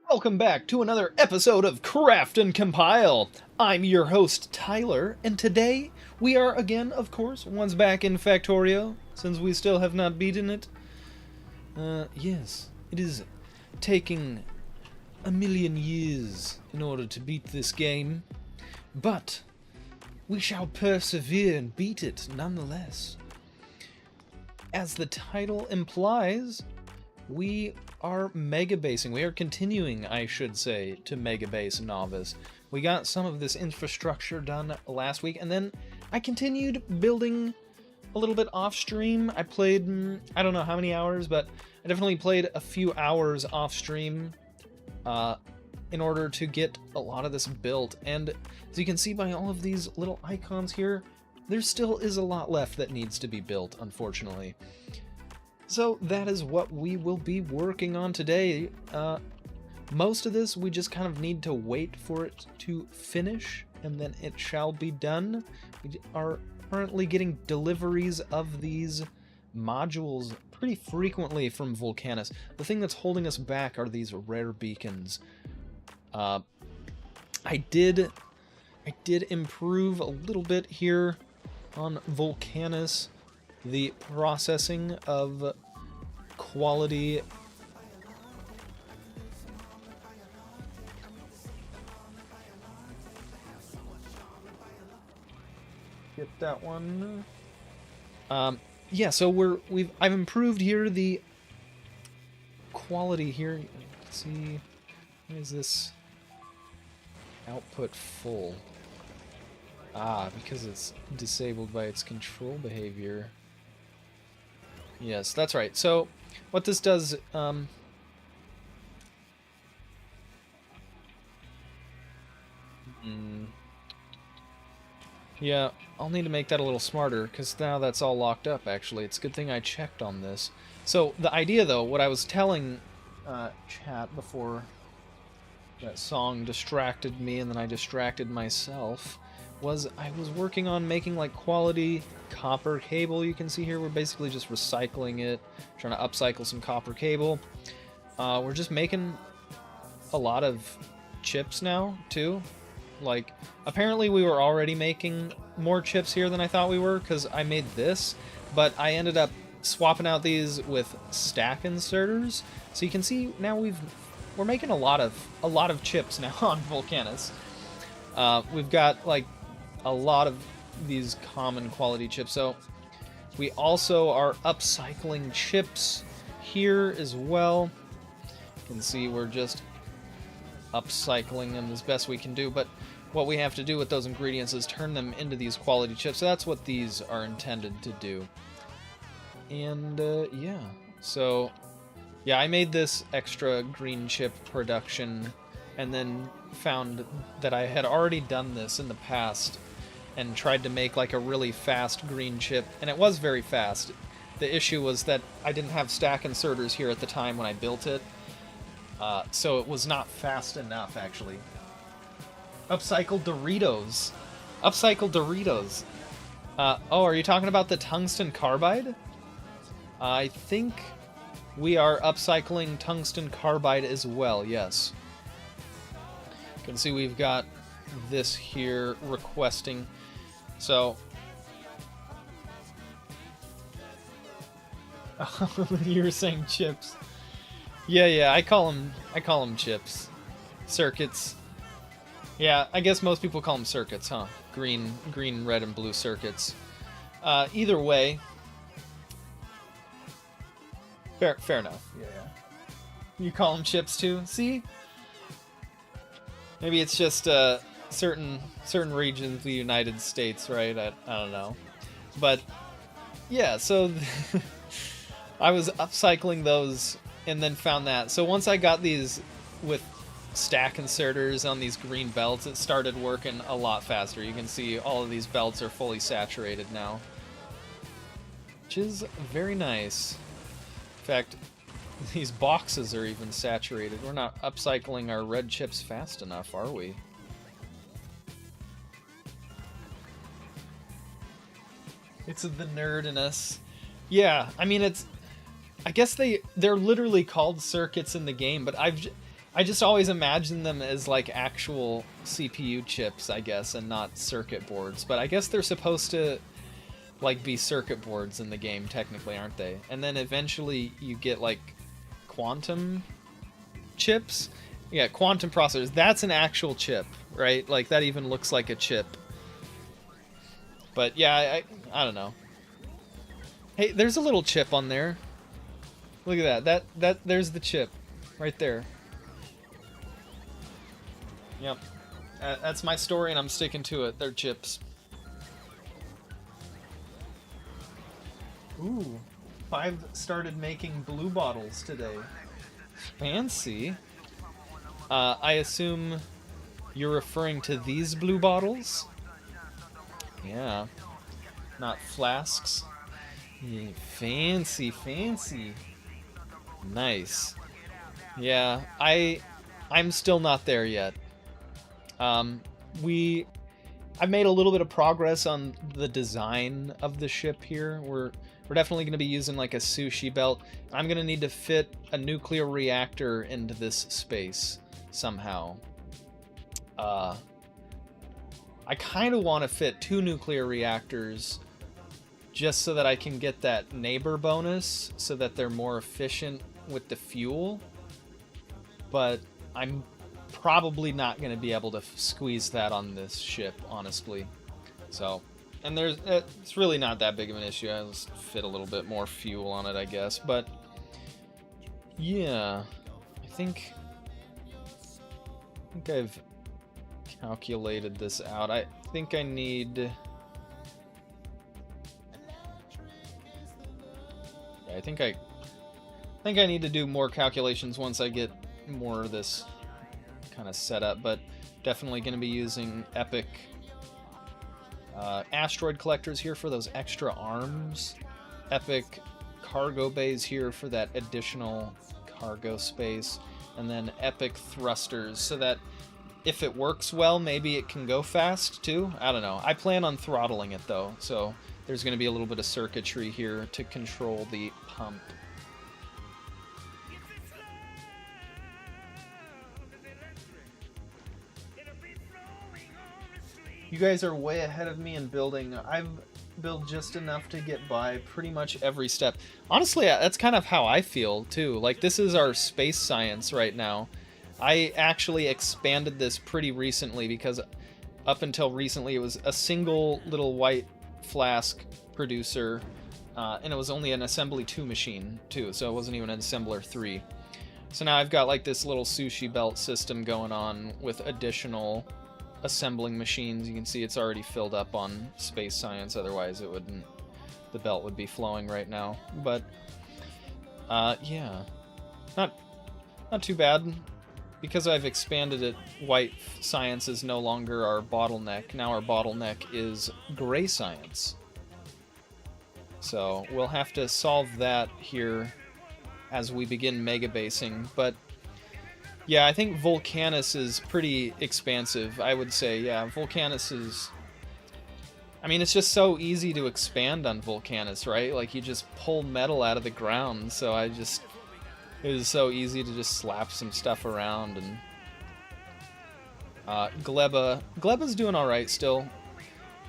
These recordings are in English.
Welcome back to another episode of Craft and Compile. I'm your host, Tyler, and today we are again, of course, once back in Factorio, since we still have not beaten it. Yes, it is taking a million years in order to beat this game, but we shall persevere and beat it nonetheless. As the title implies, we are megabasing. We are continuing, I should say, to megabase Nauvis. We got some of this infrastructure done last week, and then I continued building a little bit off stream. I played, I don't know how many hours, but I definitely played a few hours off stream in order to get a lot of this built. And as you can see by all of these little icons here, there still is a lot left that needs to be built, unfortunately. So that is what we will be working on today. Most of this we just kind of need to wait for it to finish, and then it shall be done. We are currently getting deliveries of these modules pretty frequently from Volcanus. The thing that's holding us back are these rare beacons. I did improve a little bit here on Volcanus. The processing of quality get that one. Yeah, so I've improved here the quality here. Let's see, why is this output full? Because it's disabled by its control behavior. Yes, that's right. So what this does, yeah, I'll need to make that a little smarter, because now that's all locked up, actually. It's a good thing I checked on this. So the idea, though, what I was telling chat before that song distracted me and then I distracted myself, was I was working on making like quality copper cable. You can see here we're basically just recycling it, trying to upcycle some copper cable. We're just making a lot of chips now too. Like, apparently we were already making more chips here than I thought we were, because I made this, but I ended up swapping out these with stack inserters. So you can see now we're making a lot of chips now on Volcanus. We've got like a lot of these common quality chips. So we also are upcycling chips here as well. You can see we're just upcycling them as best we can do, but what we have to do with those ingredients is turn them into these quality chips. So that's what these are intended to do. And yeah, so yeah, I made this extra green chip production and then found that I had already done this in the past and tried to make like a really fast green chip, and it was very fast. The issue was that I didn't have stack inserters here at the time when I built it, so it was not fast enough, actually. Upcycled Doritos. Upcycled Doritos. Oh, are you talking about the tungsten carbide? I think we are upcycling tungsten carbide as well, yes. You can see we've got this here requesting. So you were saying chips. Yeah, I call them chips. Circuits. Yeah, I guess most people call them circuits, huh? Green, red, and blue circuits. Either way, fair enough. Yeah. You call them chips too? See? Maybe it's just certain regions of the United States, right? I don't know. But yeah, so I was upcycling those and then found that. So once I got these with stack inserters on these green belts, it started working a lot faster. You can see all of these belts are fully saturated now, which is very nice. In fact, these boxes are even saturated. We're not upcycling our red chips fast enough, are we? It's the nerd in us. Yeah, I mean, it's... I guess they're literally called circuits in the game, but I just always imagine them as like actual CPU chips, I guess, and not circuit boards. But I guess they're supposed to like be circuit boards in the game, technically, aren't they? And then eventually you get like quantum chips. Yeah, quantum processors. That's an actual chip, right? Like that even looks like a chip. But yeah, I don't know. Hey, there's a little chip on there. Look at that. There's the chip right there. Yep. That's my story, and I'm sticking to it. They're chips. Ooh. 5 started making blue bottles today. Fancy. I assume you're referring to these blue bottles? Yeah. Not flasks. Yeah, fancy, fancy. Nice. Yeah, I'm still not there yet. I've made a little bit of progress on the design of the ship here. We're definitely going to be using like a sushi belt. I'm going to need to fit a nuclear reactor into this space somehow. I kind of want to fit 2 nuclear reactors just so that I can get that neighbor bonus so that they're more efficient with the fuel. But I'm probably not going to be able to squeeze that on this ship, honestly. So, and it's really not that big of an issue. I'll just fit a little bit more fuel on it, I guess. But yeah, I think I've calculated this out. I think I need... I think I need to do more calculations once I get more of this kind of set up, but definitely going to be using epic asteroid collectors here for those extra arms, epic cargo bays here for that additional cargo space, and then epic thrusters so that if it works well, maybe it can go fast too. I don't know. I plan on throttling it though, so there's going to be a little bit of circuitry here to control the pump. You guys are way ahead of me in building. I've built just enough to get by pretty much every step. Honestly, that's kind of how I feel too. Like, this is our space science right now. I actually expanded this pretty recently because up until recently it was a single little white flask producer, and it was only an assembly 2 machine too, so it wasn't even an assembler 3. So now I've got like this little sushi belt system going on with additional assembling machines. You can see it's already filled up on space science, otherwise it wouldn't, the belt would be flowing right now. But yeah, not too bad. Because I've expanded it, white science is no longer our bottleneck. Now our bottleneck is gray science. So we'll have to solve that here as we begin megabasing. But yeah, I think Volcanus is pretty expansive, I would say. Yeah, Volcanus is... I mean, it's just so easy to expand on Volcanus, right? Like, you just pull metal out of the ground, so it was so easy to just slap some stuff around. And Gleba's doing alright still.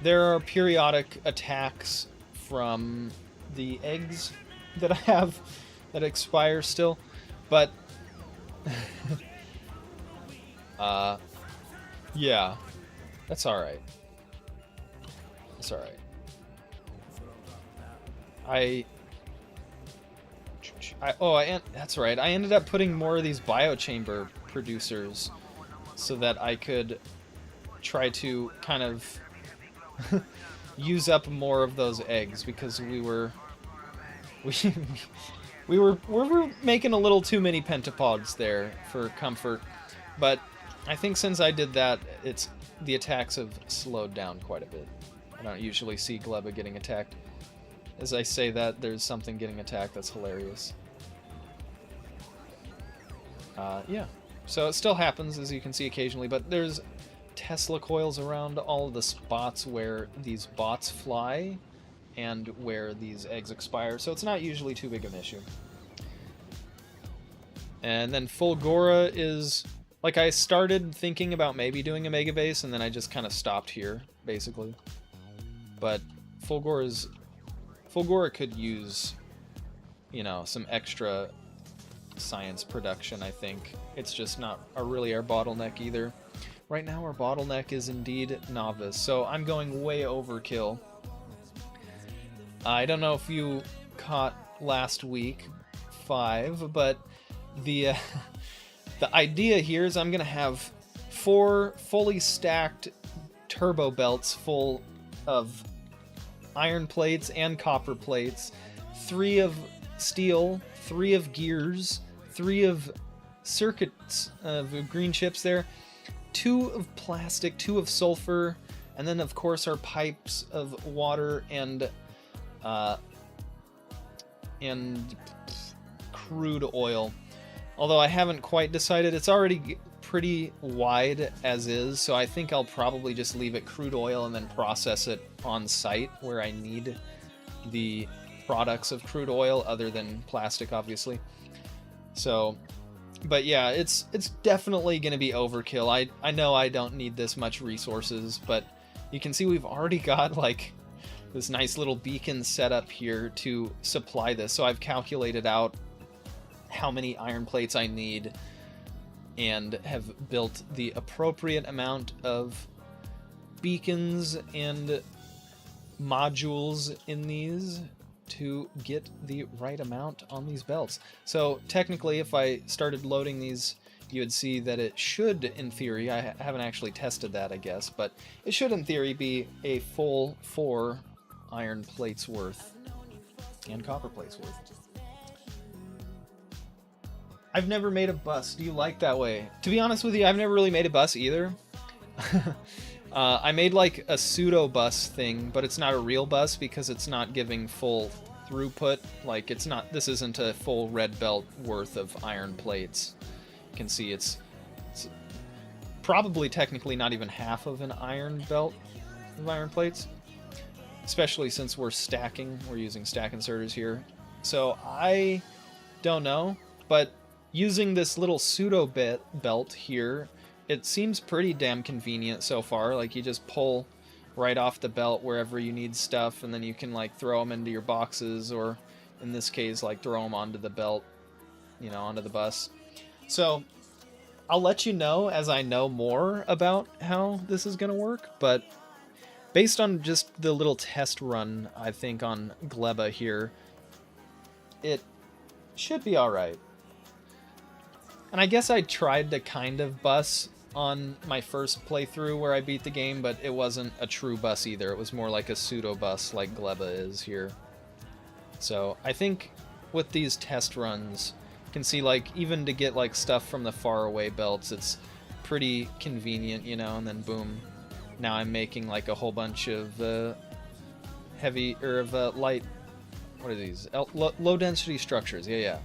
There are periodic attacks from the eggs that I have that expire still, but yeah, that's alright. That's alright. That's right. I ended up putting more of these biochamber producers so that I could try to kind of use up more of those eggs, because we were making a little too many pentapods there for comfort. But I think since I did that, the attacks have slowed down quite a bit. I don't usually see Gleba getting attacked. As I say that, there's something getting attacked that's hilarious. Yeah, so it still happens, as you can see occasionally, but there's Tesla coils around all of the spots where these bots fly and where these eggs expire, so it's not usually too big of an issue. And then Fulgora is, like, I started thinking about maybe doing a Mega Base, and then I just kind of stopped here, basically. But Fulgora could use, you know, some extra science production, I think. It's just not really our bottleneck either. Right now our bottleneck is indeed Nauvis, so I'm going way overkill. I don't know if you caught last week 5, but the the idea here is I'm gonna have 4 fully stacked turbo belts full of iron plates and copper plates, 3 of steel, 3 of gears, 3 of circuits of green chips there, 2 of plastic, 2 of sulfur, and then of course our pipes of water and crude oil. Although I haven't quite decided, it's already pretty wide as is, so I think I'll probably just leave it crude oil and then process it on site where I need the products of crude oil other than plastic, obviously. So, but yeah, it's definitely going to be overkill. I know I don't need this much resources, but you can see we've already got like this nice little beacon set up here to supply this. So I've calculated out how many iron plates I need and have built the appropriate amount of beacons and modules in these to get the right amount on these belts. So technically, if I started loading these, you would see that it should, in theory, I haven't actually tested that, I guess, but it should, in theory, be a full 4 iron plates worth and copper plates worth. I've never made a bus. Do you like that way? To be honest with you, I've never really made a bus either. I made like a pseudo bus thing, but it's not a real bus because it's not giving full throughput. Like it's not, this isn't a full red belt worth of iron plates. You can see it's probably technically not even half of an iron belt of iron plates, especially since we're using stack inserters here. So I don't know, but using this little pseudo belt here, it seems pretty damn convenient so far. Like you just pull right off the belt wherever you need stuff, and then you can like throw them into your boxes, or in this case like throw them onto the belt, you know, onto the bus. So I'll let you know as I know more about how this is going to work, but based on just the little test run I think on Gleba here, it should be alright. And I guess I tried to kind of bus on my first playthrough where I beat the game, but it wasn't a true bus either. It was more like a pseudo bus like Gleba is here. So I think with these test runs, you can see like even to get like stuff from the far away belts, it's pretty convenient, you know, and then boom, now I'm making like a whole bunch of light, what are these? Low density structures, yeah.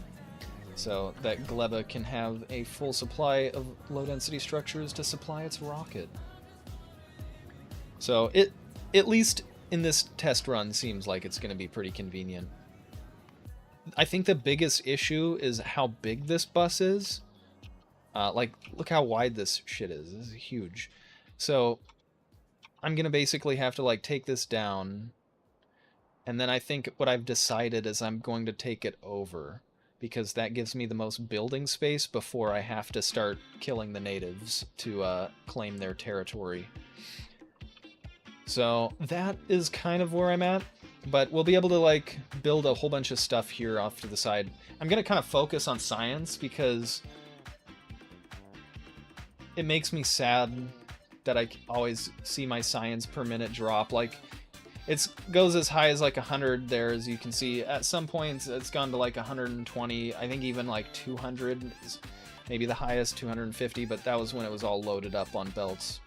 So that Gleba can have a full supply of low-density structures to supply its rocket. So it, at least in this test run, seems like it's going to be pretty convenient. I think the biggest issue is how big this bus is. Like, look how wide this shit is. This is huge. So I'm going to basically have to, like, take this down. And then I think what I've decided is I'm going to take it over, because that gives me the most building space before I have to start killing the natives to claim their territory. So that is kind of where I'm at, but we'll be able to like build a whole bunch of stuff here off to the side. I'm gonna kind of focus on science because it makes me sad that I always see my science per minute drop. Like, it goes as high as like 100 there, as you can see. At some points, it's gone to like 120. I think even like 200 is maybe the highest, 250, but that was when it was all loaded up on belts.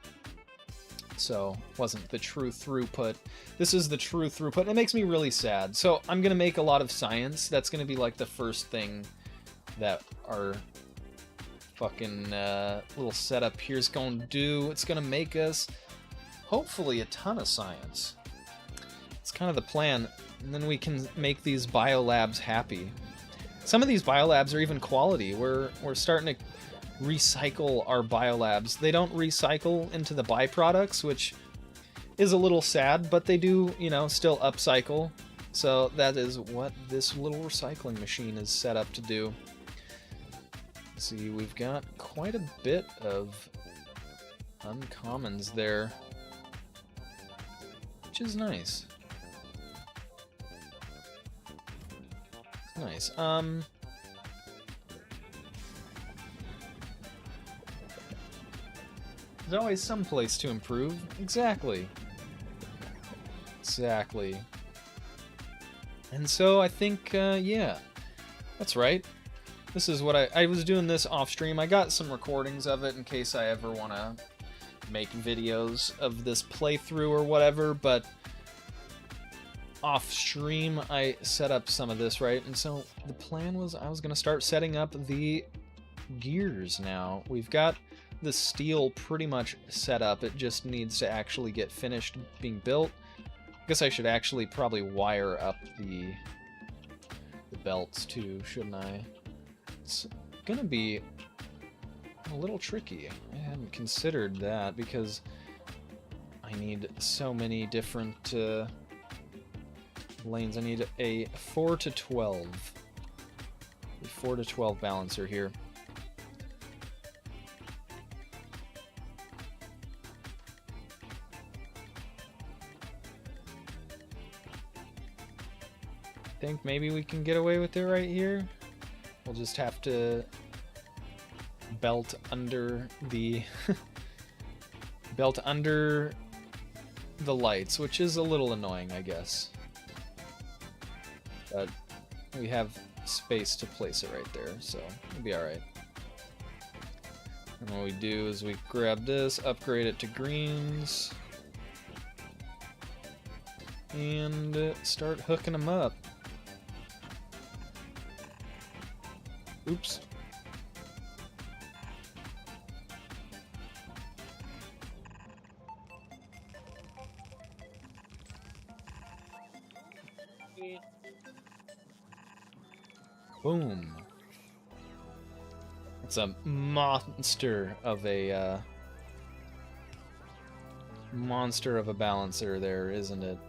So, wasn't the true throughput. This is the true throughput, and it makes me really sad. So, I'm going to make a lot of science. That's going to be like the first thing that our fucking little setup here is going to do. It's going to make us, hopefully, a ton of science. It's kind of the plan, and then we can make these biolabs happy. Some of these biolabs are even quality. We're starting to recycle our biolabs. They don't recycle into the byproducts, which is a little sad, but they do, you know, still upcycle. So that is what this little recycling machine is set up to do. See, we've got quite a bit of uncommons there, which is nice. Nice. There's always some place to improve. Exactly. Exactly. And so I think, yeah, that's right. This is what I was doing this off stream. I got some recordings of it in case I ever want to make videos of this playthrough or whatever, but off stream I set up some of this, right? And so the plan was I was going to start setting up the gears now. We've got the steel pretty much set up. It just needs to actually get finished being built. I guess I should actually probably wire up the belts too, shouldn't I? It's gonna be a little tricky. I hadn't considered that because I need so many different lanes. I need a 4 to 12. A 4 to 12 balancer here. I think maybe we can get away with it right here. We'll just have to belt under the belt under the lights, which is a little annoying, I guess. But we have space to place it right there, so it'll be alright. And what we do is we grab this, upgrade it to greens, and start hooking them up. Oops. Boom. It's a monster of a balancer there, isn't it?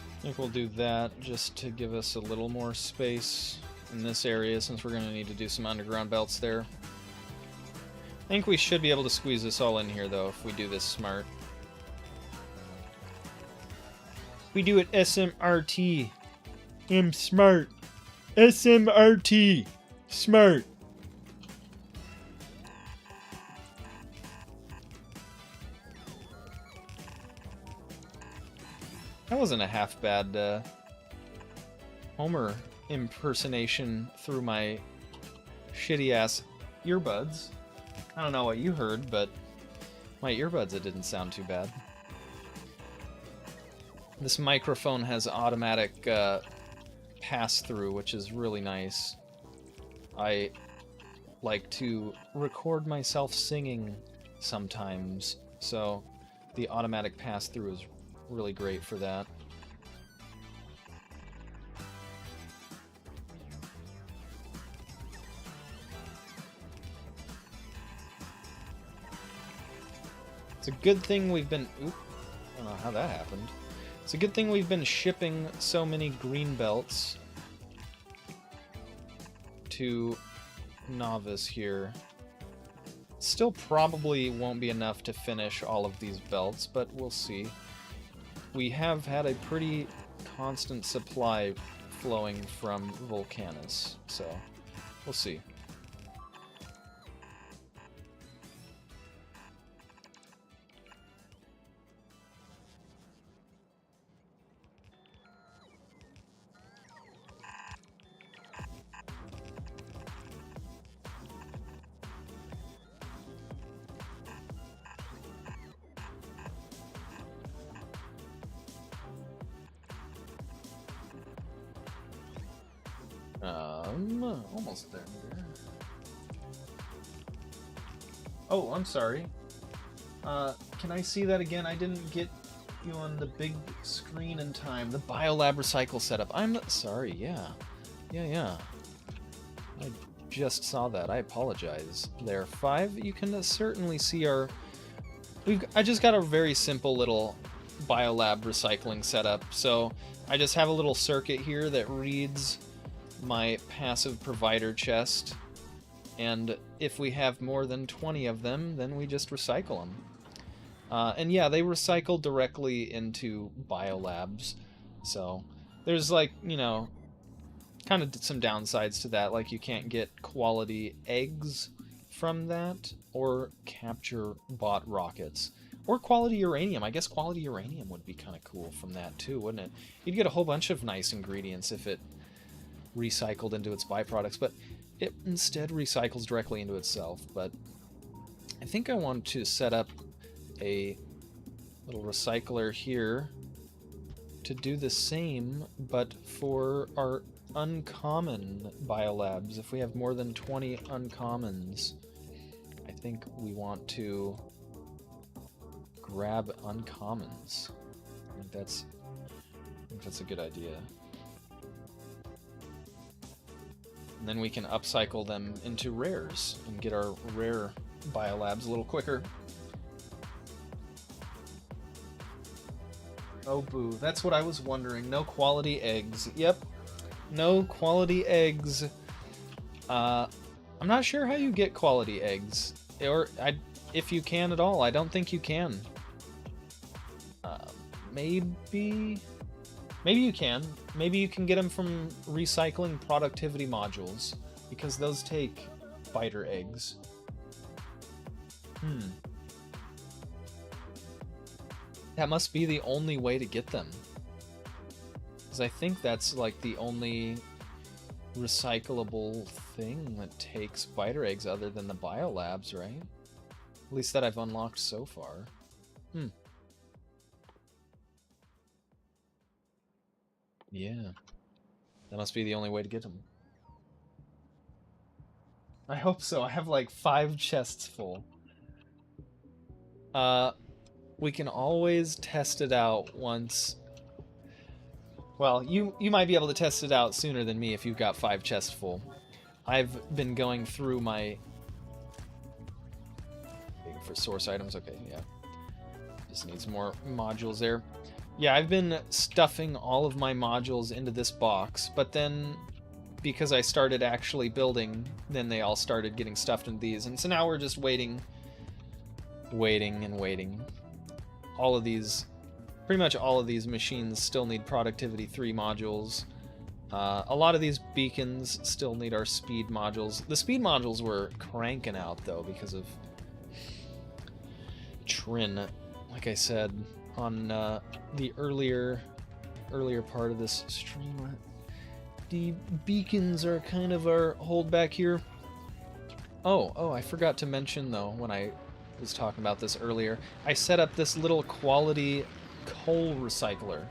I think we'll do that just to give us a little more space in this area since we're going to need to do some underground belts there. I think we should be able to squeeze this all in here though if we do this smart. We do it SMRT. I'm smart. SMRT. Smart. That wasn't a half bad Homer impersonation through my shitty ass earbuds. I don't know what you heard, but my earbuds, it didn't sound too bad. This microphone has automatic pass-through, which is really nice. I like to record myself singing sometimes, so the automatic pass-through is really great for that. It's a good thing we've been... Oop, I don't know how that happened. It's a good thing we've been shipping so many green belts to Nauvis here. Still probably won't be enough to finish all of these belts, but we'll see. We have had a pretty constant supply flowing from Volcanus, so we'll see. Almost there. Oh, I'm sorry. Can I see that again? I didn't get you on the big screen in time. The Biolab Recycle setup. I'm sorry, yeah. Yeah. I just saw that. I apologize. There, 5. You can certainly see our... I just got a very simple little Biolab recycling setup. So I just have a little circuit here that reads my passive provider chest. And if we have more than 20 of them, then we just recycle them. And yeah, they recycle directly into biolabs. So there's like, you know, kind of some downsides to that. Like you can't get quality eggs from that, or capture bot rockets, or quality uranium. I guess quality uranium would be kind of cool from that too, wouldn't it? You'd get a whole bunch of nice ingredients if it recycled into its byproducts, but it instead recycles directly into itself. But I think I want to set up a little recycler here to do the same, but for our uncommon biolabs. If we have more than 20 uncommons, I think we want to grab uncommons. I think that's a good idea. And then we can upcycle them into rares and get our rare biolabs a little quicker. Oh boo, that's what I was wondering. No quality eggs. Yep, no quality eggs. I'm not sure how you get quality eggs, or if you can at all. I don't think you can. Maybe you can. Maybe you can get them from recycling productivity modules, because those take biter eggs. That must be the only way to get them. Because I think that's like the only recyclable thing that takes biter eggs other than the biolabs, right? At least that I've unlocked so far. Yeah. That must be the only way to get them. I hope so. I have like 5 chests full. We can always test it out once. Well, you might be able to test it out sooner than me if you've got 5 chests full. I've been going through my... For source items, okay, yeah. Just needs more modules there. Yeah, I've been stuffing all of my modules into this box, but then because I started actually building, then they all started getting stuffed into these, and so now we're just waiting. All of these, pretty much all of these machines still need Productivity 3 modules. A lot of these beacons still need our speed modules. The speed modules were cranking out though because of Trin, like I said on the earlier part of this stream. The beacons are kind of our holdback here. Oh, I forgot to mention though, when I was talking about this earlier, I set up this little quality coal recycler.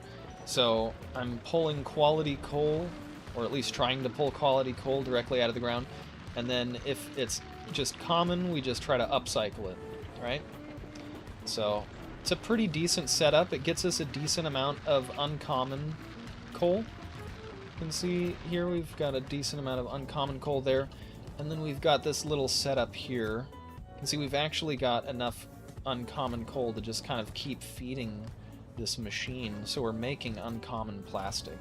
So I'm pulling quality coal, or at least trying to pull quality coal directly out of the ground, and then if it's just common, we just try to upcycle it, right? So it's a pretty decent setup. It gets us a decent amount of uncommon coal. You can see here we've got a decent amount of uncommon coal there, and then we've got this little setup here. You can see we've actually got enough uncommon coal to just kind of keep feeding this machine, so we're making uncommon plastic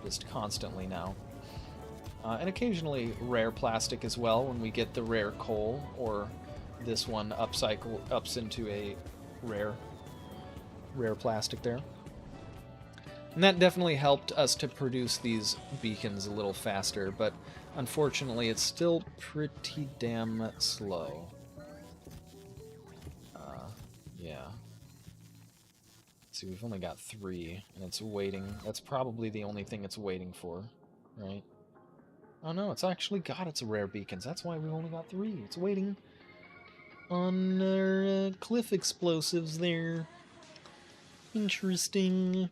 just constantly now. And occasionally rare plastic as well when we get the rare coal, or this one ups into a rare plastic there. And that definitely helped us to produce these beacons a little faster, but unfortunately it's still pretty damn slow. Yeah. See, we've only got 3, and it's waiting. That's probably the only thing it's waiting for, right? Oh no, it's actually got its rare beacons. That's why we've only got 3. It's waiting on our cliff explosives there. Interesting.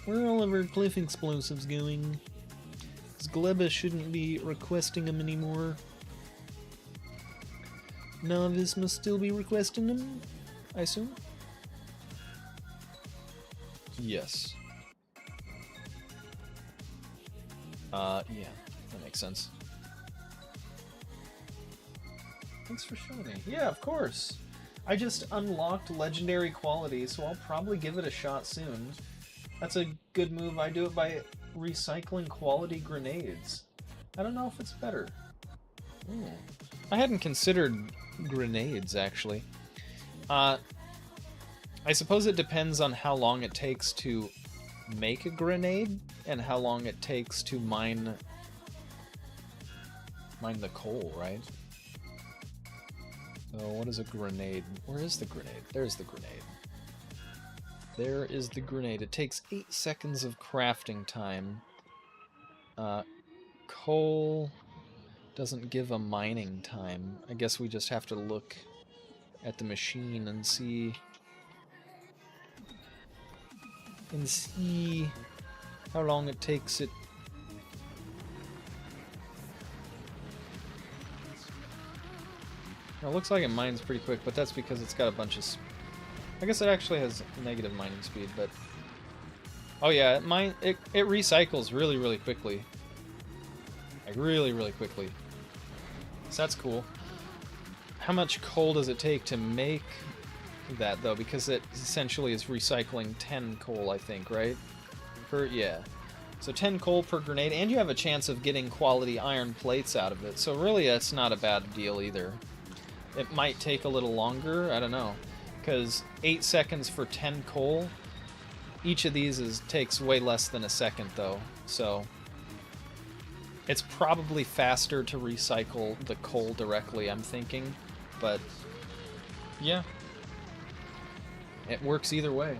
Where are all of our cliff explosives going? Because Gleba shouldn't be requesting them anymore. Nauvis must still be requesting them, I assume? Yes. Yeah, that makes sense. Thanks for showing me. Yeah, of course. I just unlocked legendary quality, so I'll probably give it a shot soon. That's a good move. I do it by recycling quality grenades. I don't know if it's better. Ooh. I hadn't considered grenades, actually. I suppose it depends on how long it takes to make a grenade and how long it takes to mine the coal, right? So what is a grenade? Where is the grenade? There's the grenade. There is the grenade. It takes 8 seconds of crafting time. Coal doesn't give a mining time. I guess we just have to look at the machine and see how long it takes it. It looks like it mines pretty quick, but that's because it's got a bunch of... I guess it actually has negative mining speed, but... Oh yeah, it recycles really, really quickly. Like, really, really quickly. So that's cool. How much coal does it take to make that, though? Because it essentially is recycling 10 coal, I think, right? Yeah. So 10 coal per grenade, and you have a chance of getting quality iron plates out of it. So really, that's not a bad deal either. It might take a little longer, I don't know. Because 8 seconds for 10 coal, each of these takes way less than a second, though. So it's probably faster to recycle the coal directly, I'm thinking. But yeah, it works either way.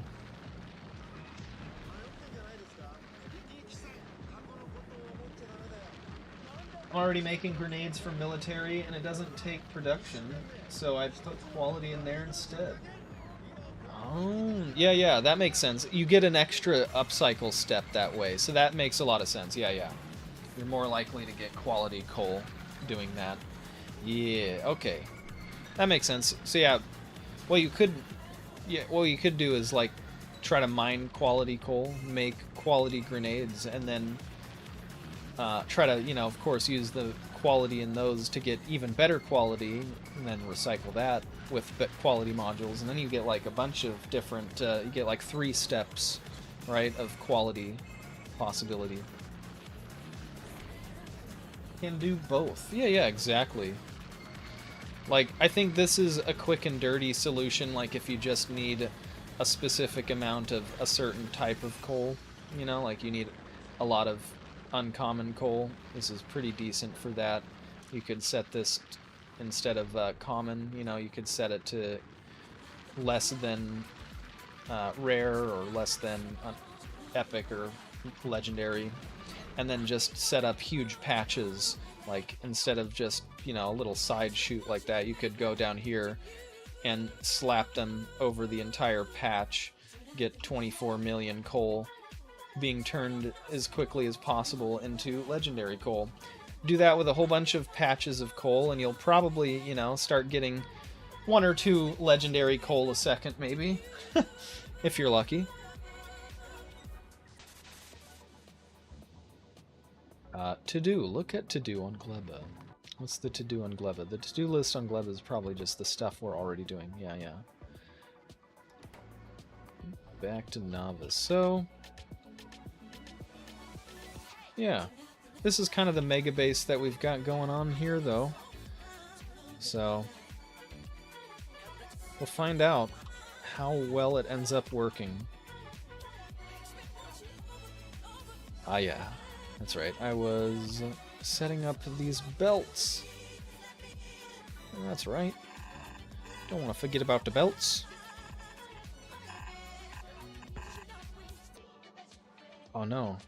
I'm already making grenades for military, and it doesn't take production, so I put quality in there instead. Oh, yeah, that makes sense. You get an extra upcycle step that way, so that makes a lot of sense. Yeah. You're more likely to get quality coal doing that. Yeah, okay. That makes sense. So yeah, what you could do is like try to mine quality coal, make quality grenades, and then try to, of course, use the quality in those to get even better quality, and then recycle that with quality modules, and then you get like a bunch of different, you get like 3 steps, right, of quality possibility. Can do both. Yeah, exactly. Like, I think this is a quick and dirty solution, like if you just need a specific amount of a certain type of coal, like you need a lot of uncommon coal. This is pretty decent for that. You could set this instead of common, you could set it to less than rare or less than epic or legendary, and then just set up huge patches. Like, instead of just, a little side shoot like that, you could go down here and slap them over the entire patch, get 24 million coal being turned as quickly as possible into legendary coal. Do that with a whole bunch of patches of coal, and you'll probably, start getting 1 or 2 legendary coal a second, maybe, if you're lucky. To-do. Look at to-do on Gleba. What's the to-do on Gleba? The to-do list on Gleba is probably just the stuff we're already doing. Yeah. Back to Nauvis. So, yeah. This is kind of the mega base that we've got going on here, though. So, we'll find out how well it ends up working. Ah, yeah. That's right. I was setting up these belts. That's right. Don't want to forget about the belts. Oh, no.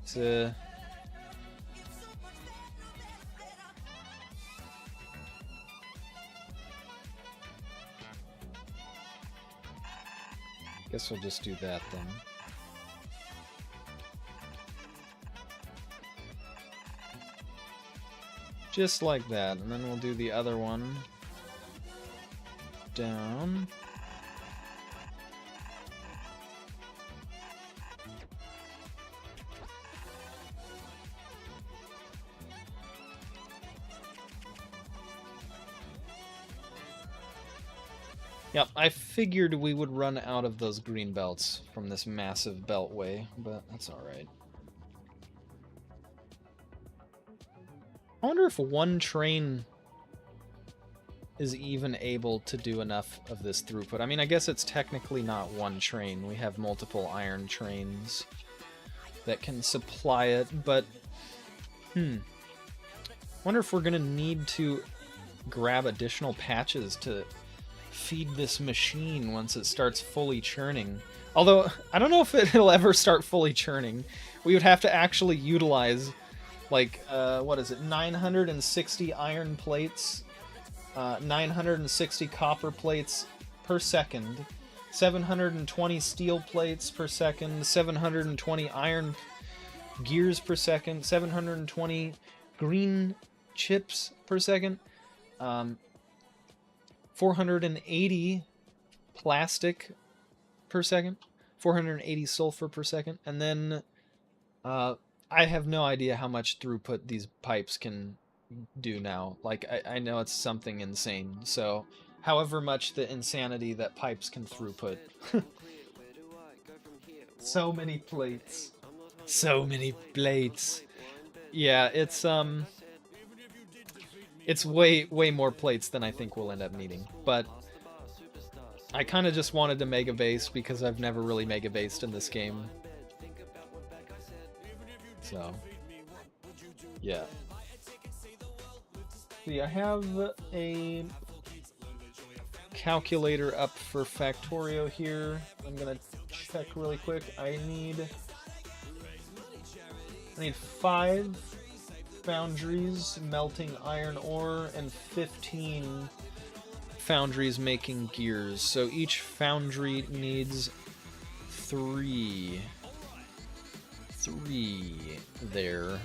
It's, guess we'll just do that then. Just like that. And then we'll do the other one. Down. Yep, I figured we would run out of those green belts from this massive beltway, but that's alright. I wonder if one train is even able to do enough of this throughput. I mean, I guess it's technically not one train. We have multiple iron trains that can supply it, but wonder if we're gonna need to grab additional patches to feed this machine once it starts fully churning. Although, I don't know if it'll ever start fully churning. We would have to actually utilize, like, what is it, 960 iron plates, 960 copper plates per second, 720 steel plates per second, 720 iron gears per second, 720 green chips per second, 480 plastic per second, 480 sulfur per second, and then I have no idea how much throughput these pipes can do now. Like, I know it's something insane, so however much the insanity that pipes can throughput. So many plates. So many plates. Yeah, it's way more plates than I think we'll end up needing, but I kind of just wanted to mega base because I've never really mega based in this game. So, yeah. See, I have a calculator up for Factorio here. I'm gonna check really quick. I need 5 foundries melting iron ore and 15 foundries making gears. So each foundry needs 3 there.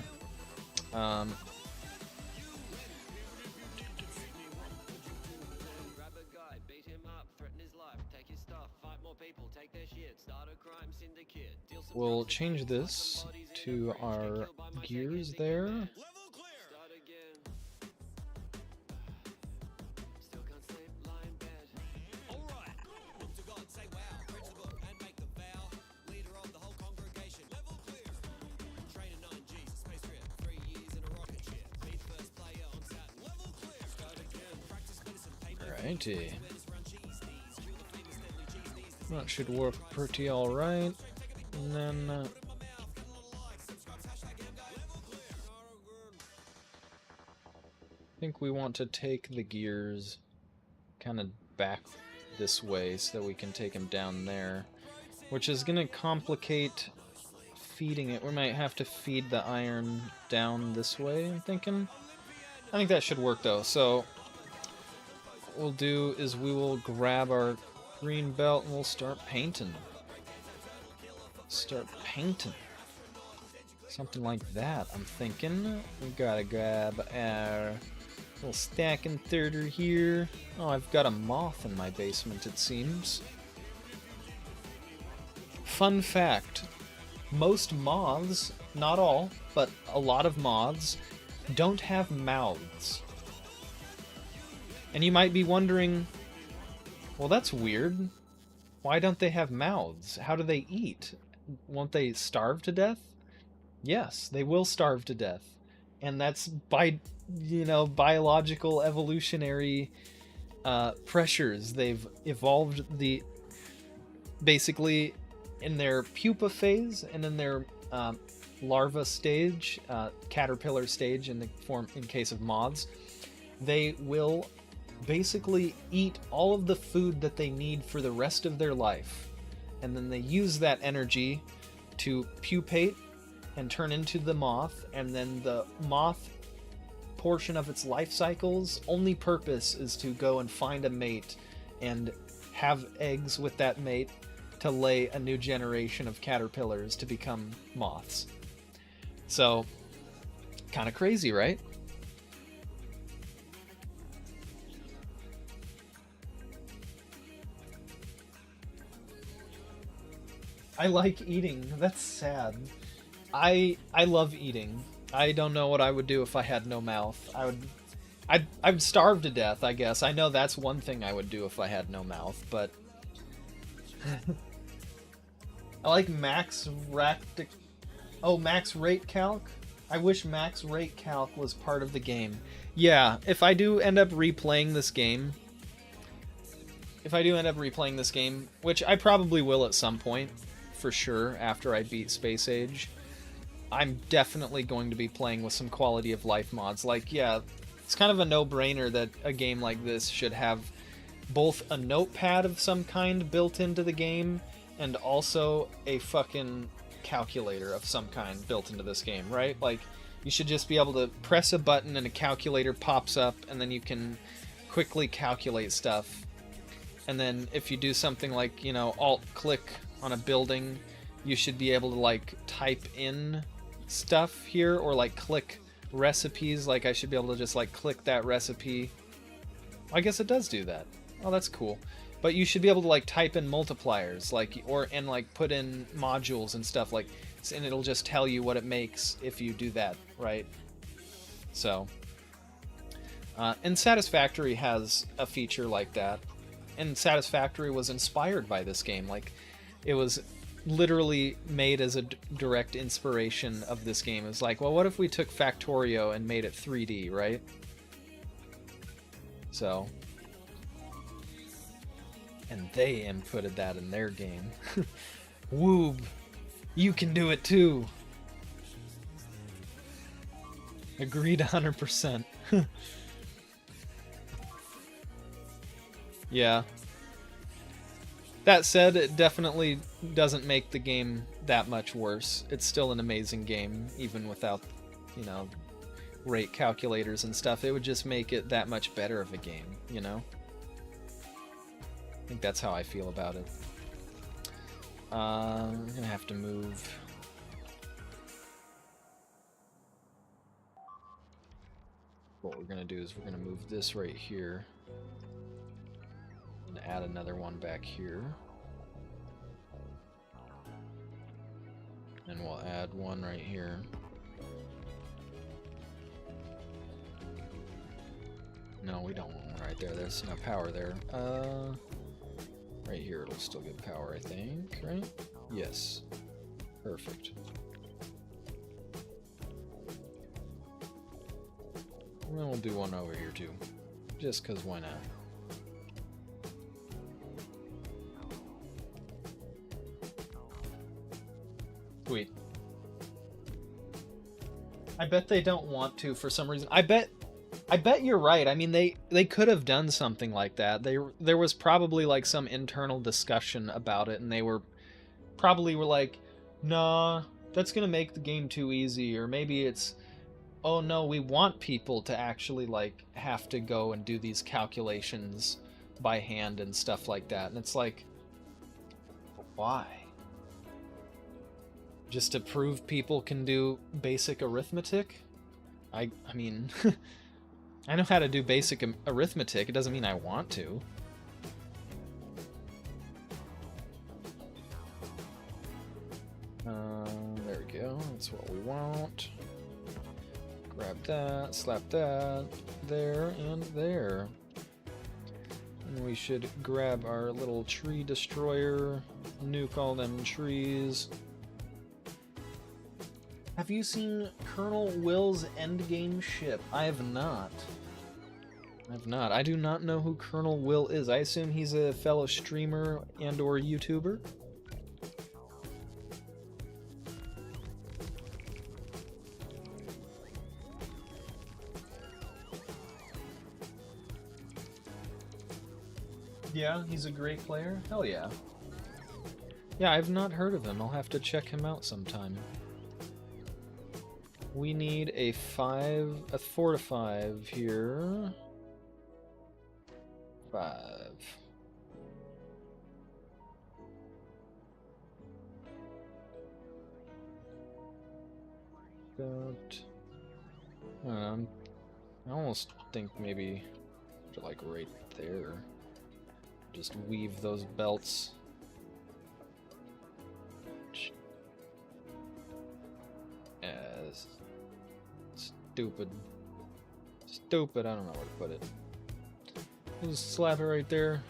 We'll change this to our gears there. Alrighty. That should work pretty alright. And then I think we want to take the gears kind of back this way so that we can take them down there, which is going to complicate feeding it. We might have to feed the iron down this way, I'm thinking. I think that should work though. So what we'll do is we will grab our green belt and we'll start painting. Something like that, I'm thinking. We gotta grab our little stacking thirder here. Oh, I've got a moth in my basement, it seems. Fun fact, most moths, not all, but a lot of moths, don't have mouths. And you might be wondering, well, that's weird. Why don't they have mouths? How do they eat? Won't they starve to death? Yes, they will starve to death. And that's by, biological evolutionary pressures. They've evolved basically in their pupa phase and in their larva stage, caterpillar stage in case of moths. They will basically eat all of the food that they need for the rest of their life. And then they use that energy to pupate and turn into the moth, and then the moth portion of its life cycle's only purpose is to go and find a mate and have eggs with that mate to lay a new generation of caterpillars to become moths. So, kind of crazy, right? I like eating. That's sad. I love eating. I don't know what I would do if I had no mouth. I'd starve to death, I guess. I know that's one thing I would do if I had no mouth, but I like max rate calc. I wish max rate calc was part of the game. Yeah, if I do end up replaying this game, which I probably will at some point, for sure, after I beat Space Age, I'm definitely going to be playing with some quality of life mods. Like, yeah, it's kind of a no-brainer that a game like this should have both a notepad of some kind built into the game and also a fucking calculator of some kind built into this game, right? Like, you should just be able to press a button and a calculator pops up, and then you can quickly calculate stuff. And then if you do something like, you know, alt-click on a building, you should be able to, like, type in stuff here, or, like, click recipes. Like, I should be able to just, like, click that recipe. I guess it does do that. Oh, that's cool. But you should be able to, like, type in multipliers, like, and like put in modules and stuff, like, and it'll just tell you what it makes if you do that, right? So, and Satisfactory has a feature like that, and Satisfactory was inspired by this game. Like, it was literally made as a direct inspiration of this game. It's like, well, what if we took Factorio and made it 3D, right? So, and they inputted that in their game. Woob, you can do it too. Agreed 100%. Yeah. That said, it definitely doesn't make the game that much worse. It's still an amazing game, even without, you know, rate calculators and stuff. It would just make it that much better of a game, you know? I think that's how I feel about it. I'm gonna have to move. What we're gonna do is we're gonna move this right here and add another one back here. And we'll add one right here. No, we don't want one right there. There's no power there. Right here it'll still get power, I think, right? Yes. Perfect. And then we'll do one over here too. Just 'cause why not? Sweet. I bet they don't want to for some reason. I bet you're right. I mean, they could have done something like that. There was probably like some internal discussion about it, and they were like, nah, that's gonna make the game too easy, or maybe it's, oh no, we want people to actually like have to go and do these calculations by hand and stuff like that. And it's like, why? Just to prove people can do basic arithmetic? I mean, I know how to do basic arithmetic. It doesn't mean I want to. There we go. That's what we want. Grab that, slap that, there and there. And we should grab our little tree destroyer, nuke all them trees. Have you seen Colonel Will's endgame ship? I have not. I do not know who Colonel Will is. I assume he's a fellow streamer and or YouTuber. Yeah, he's a great player. Hell yeah. Yeah, I've not heard of him. I'll have to check him out sometime. We need a 4 to 5 here. 5. I almost think maybe like right there. Just weave those belts. stupid. Stupid, I don't know where to put it. Just slap it right there.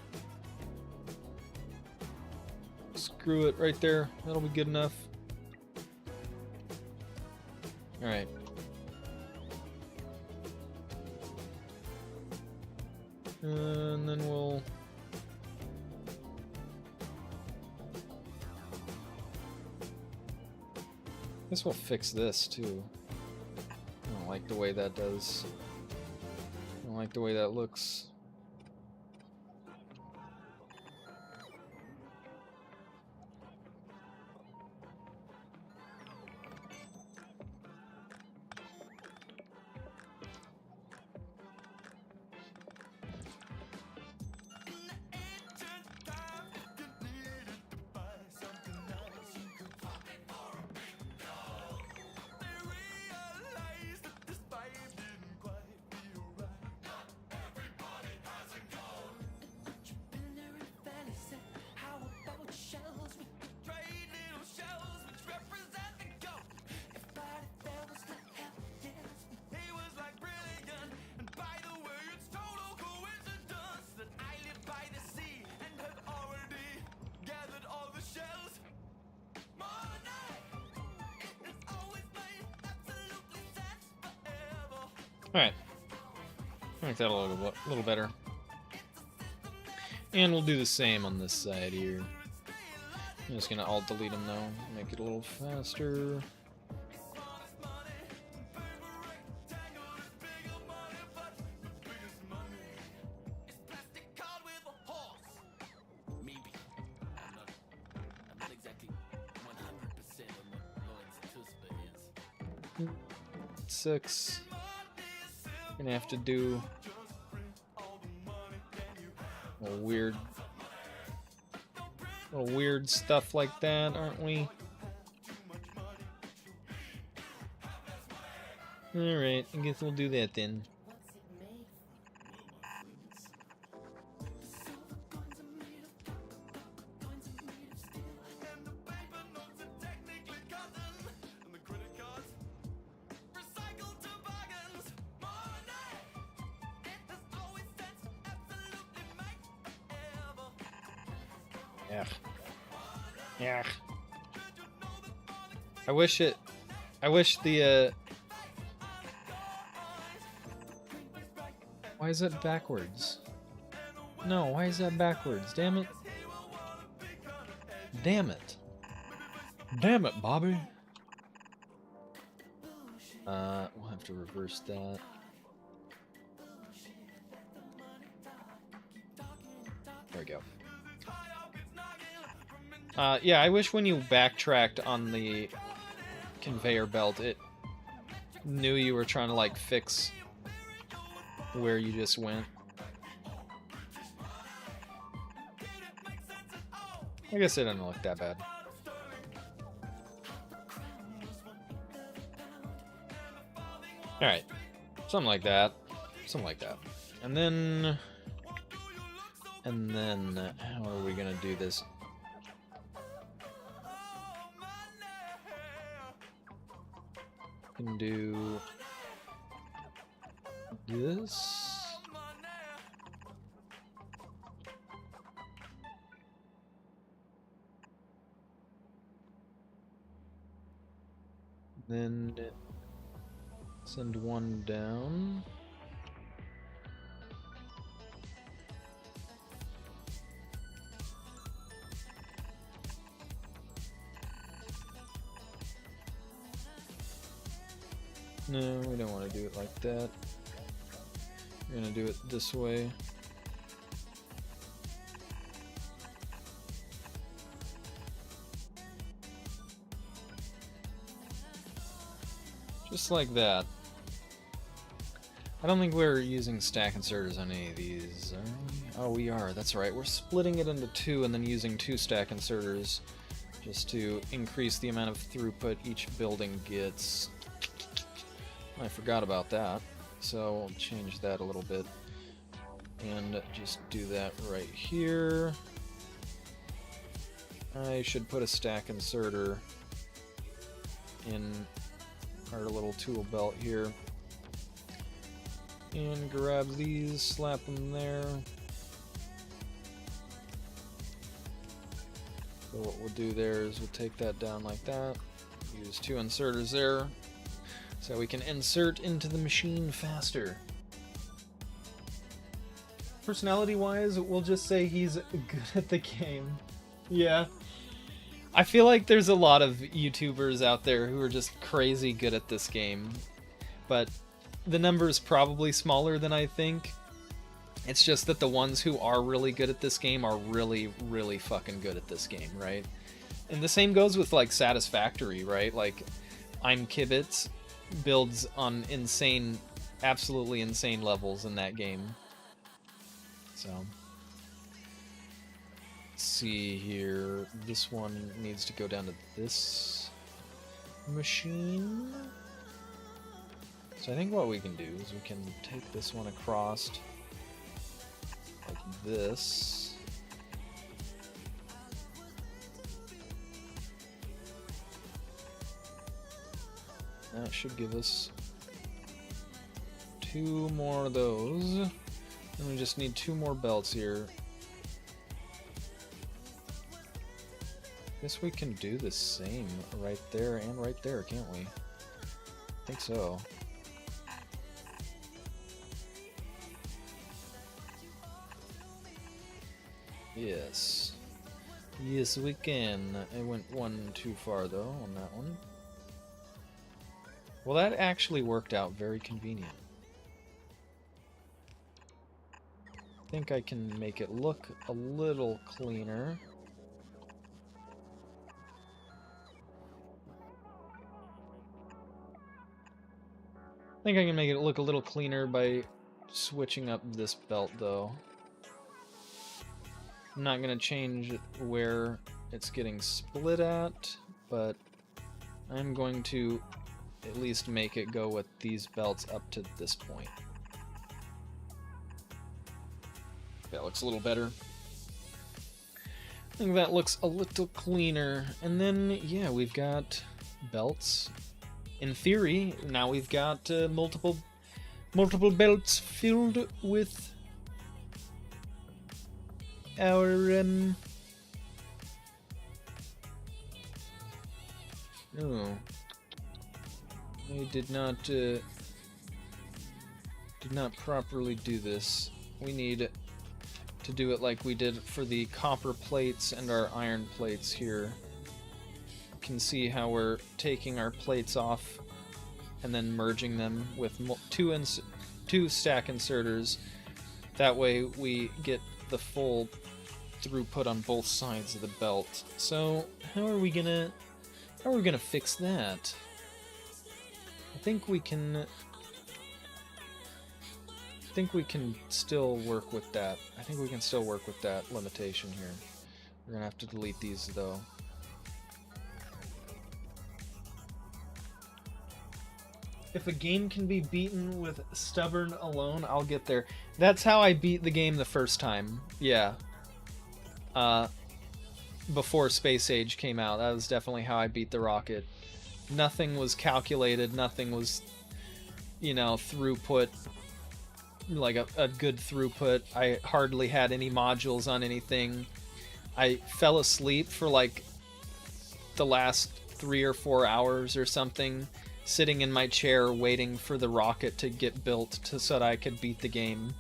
Screw it right there. That'll be good enough. Alright. And then we'll... I guess we'll fix this too. I don't like the way that does. I don't like the way that looks. Alright. Make that a little better. And we'll do the same on this side here. I'm just gonna alt delete them though, make it a little faster. Six. Gonna have to do little weird stuff like that, aren't we? Alright, I guess we'll do that then. Yeah. I wish the why is that backwards? No, why is that backwards? Damn it. Damn it. Damn it, Bobby. We'll have to reverse that. There we go. Yeah, I wish when you backtracked on the conveyor belt, it knew you were trying to, like, fix where you just went. I guess it didn't look that bad. Alright. Something like that. Something like that. And then, how are we gonna do this? Can do this. Then send one down. No, we don't want to do it like that. We're gonna do it this way. Just like that. I don't think we're using stack inserters on any of these, are we? Oh, we are. That's right. We're splitting it into two and then using two stack inserters just to increase the amount of throughput each building gets. I forgot about that, so I'll change that a little bit and just do that right here. I should put a stack inserter in our little tool belt here. And grab these, slap them there. So what we'll do there is we'll take that down like that. Use 2 inserters there, so we can insert into the machine faster. Personality-wise, we'll just say he's good at the game. Yeah. I feel like there's a lot of YouTubers out there who are just crazy good at this game, but the number is probably smaller than I think. It's just that the ones who are really good at this game are really, really fucking good at this game, right? And the same goes with, like, Satisfactory, right? Like, I'm Kibitz builds on insane, absolutely insane levels in that game. So, let's see here. This one needs to go down to this machine. So I think what we can do is we can take this one across like this. That should give us 2 more of those. And we just need 2 more belts here. Guess we can do the same right there and right there, can't we? I think so. Yes. Yes, we can. I went 1 too far, though, on that one. Well, that actually worked out very convenient. I think I can make it look a little cleaner. I think I can make it look a little cleaner by switching up this belt, though. I'm not going to change where it's getting split at, but I'm going to at least make it go with these belts up to this point. That looks a little better. I think that looks a little cleaner. And then, yeah, we've got belts. In theory, now we've got multiple belts filled with our oh, I did not properly do this. We need to do it like we did for the copper plates and our iron plates here. You can see how we're taking our plates off and then merging them with 2 stack inserters. That way we get the full throughput on both sides of the belt. So how are we gonna fix that? I think we can still work with that. I think we can still work with that limitation here. We're gonna have to delete these though. If a game can be beaten with stubborn alone, I'll get there. That's how I beat the game the first time. Yeah. Before Space Age came out, that was definitely how I beat the rocket. Nothing was calculated, nothing was, you know, throughput, like a good throughput. I hardly had any modules on anything. I fell asleep for like the last 3 or 4 hours or something, sitting in my chair waiting for the rocket to get built so that I could beat the game.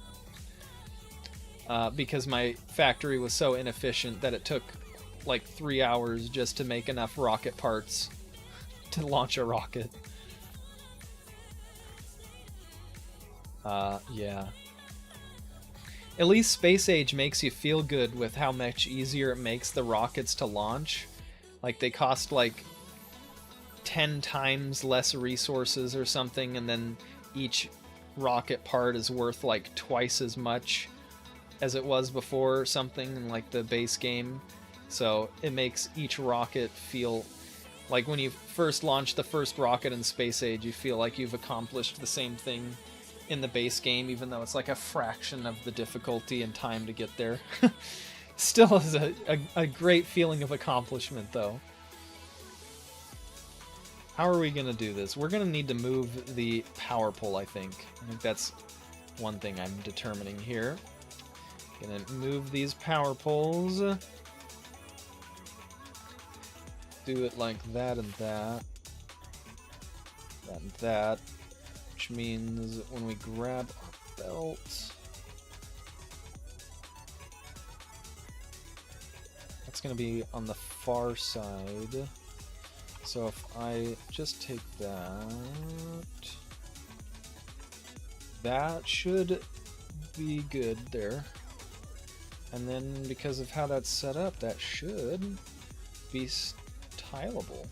Because my factory was so inefficient that it took like 3 hours just to make enough rocket parts to launch a rocket. Yeah. At least Space Age makes you feel good with how much easier it makes the rockets to launch. Like, they cost like 10 times less resources or something, and then each rocket part is worth like twice as much as it was before or something in like the base game. So it makes each rocket feel like when you first launch the first rocket in Space Age, you feel like you've accomplished the same thing in the base game, even though it's like a fraction of the difficulty and time to get there. Still is a great feeling of accomplishment, though. How are we going to do this? We're going to need to move the power pole, I think. I think that's one thing I'm determining here. Gonna move these power poles. Do it like that and that. That and that. Which means when we grab our belt, that's gonna be on the far side. So if I just take that should be good there. And then because of how that's set up, that should be tileable.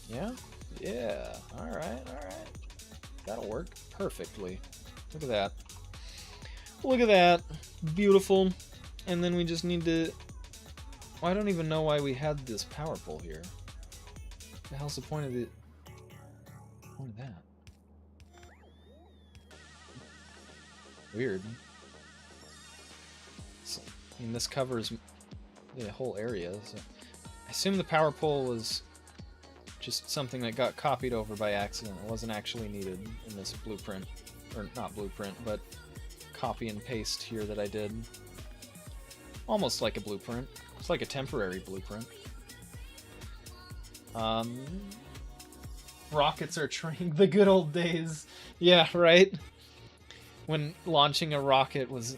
Yeah? Yeah. Alright. That'll work perfectly. Look at that. Look at that. Beautiful. And then we just need to... Well, I don't even know why we had this power pole here. What the hell's the point of the... Point of that? Weird. So, I mean, this covers the whole area. So I assume the power pole was just something that got copied over by accident. It wasn't actually needed in this blueprint. Or not blueprint, but copy and paste here that I did. Almost like a blueprint. It's like a temporary blueprint. Rockets are trained. The good old days. Yeah, right? When launching a rocket was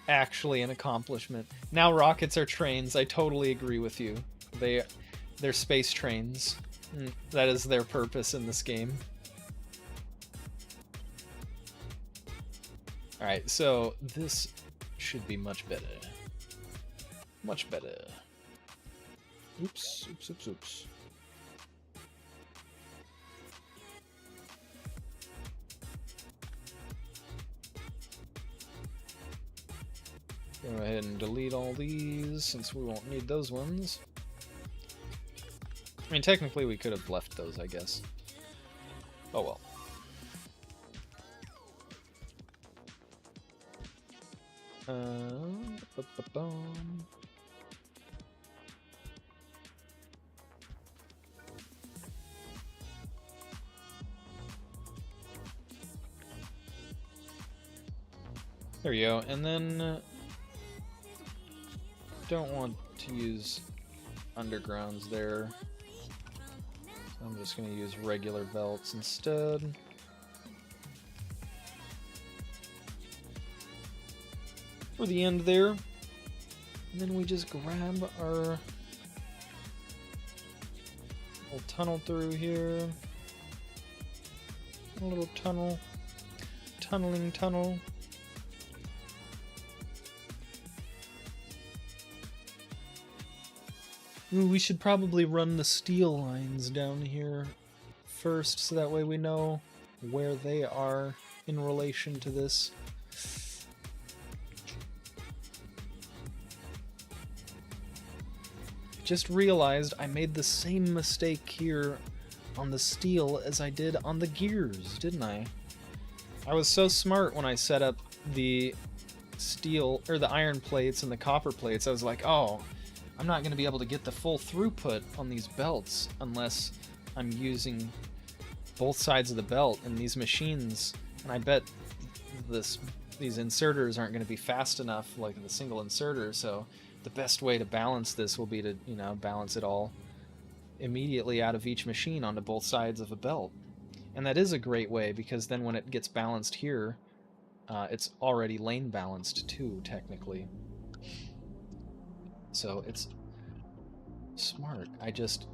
actually an accomplishment. Now rockets are trains. I totally agree with you. They're space trains. That is their purpose in this game. Alright, so this should be much better. Much better. Oops. Go ahead and delete all these since we won't need those ones. I mean, technically we could have left those, I guess. Oh well. There you go, and then don't want to use undergrounds there. So I'm just going to use regular belts instead. For the end there. And then we just grab our little tunnel through here. A little tunnel. Tunneling tunnel. Ooh, we should probably run the steel lines down here first, so that way we know where they are in relation to this. Just realized I made the same mistake here on the steel as I did on the gears, didn't I? I was so smart when I set up the steel, or the iron plates and the copper plates. I was like, oh, I'm not going to be able to get the full throughput on these belts unless I'm using both sides of the belt in these machines. And I bet these inserters aren't going to be fast enough, like the single inserter, so the best way to balance this will be to, you know, balance it all immediately out of each machine onto both sides of a belt. And that is a great way, because then when it gets balanced here, it's already lane balanced too, technically. So it's smart. I just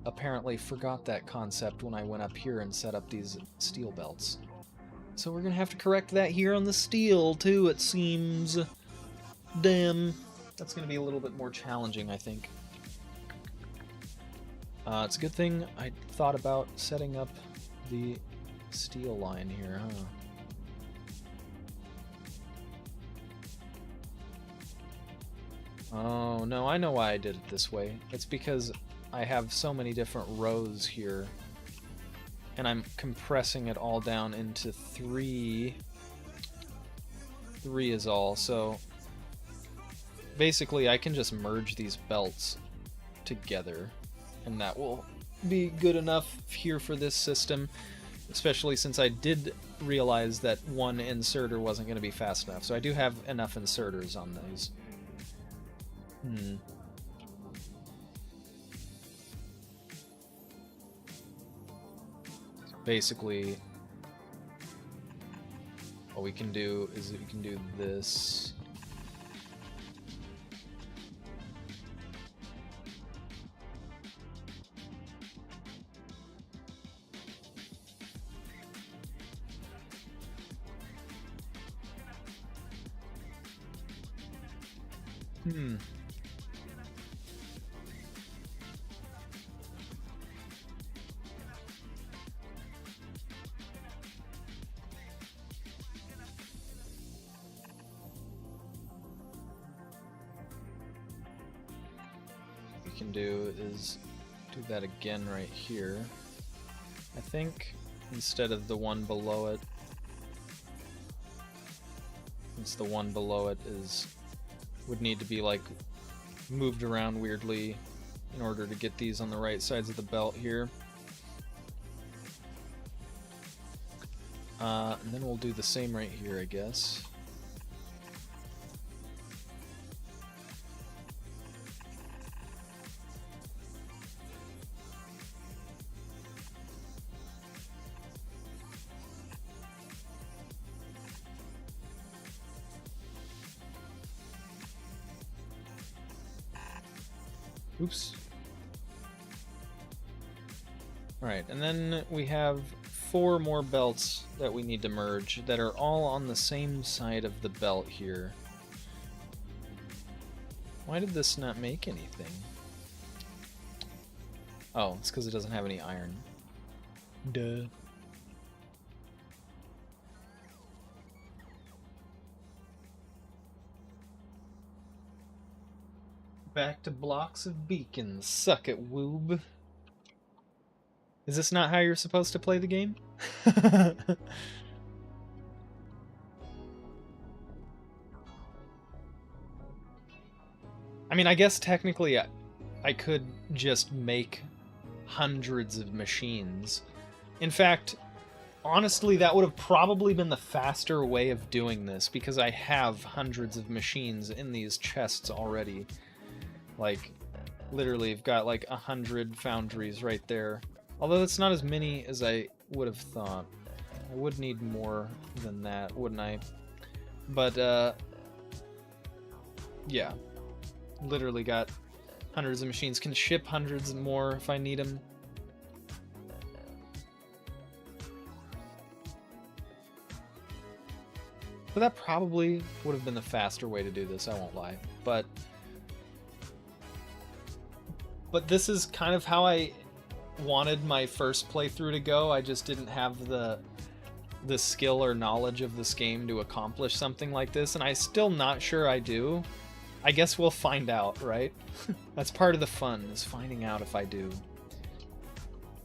apparently forgot that concept when I went up here and set up these steel belts. So we're gonna have to correct that here on the steel too, it seems. Damn. That's gonna be a little bit more challenging, I think. It's a good thing I thought about setting up the steel line here, huh? Oh, no, I know why I did it this way. It's because I have so many different rows here, and I'm compressing it all down into 3. 3 is all, so basically I can just merge these belts together, and that will be good enough here for this system. especially since I did realize that one inserter wasn't going to be fast enough. So I do have enough inserters on these. Basically, what we can do is we can do this. Can do is do that again right here. I think instead of the one below it, since the one below it would need to be like moved around weirdly in order to get these on the right sides of the belt here. And then we'll do the same right here, I guess. Oops. Alright, and then we have 4 more belts that we need to merge that are all on the same side of the belt here. Why did this not make anything? Oh, it's because it doesn't have any iron. Duh. Back to blocks of beacons. Suck it, woob. Is this not how you're supposed to play the game? I mean, I guess technically I could just make hundreds of machines. In fact, honestly, that would have probably been the faster way of doing this, because I have hundreds of machines in these chests already. Like, literally, I've got like 100 foundries right there. Although that's not as many as I would have thought. I would need more than that, wouldn't I? But, yeah. Literally got hundreds of machines. Can ship hundreds more if I need them. But that probably would have been the faster way to do this, I won't lie. But this is kind of how I wanted my first playthrough to go. I just didn't have the skill or knowledge of this game to accomplish something like this, and I'm still not sure I do. I guess we'll find out, right? That's part of the fun, is finding out if I do.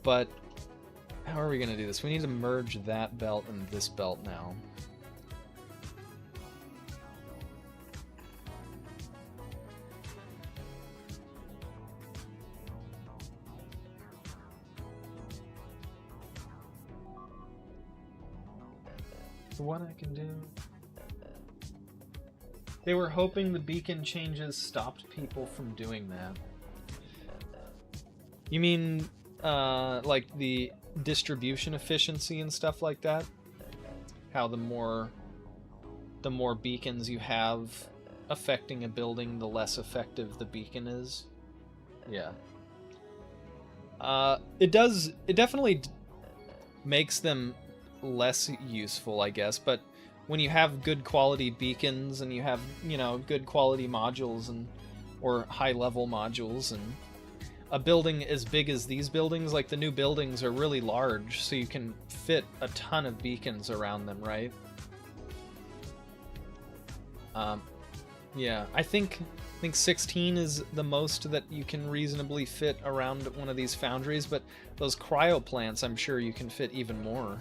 But how are we going to do this? We need to merge that belt and this belt now. What I can do... They were hoping the beacon changes stopped people from doing that. You mean, like the distribution efficiency and stuff like that? How the more beacons you have affecting a building, the less effective the beacon is? Yeah. It definitely makes them less useful, I guess, but when you have good quality beacons and you have, you know, good quality modules or high level modules, and a building as big as these buildings, like the new buildings are really large, so you can fit a ton of beacons around them, right? Yeah, I think 16 is the most that you can reasonably fit around one of these foundries, but those cryo plants, I'm sure you can fit even more.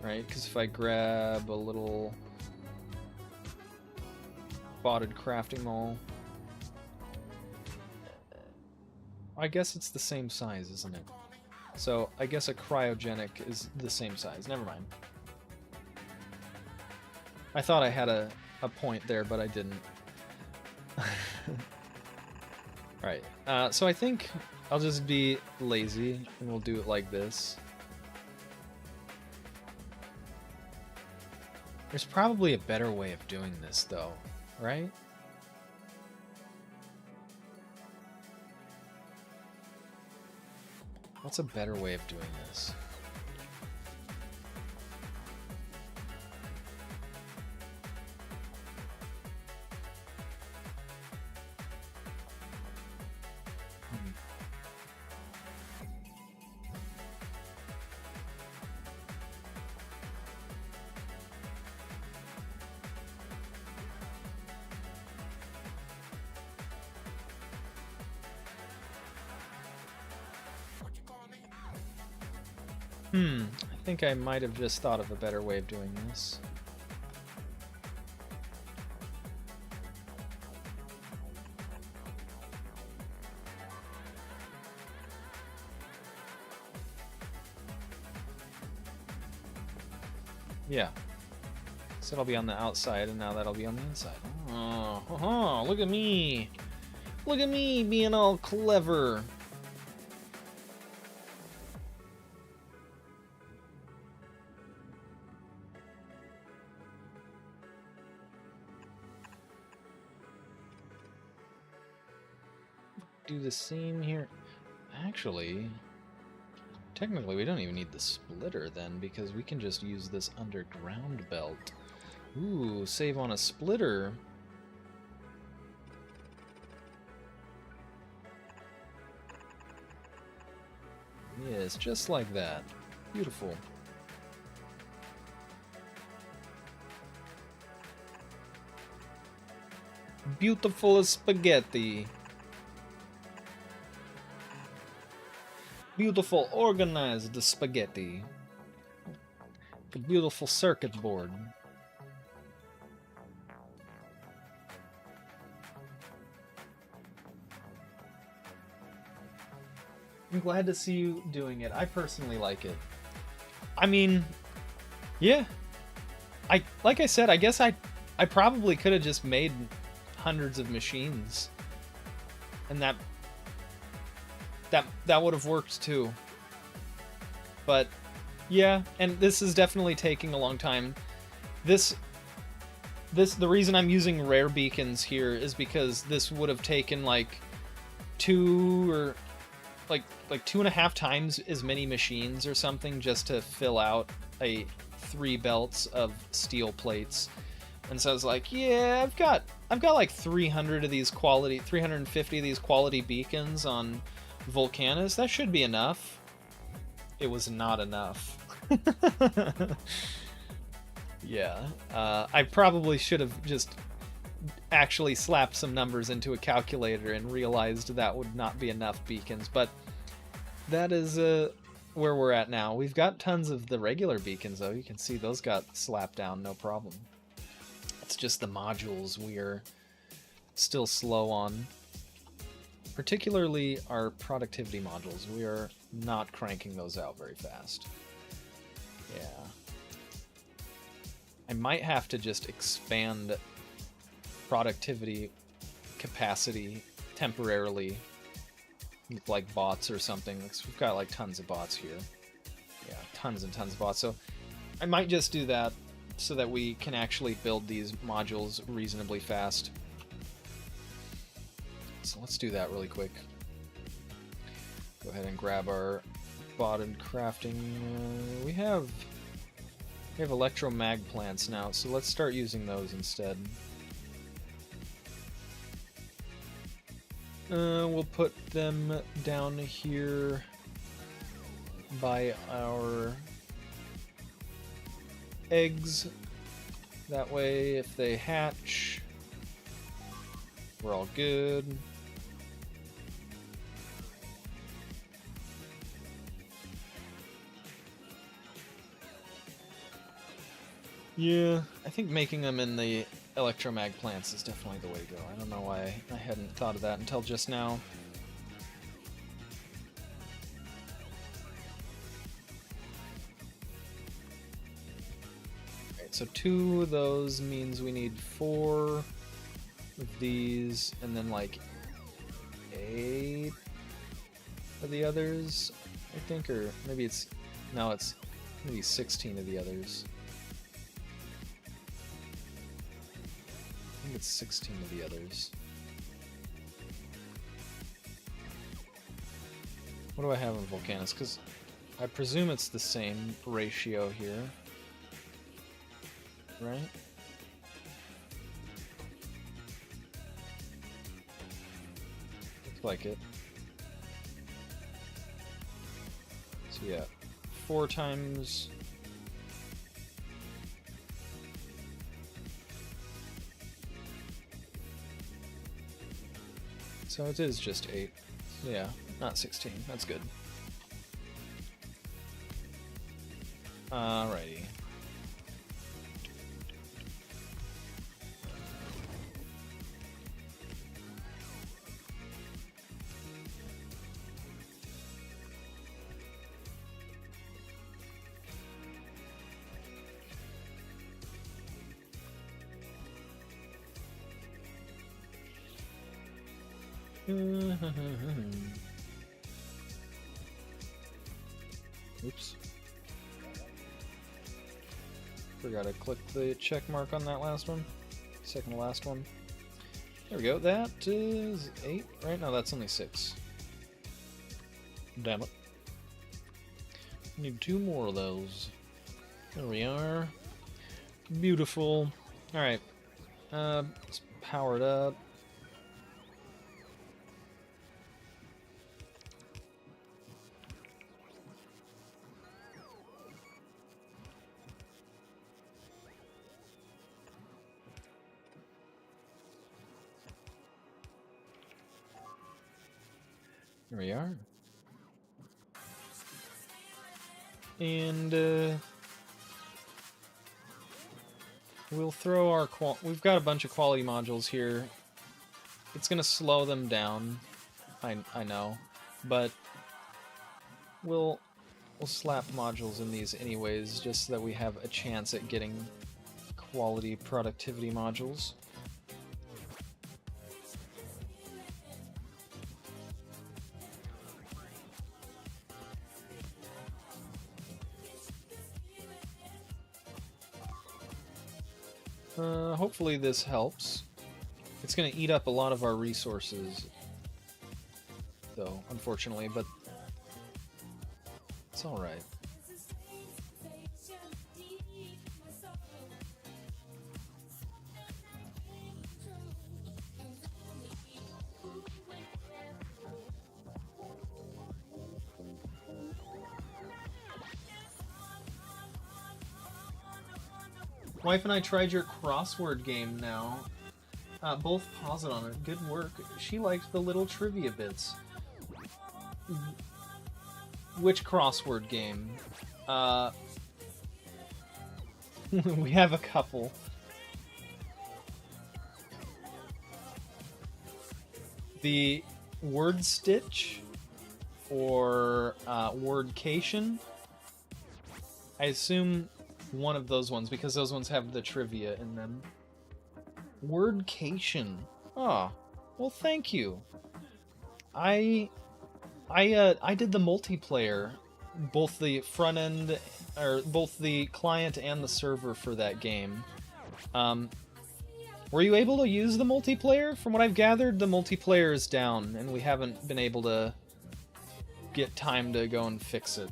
Right, because if I grab a little spotted crafting mall, I guess it's the same size, isn't it? So I guess a cryogenic is the same size. Never mind. I thought I had a point there, but I didn't. Alright, so I think I'll just be lazy, and we'll do it like this. There's probably a better way of doing this, though, right? What's a better way of doing this? I think I might have just thought of a better way of doing this. Yeah. So it'll be on the outside, and now that'll be on the inside. Oh, look at me! Look at me being all clever! Do the same here. Actually, technically we don't even need the splitter then, because we can just use this underground belt. Ooh, save on a splitter. Yes, just like that. Beautiful. Beautiful as spaghetti. Beautiful, organized spaghetti. The beautiful circuit board. I'm glad to see you doing it. I personally like it. I mean, yeah. Like I said, I guess I probably could have just made hundreds of machines, and that would have worked too. But yeah, and this is definitely taking a long time. The reason I'm using rare beacons here is because this would have taken like 2.5 times as many machines or something just to fill out 3 belts of steel plates. And so I was like, yeah, I've got like 350 of these quality beacons on Volcanus. That should be enough. It was not enough. Yeah, I probably should have just actually slapped some numbers into a calculator and realized that would not be enough beacons, but that is where we're at now. We've got tons of the regular beacons, though. You can see those got slapped down, no problem. It's just the modules we are still slow on. Particularly our productivity modules. We are not cranking those out very fast. Yeah. I might have to just expand productivity capacity temporarily with like bots or something. We've got like tons of bots here. Yeah, tons and tons of bots. So I might just do that so that we can actually build these modules reasonably fast. So let's do that really quick. Go ahead and grab our botted crafting. We have electromag plants now, so let's start using those instead. We'll put them down here by our eggs. That way, if they hatch, we're all good. Yeah, I think making them in the electromag plants is definitely the way to go. I don't know why I hadn't thought of that until just now. Alright, so 2 of those means we need 4 of these, and then like 8 of the others, I think, or maybe it's, no, it's maybe 16 of the others. I think it's 16 of the others. What do I have in Volcanus? Because I presume it's the same ratio here, right? Looks like it. So yeah, 4 times... So it is just 8. So yeah, not 16. That's good. Alrighty. Oops. Forgot to click the check mark on that last one. Second to last one. There we go. That is 8, right? No, that's only 6. Damn it. Need 2 more of those. There we are. Beautiful. Alright. Let's power it up. There we are. And we'll throw our we've got a bunch of quality modules here. It's gonna slow them down, I know, but we'll slap modules in these anyways, just so that we have a chance at getting quality productivity modules. Hopefully this helps. It's going to eat up a lot of our resources, though, unfortunately, but it's alright. Wife and I tried your crossword game now. Both pause it on it. Good work. She liked the little trivia bits. Which crossword game? We have a couple. The word stitch or wordcation? I assume one of those ones, because those ones have the trivia in them. Wordcation. Ah, well, thank you. I did the multiplayer, both the front end, or both the client and the server for that game. Were you able to use the multiplayer? From what I've gathered, the multiplayer is down, and we haven't been able to get time to go and fix it.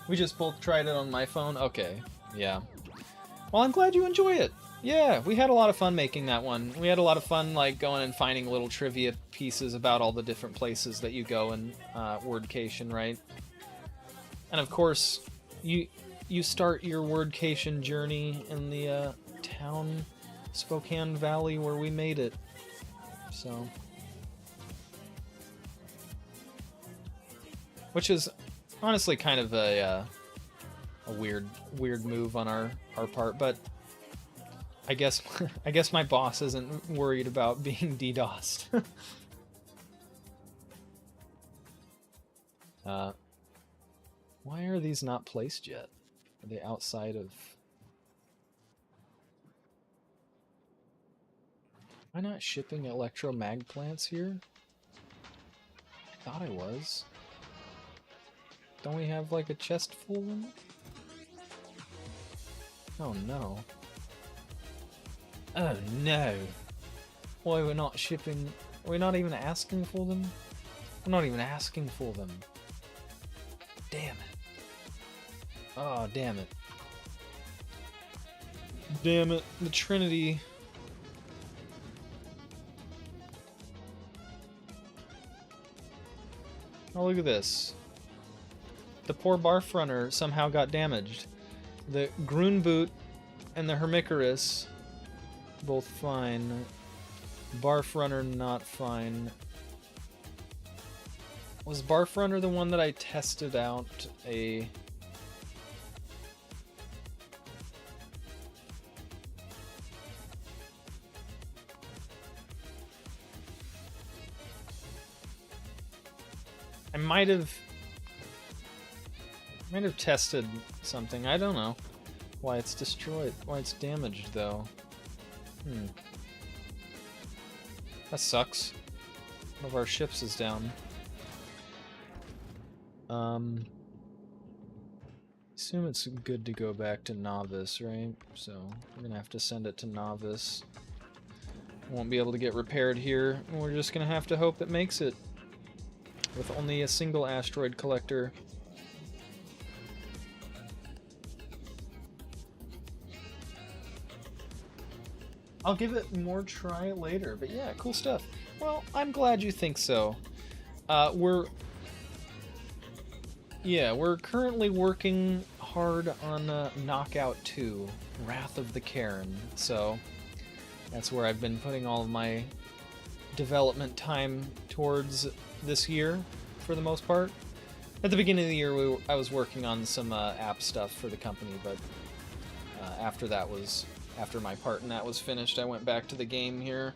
We just both tried it on my phone? Okay, yeah. Well, I'm glad you enjoy it. Yeah, we had a lot of fun making that one. We had a lot of fun, like, going and finding little trivia pieces about all the different places that you go in Wordcation, right? And of course, you start your Wordcation journey in the town, Spokane Valley, where we made it. So, which is honestly kind of a weird move on our part, but I guess my boss isn't worried about being DDoSed. Why are these not placed yet? Are they outside of... Am I not shipping electromag plants here? I thought I was. Don't we have like a chest full of them? Oh no. Oh no. Why we're not shipping... We're not even asking for them? We're not even asking for them. Damn it. Oh, damn it. Damn it. The Trinity. Oh, look at this. The poor Barf Runner somehow got damaged. The Grun Boot and the Hermicorus, both fine. Barf Runner, not fine. Was Barf Runner the one that I tested out a... I might have tested something. I don't know why it's destroyed, why it's damaged though. That sucks. One of our ships is down. Assume it's good to go back to Nauvis, right? So we're gonna have to send it to Nauvis. Won't be able to get repaired here. We're just gonna have to hope it makes it. With only a single asteroid collector. I'll give it more try later, but yeah, cool stuff. Well, I'm glad you think so. We're currently working hard on Knockout 2, Wrath of the Cairn, so that's where I've been putting all of my development time towards this year, for the most part. At the beginning of the year, I was working on some app stuff for the company, but after my part in that was finished, I went back to the game here.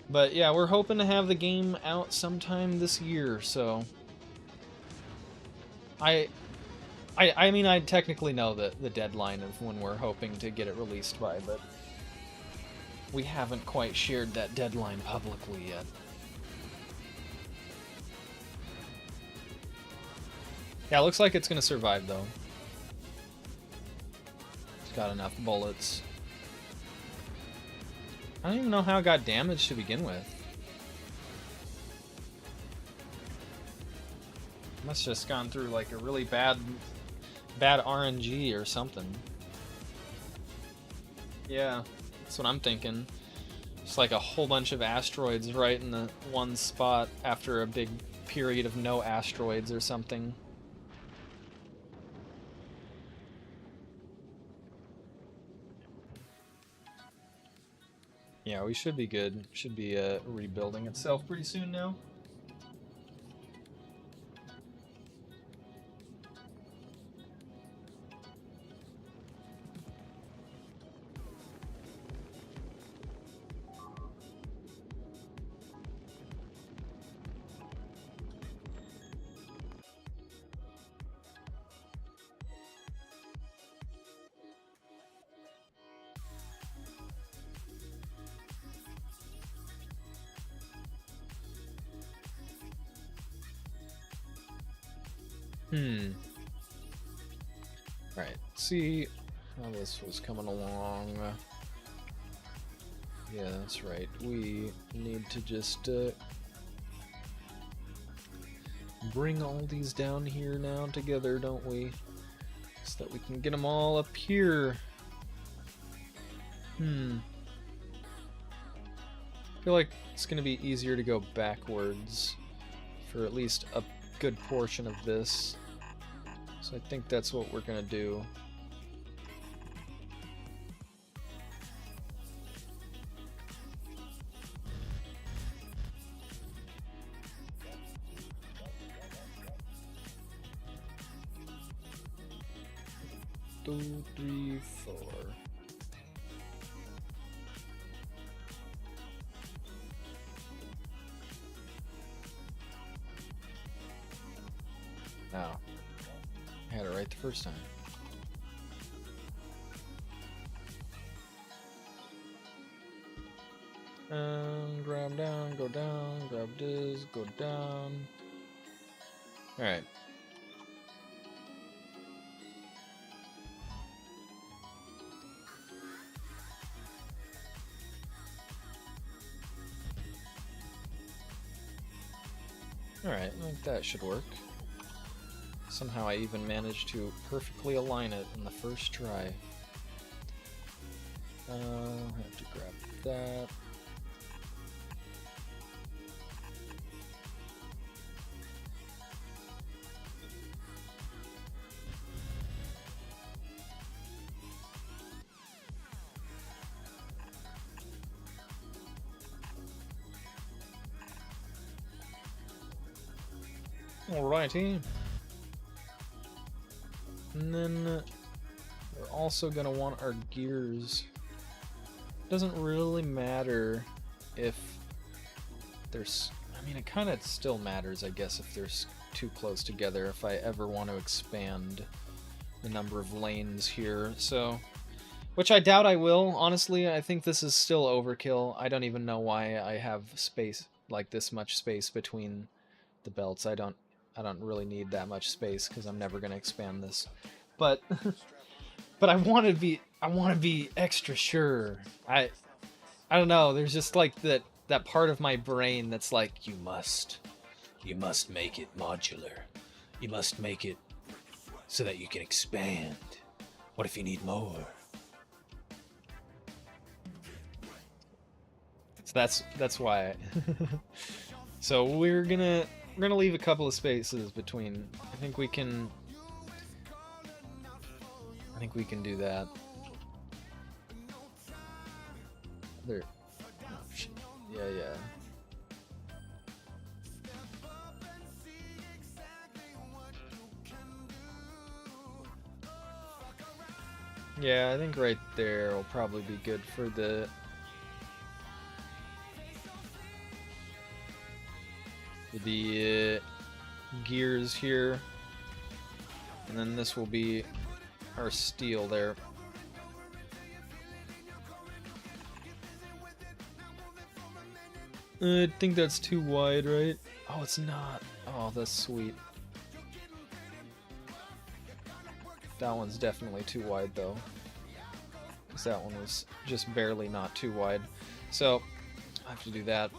But yeah, we're hoping to have the game out sometime this year, so... I mean, I technically know the deadline of when we're hoping to get it released by, but we haven't quite shared that deadline publicly yet. Yeah, it looks like it's gonna survive, though. It's got enough bullets. I don't even know how it got damaged to begin with. Must have just gone through like a really bad RNG or something. Yeah, that's what I'm thinking. Just like a whole bunch of asteroids right in the one spot after a big period of no asteroids or something. Yeah, we should be good. Should be rebuilding itself pretty soon now. Right, see how this was coming along. Yeah, that's right. We need to just bring all these down here now together, don't we? So that we can get them all up here. I feel like it's going to be easier to go backwards for at least a good portion of this. So I think that's what we're gonna do. Two, three, four. Now, I had it right the first time. Grab down, go down, grab this, go down. Alright. Alright, I think that should work. Somehow I even managed to perfectly align it in the first try. I have to grab that. Alrighty. And then we're also going to want our gears. Doesn't really matter if there's... I mean, it kind of still matters, I guess, if they're too close together, if I ever want to expand the number of lanes here. So, which I doubt I will. Honestly, I think this is still overkill. I don't even know why I have space, like this much space between the belts. I don't really need that much space because I'm never going to expand this. But but I want to be extra sure. I don't know, there's just like that part of my brain that's like, you must make it modular. You must make it so that you can expand. What if you need more? So that's why. So we're gonna leave a couple of spaces between. I think we can do that. There. Oh, shit. Yeah. Yeah, I think right there will probably be good for the gears here, and then this will be our steel there. I think that's too wide, right? Oh, it's not. Oh, that's sweet. That one's definitely too wide, though. Because that one was just barely not too wide. So, I have to do that.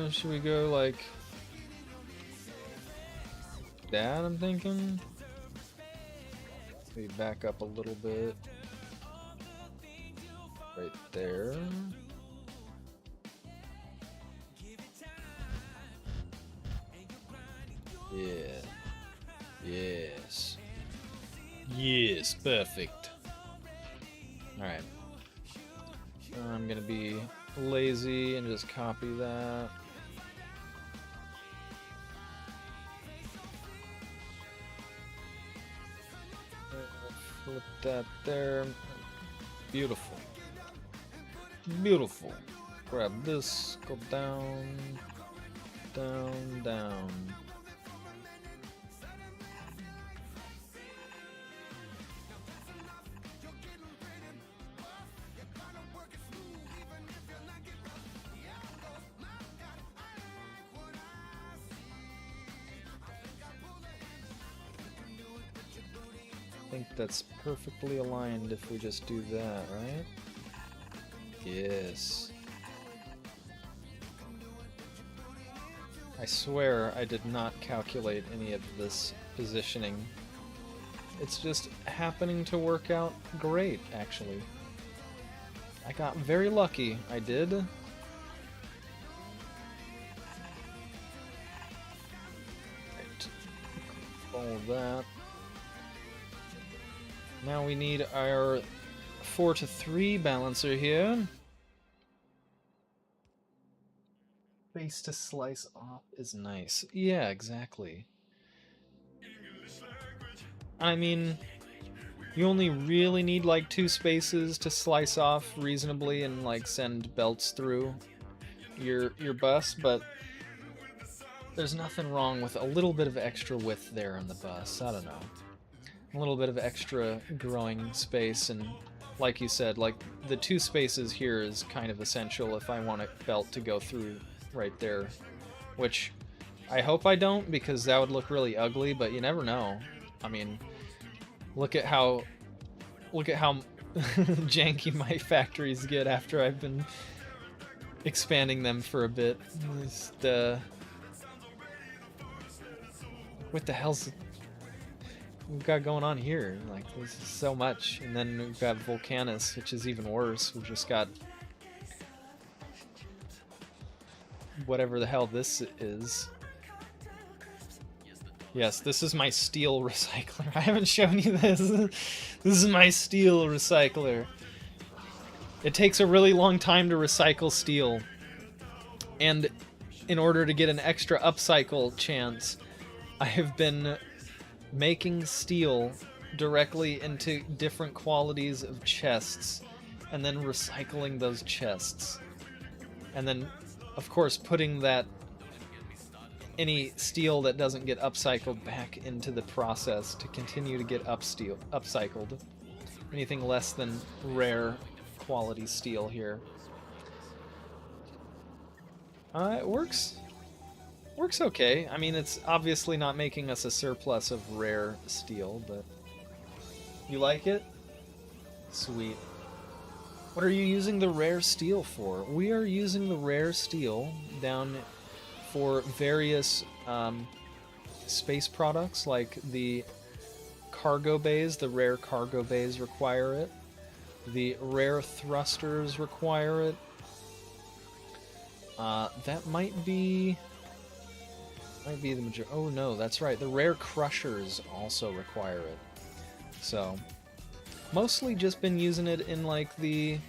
Should we go like that, I'm thinking? Maybe back up a little bit. Right there. Yeah. Yes. Yes, perfect. Alright. I'm gonna be lazy and just copy that. Flip that there. Beautiful. Beautiful. Grab this, go down, down, down. I think that's perfectly aligned if we just do that, right? Yes. I swear I did not calculate any of this positioning. It's just happening to work out great, actually. I got very lucky, I did. Right. Follow that. Now we need our 4-to-3 balancer here. Base to slice off is nice. Yeah, exactly. I mean, You only really need like 2 spaces to slice off reasonably and like send belts through your bus, but there's nothing wrong with a little bit of extra width there on the bus. I don't know. A little bit of extra growing space, and like you said, like the 2 spaces here is kind of essential if I want a belt to go through right there, which I hope I don't, because that would look really ugly, but you never know. I mean, look at how janky my factories get after I've been expanding them for a bit. Just, what the hell's we've got going on here? Like, this is so much. And then we've got Volcanus, which is even worse. We've just got whatever the hell this is. Yes, this is my steel recycler. I haven't shown you this. This is my steel recycler. It takes a really long time to recycle steel. And in order to get an extra upcycle chance, I have been making steel directly into different qualities of chests and then recycling those chests. And then, of course, putting that any steel that doesn't get upcycled back into the process to continue to get upcycled. Anything less than rare quality steel here. It works okay. I mean, it's obviously not making us a surplus of rare steel, but you like it? Sweet. What are you using the rare steel for? We are using the rare steel down for various space products, like the cargo bays. The rare cargo bays require it. The rare thrusters require it. That might be the majority. Oh no, that's right. The rare crushers also require it. So, mostly just been using it in like the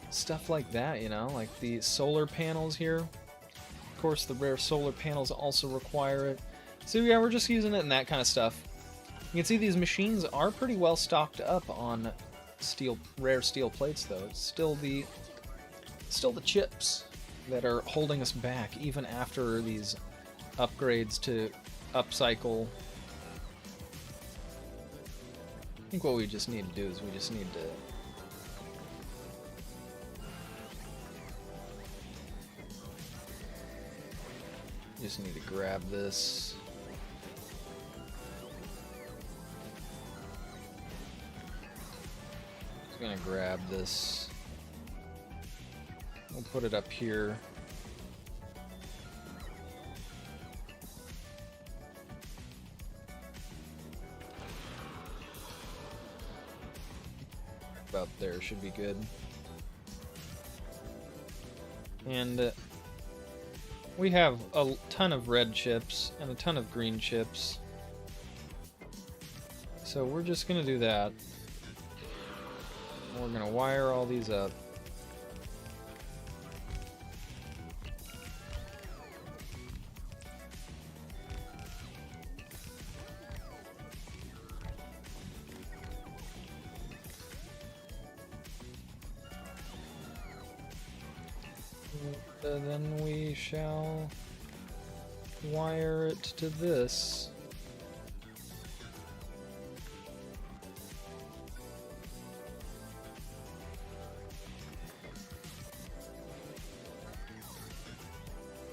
stuff like that, you know, like the solar panels here. Of course, the rare solar panels also require it. So yeah, we're just using it in that kind of stuff. You can see these machines are pretty well stocked up on rare steel plates, though. It's still the chips that are holding us back, even after these upgrades to upcycle. I think what we just need to do is we just need to grab this. Just gonna grab this. We'll put it up here. About there should be good. And we have a ton of red chips and a ton of green chips. So we're just gonna do that. We're gonna wire all these up. Then we shall wire it to this.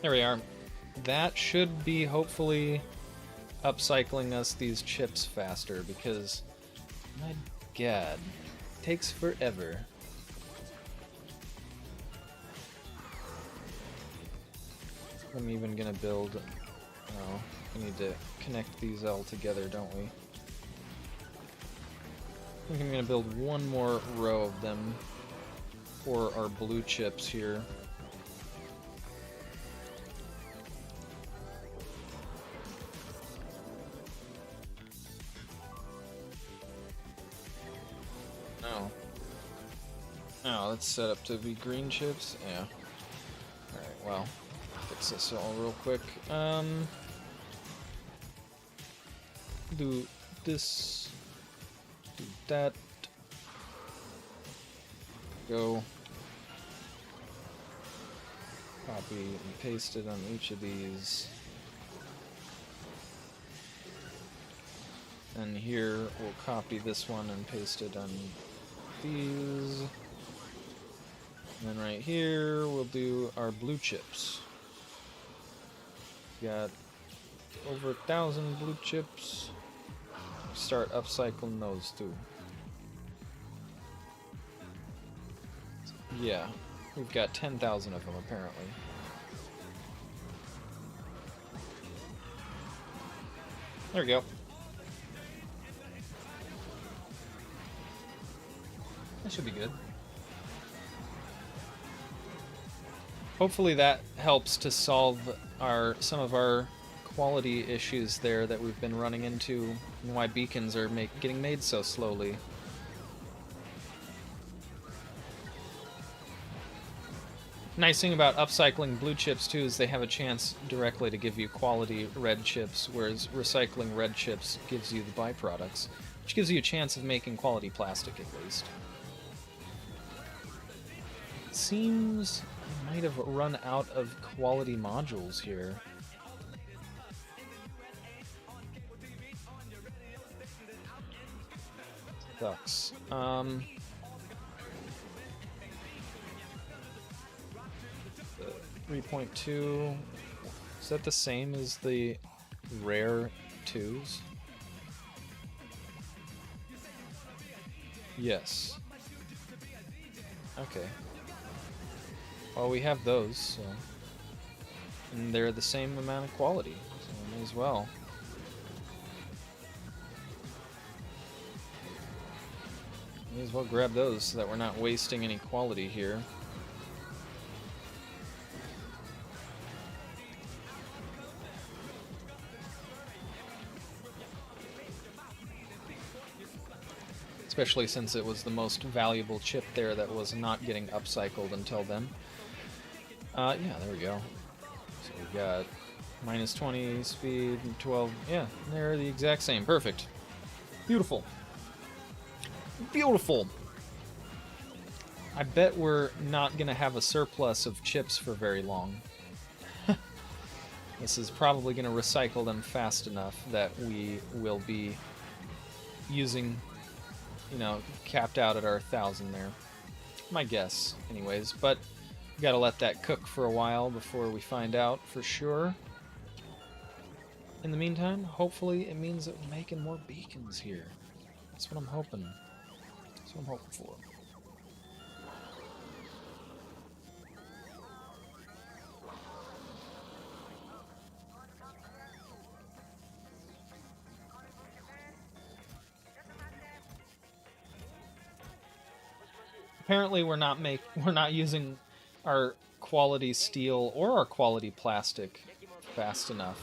There we are. That should be hopefully upcycling us these chips faster, because my god, it takes forever. I'm even gonna build. Oh, we need to connect these all together, don't we? I think I'm gonna build one more row of them for our blue chips here. No. Oh, that's set up to be green chips? Yeah. Alright, well. Fix this all real quick. Do this. Do that. Go. Copy and paste it on each of these. And here we'll copy this one and paste it on these. And then right here we'll do our blue chips. Got over 1,000 blue chips. Start upcycling those too. Yeah, we've got 10,000 of them apparently. There we go. That should be good. Hopefully that helps to solve some of our quality issues there that we've been running into, and why beacons are getting made so slowly. Nice thing about upcycling blue chips too is they have a chance directly to give you quality red chips, whereas recycling red chips gives you the byproducts, which gives you a chance of making quality plastic at least. It seems I might have run out of quality modules here. Sucks. 3.2. Is that the same as the rare 2s? Yes. Okay. Well, we have those, so. And they're the same amount of quality, so may as well. May as well grab those so that we're not wasting any quality here. Especially since it was the most valuable chip there that was not getting upcycled until then. Yeah, there we go. So we got minus 20 speed, 12. Yeah, they're the exact same. Perfect. Beautiful. Beautiful. I bet we're not going to have a surplus of chips for very long. This is probably going to recycle them fast enough that we will be using, you know, capped out at our 1,000 there. My guess, anyways. But we gotta let that cook for a while before we find out for sure. In the meantime, hopefully it means that we're making more beacons here. That's what I'm hoping. That's what I'm hoping for. Apparently we're not using our quality steel or our quality plastic fast enough.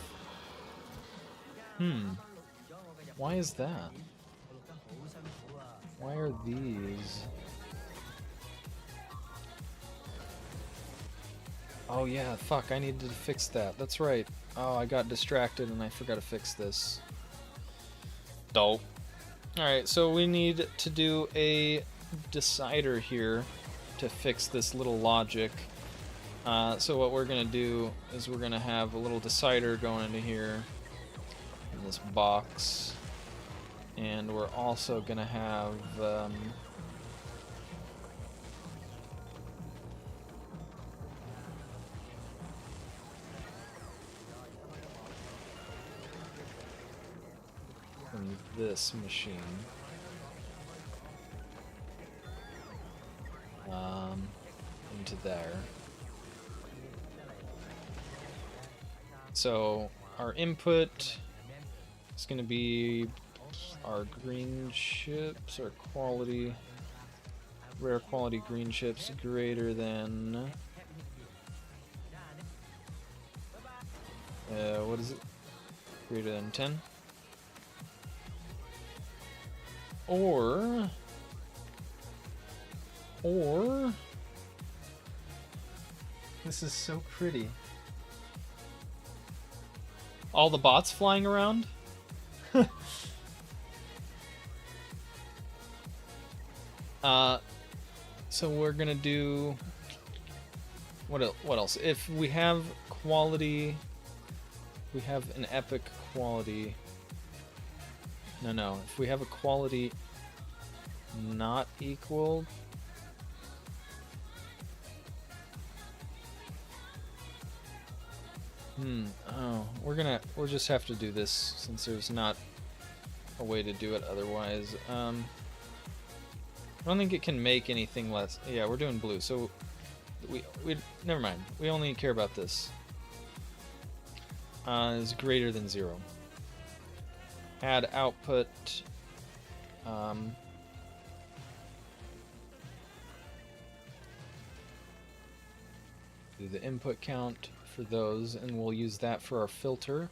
Why is that? Why are these? Oh yeah, fuck, I needed to fix that. That's right. Oh, I got distracted and I forgot to fix this. Dope. Alright, so we need to do a decider here to fix this little logic. So what we're gonna do is we're gonna have a little decider going into here in this box, and we're also gonna have in this machine. Into there. So our input is going to be our green chips, our quality, rare quality green chips greater than, what is it? Greater than 10? Or this is so pretty. All the bots flying around? So we're gonna do what else? If we have quality, we have an epic quality. No. If we have a quality not equal, oh, we'll just have to do this since there's not a way to do it otherwise. I don't think it can make anything less. Yeah, we're doing blue, so we never mind. We only care about this. Is greater than 0. Add output. Do the input count for those, and we'll use that for our filter.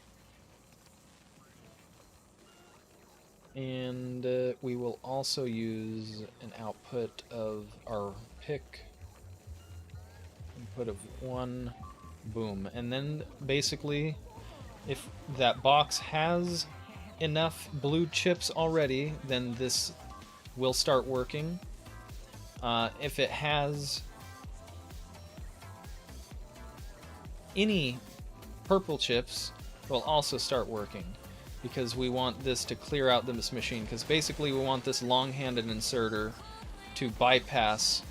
And we will also use an output of our pick. Input of 1, boom. And then basically, if that box has enough blue chips already, then this will start working. If it has any purple chips, it will also start working, because we want this to clear out this machine, because basically we want this long-handed inserter to bypass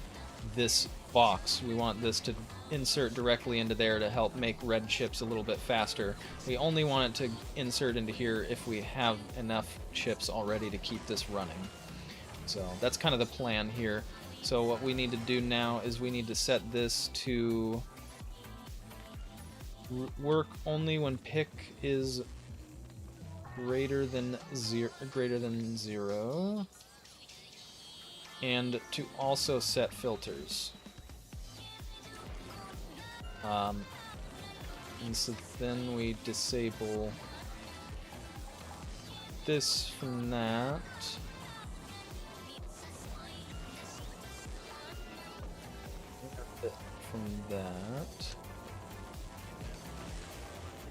this box. We want this to insert directly into there to help make red chips a little bit faster. We only want it to insert into here if we have enough chips already to keep this running. So that's kind of the plan here. So what we need to do now is we need to set this to work only when pick is greater than 0, and to also set filters. And so then we disable this from that. From that.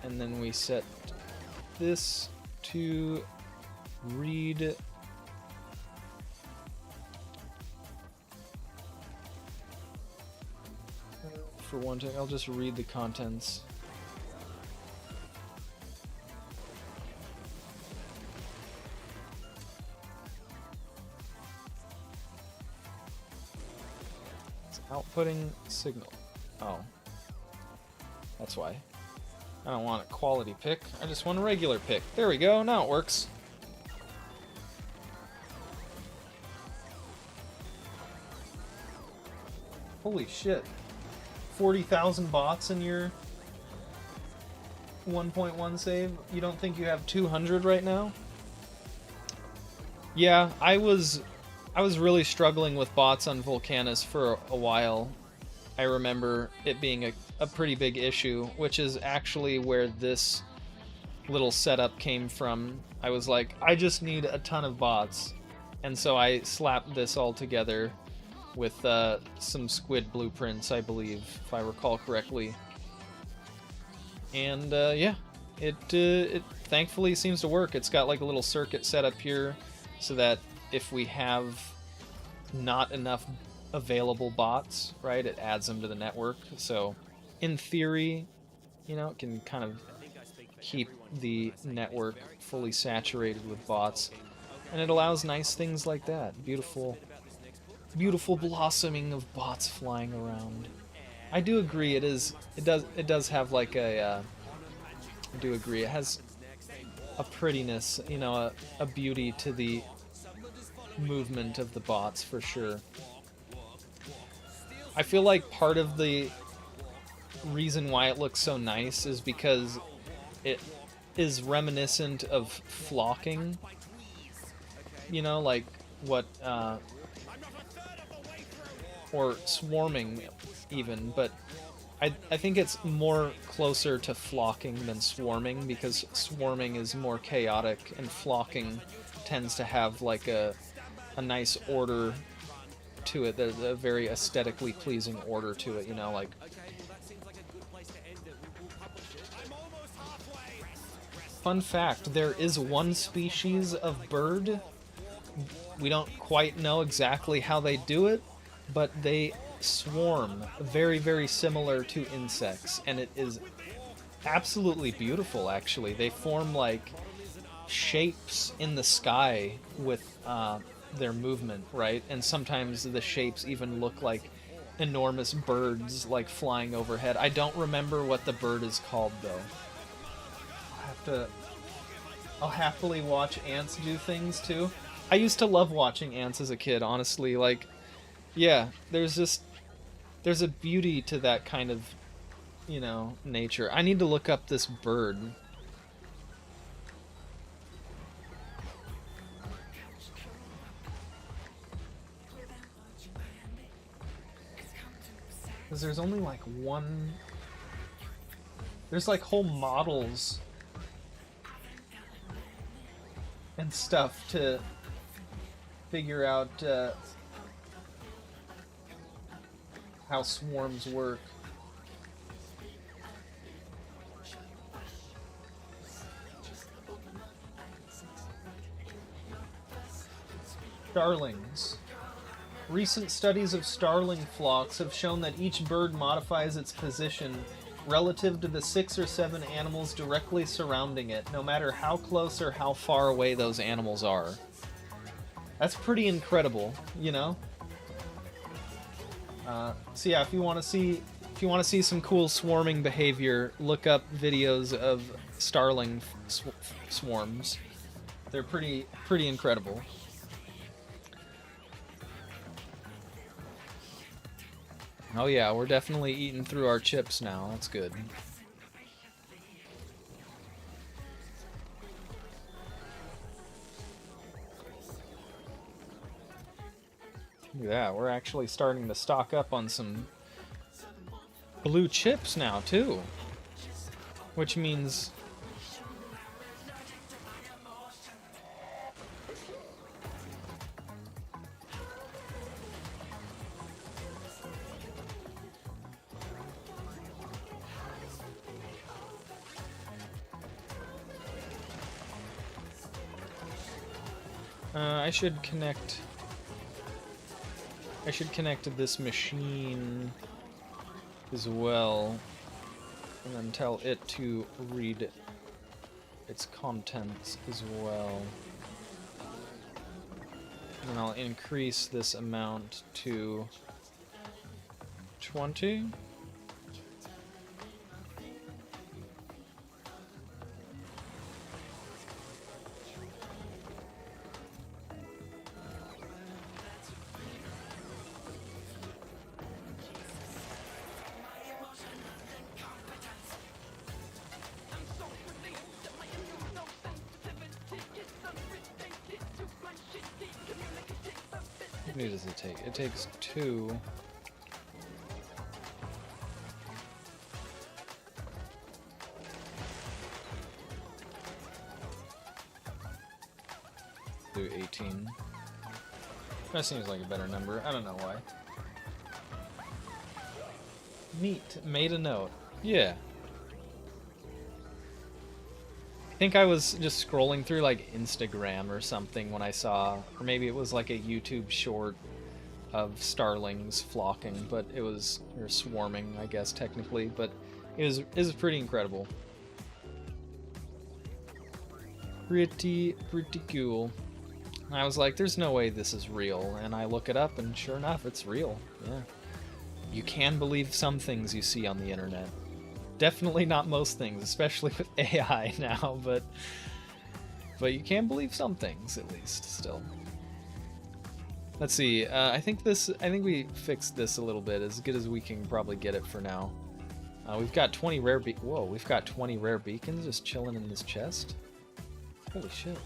And then we set this to read for one thing. I'll just read the contents. It's outputting signal. Oh, that's why. I don't want a quality pick, I just want a regular pick. There we go, now it works. Holy shit. 40,000 bots in your 1.1 save? You don't think you have 200 right now? Yeah, I was really struggling with bots on Volcanus for a while. I remember it being a pretty big issue, which is actually where this little setup came from. I was like, I just need a ton of bots. And so I slapped this all together with some squid blueprints, I believe, if I recall correctly. And yeah, it thankfully seems to work. It's got like a little circuit set up here so that if we have not enough available bots, right, it adds them to the network. So in theory, you know, it can kind of keep the network fully saturated with bots, and it allows nice things like that. Beautiful blossoming of bots flying around. I do agree it does have like a I do agree it has a prettiness, you know, a beauty to the movement of the bots for sure. I feel like part of the reason why it looks so nice is because it is reminiscent of flocking. You know, like what, or swarming even, but I think it's more closer to flocking than swarming, because swarming is more chaotic and flocking tends to have like a nice order to it, a very aesthetically pleasing order to it, you know, like. Fun fact, there is one species of bird We don't quite know exactly how they do it, but they swarm very, very similar to insects, and it is absolutely beautiful, actually. They form like shapes in the sky with their movement, right? And sometimes the shapes even look like enormous birds like flying overhead. I don't remember what the bird is called though. I'll happily watch ants do things too. I used to love watching ants as a kid, honestly. Like, yeah, there's a beauty to that kind of, nature. I need to look up this bird. Because there's only like one... There's like whole models and stuff to figure out how swarms work. Starlings. Recent studies of starling flocks have shown that each bird modifies its position relative to the 6 or 7 animals directly surrounding it, no matter how close or how far away those animals are. That's pretty incredible, you know? So yeah, if you want to see some cool swarming behavior, look up videos of starling swarms. They're pretty incredible. Oh yeah, we're definitely eating through our chips now. That's good. Look at that, we're actually starting to stock up on some blue chips now, too. Which means... I should connect to this machine as well, and then tell it to read its contents as well. And I'll increase this amount to 20. How many does it take? It takes 2. Do 18. That seems like a better number. I don't know why. Neat. Made a note. Yeah. I think I was just scrolling through like Instagram or something when I saw, or maybe it was like a YouTube short of starlings flocking, but it was, or swarming, I guess technically, but it was pretty incredible. Pretty cool. I was like, there's no way this is real, and I look it up, and sure enough, it's real. Yeah. You can believe some things you see on the internet. Definitely not most things, especially with AI now, but you can believe some things at least still. Let's see. I think we fixed this a little bit, as good as we can probably get it for now. We've got 20 rare we've got 20 rare beacons just chilling in this chest. Holy shit.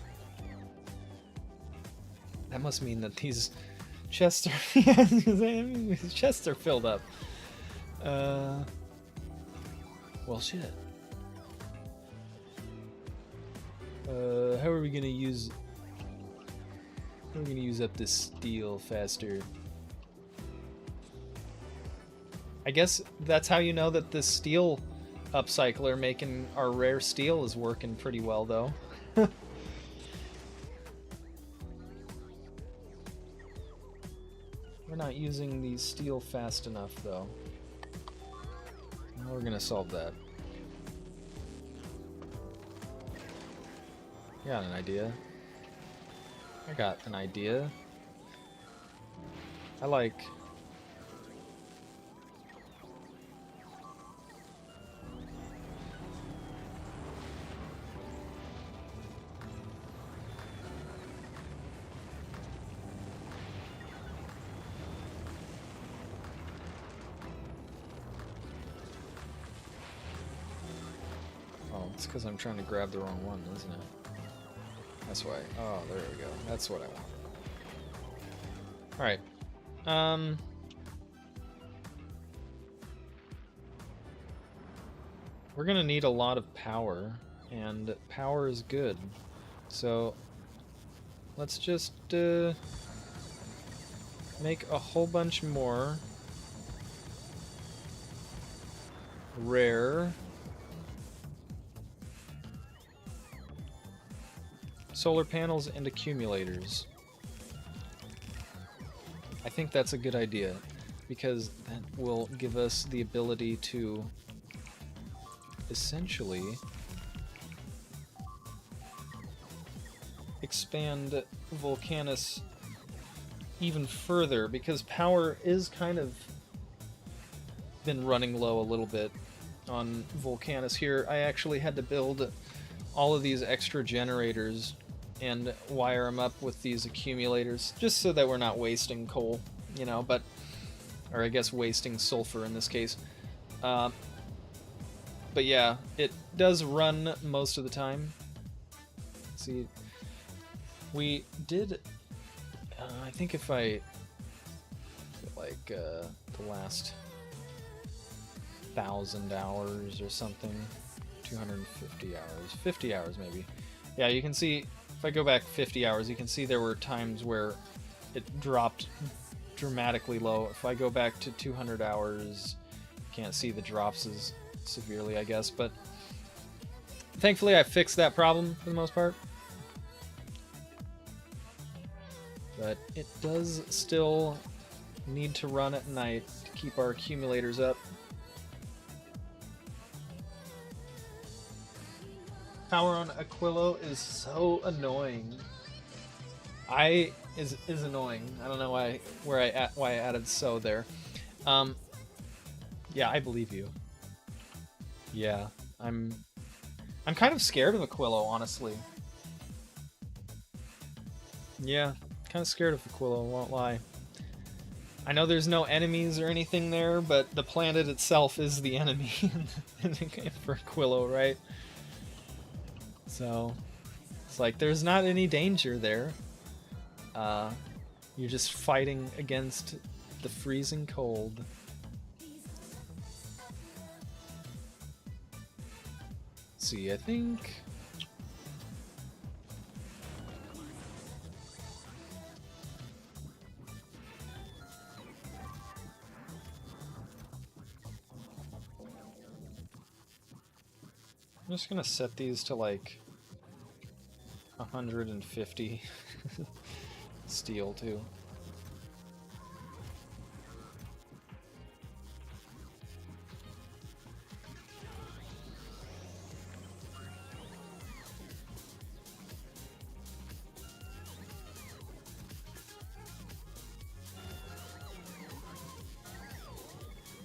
That must mean that these chests are these chests are filled up. Well, shit. How are we gonna use up this steel faster? I guess that's how you know that this steel upcycler making our rare steel is working pretty well, though. We're not using the steel fast enough, though. Now we're gonna solve that. Got an idea. I got an idea. I like... Oh, it's because I'm trying to grab the wrong one, isn't it? That's why. Oh, there we go. That's what I want. Alright. We're gonna need a lot of power, and power is good. So, let's just make a whole bunch more rare solar panels and accumulators. I think that's a good idea, because that will give us the ability to essentially expand Volcanus even further, because power is kind of been running low a little bit on Volcanus here. I actually had to build all of these extra generators and wire them up with these accumulators, just so that we're not wasting coal, you know, but, or I guess wasting sulfur in this case. But yeah, it does run most of the time. See, we did, I think if I, like, the last 1,000 hours or something, 250 hours, 50 hours maybe. Yeah, you can see, if I go back 50 hours, you can see there were times where it dropped dramatically low. If I go back to 200 hours, you can't see the drops as severely, I guess, but thankfully I fixed that problem for the most part. But it does still need to run at night to keep our accumulators up. Power on Aquilo is so annoying. Is annoying. I don't know why I added so there. Yeah, I believe you. Yeah, I'm kind of scared of Aquilo, honestly. Yeah, kind of scared of Aquilo, won't lie. I know there's no enemies or anything there, but the planet itself is the enemy for Aquilo, right? So, it's like there's not any danger there. You're just fighting against the freezing cold. Let's see, I think... I'm just gonna set these to like 150 steel too.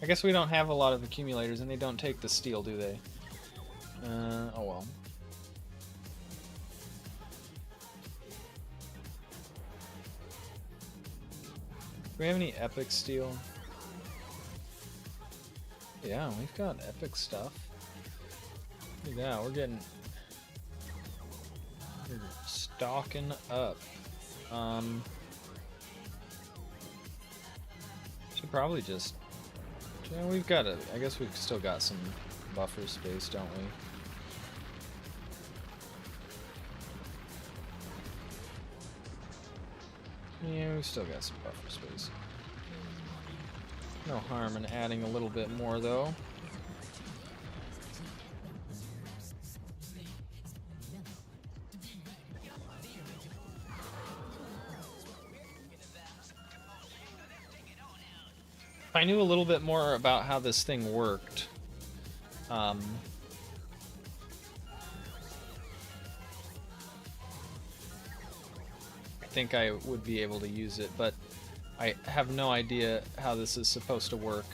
I guess we don't have a lot of accumulators, and they don't take the steel, do they? Oh well. Do we have any epic steel? Yeah, we've got epic stuff. Look at that, we're stocking up. Should probably just... Yeah, we've got a... I guess we've still got some buffer space, don't we? Yeah, we've still got some buffer space. No harm in adding a little bit more, though. I knew a little bit more about how this thing worked, I think I would be able to use it, but I have no idea how this is supposed to work.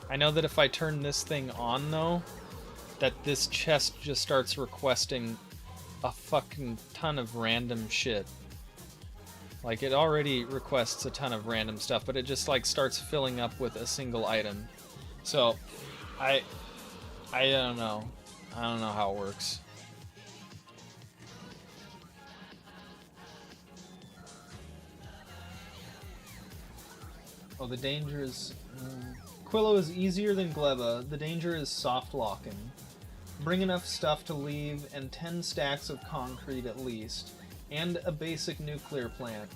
I know that if I turn this thing on, though, that this chest just starts requesting a fucking ton of random shit. Like, it already requests a ton of random stuff, but it just, like, starts filling up with a single item. So, I don't know. I don't know how it works. Oh, the danger is... Quillo is easier than Gleba. The danger is soft locking. Bring enough stuff to leave and 10 stacks of concrete at least. And a basic nuclear plant.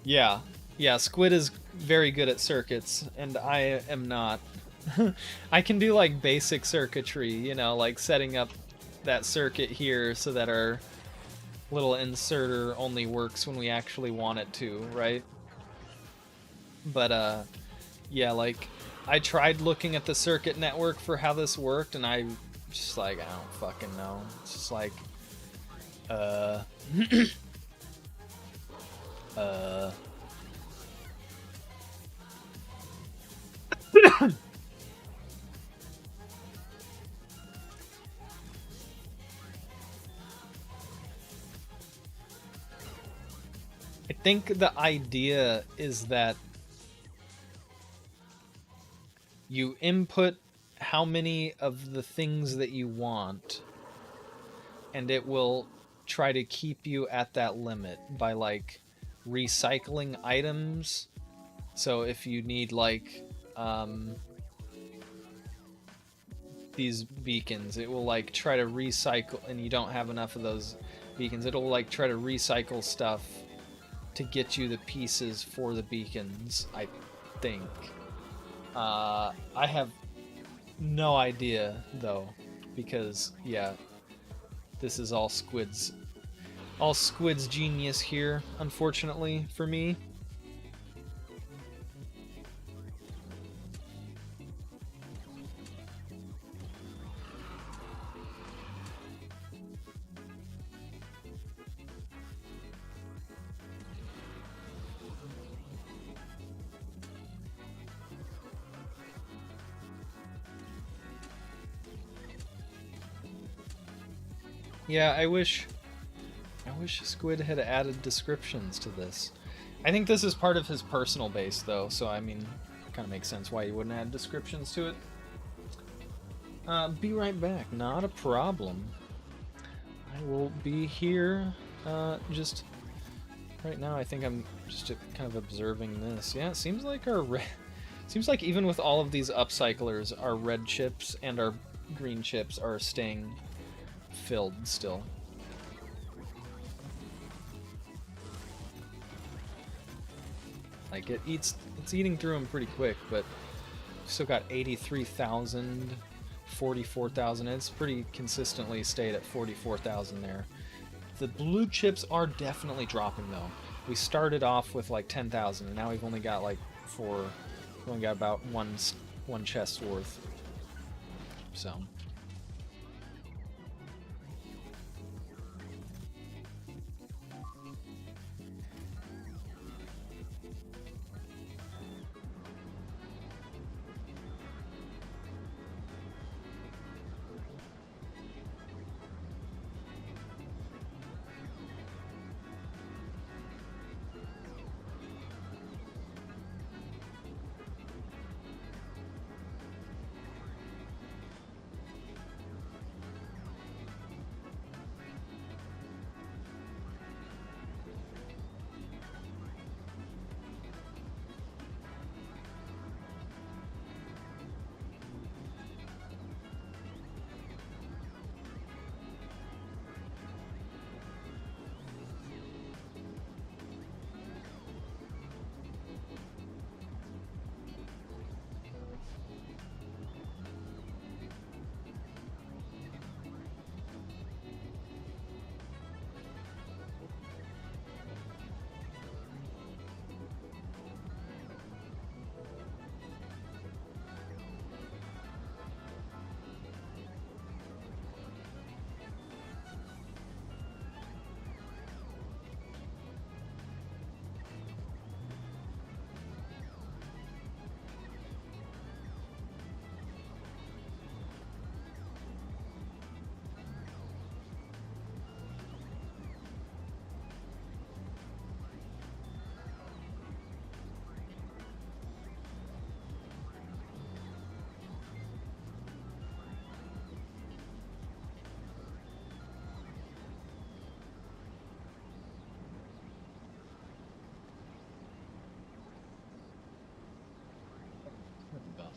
Yeah. Yeah, Squid is very good at circuits, and I am not. I can do, like, basic circuitry, you know, like setting up that circuit here so that our little inserter only works when we actually want it to, right? But, yeah, like, I tried looking at the circuit network for how this worked, and I just, like, I don't fucking know. It's just like, I think the idea is that you input how many of the things that you want, and it will try to keep you at that limit by, like, recycling items. So if you need, like, these beacons, it will, like, try to recycle, and you don't have enough of those beacons, it'll, like, try to recycle stuff to get you the pieces for the beacons, I think. I have no idea, though, because, yeah, this is all Squid's genius here, unfortunately, for me. Yeah, I wish Squid had added descriptions to this. I think this is part of his personal base, though, so I mean, kind of makes sense why he wouldn't add descriptions to it. Be right back. Not a problem. I will be here. Just right now. I think I'm just kind of observing this. Yeah, it seems like seems like even with all of these upcyclers, our red chips and our green chips are staying filled still. Like, it's eating through them pretty quick, but still got 83,000, 44,000. It's pretty consistently stayed at 44,000 there. The blue chips are definitely dropping, though. We started off with like 10,000, and now we've only got like we've only got about one chest worth. So.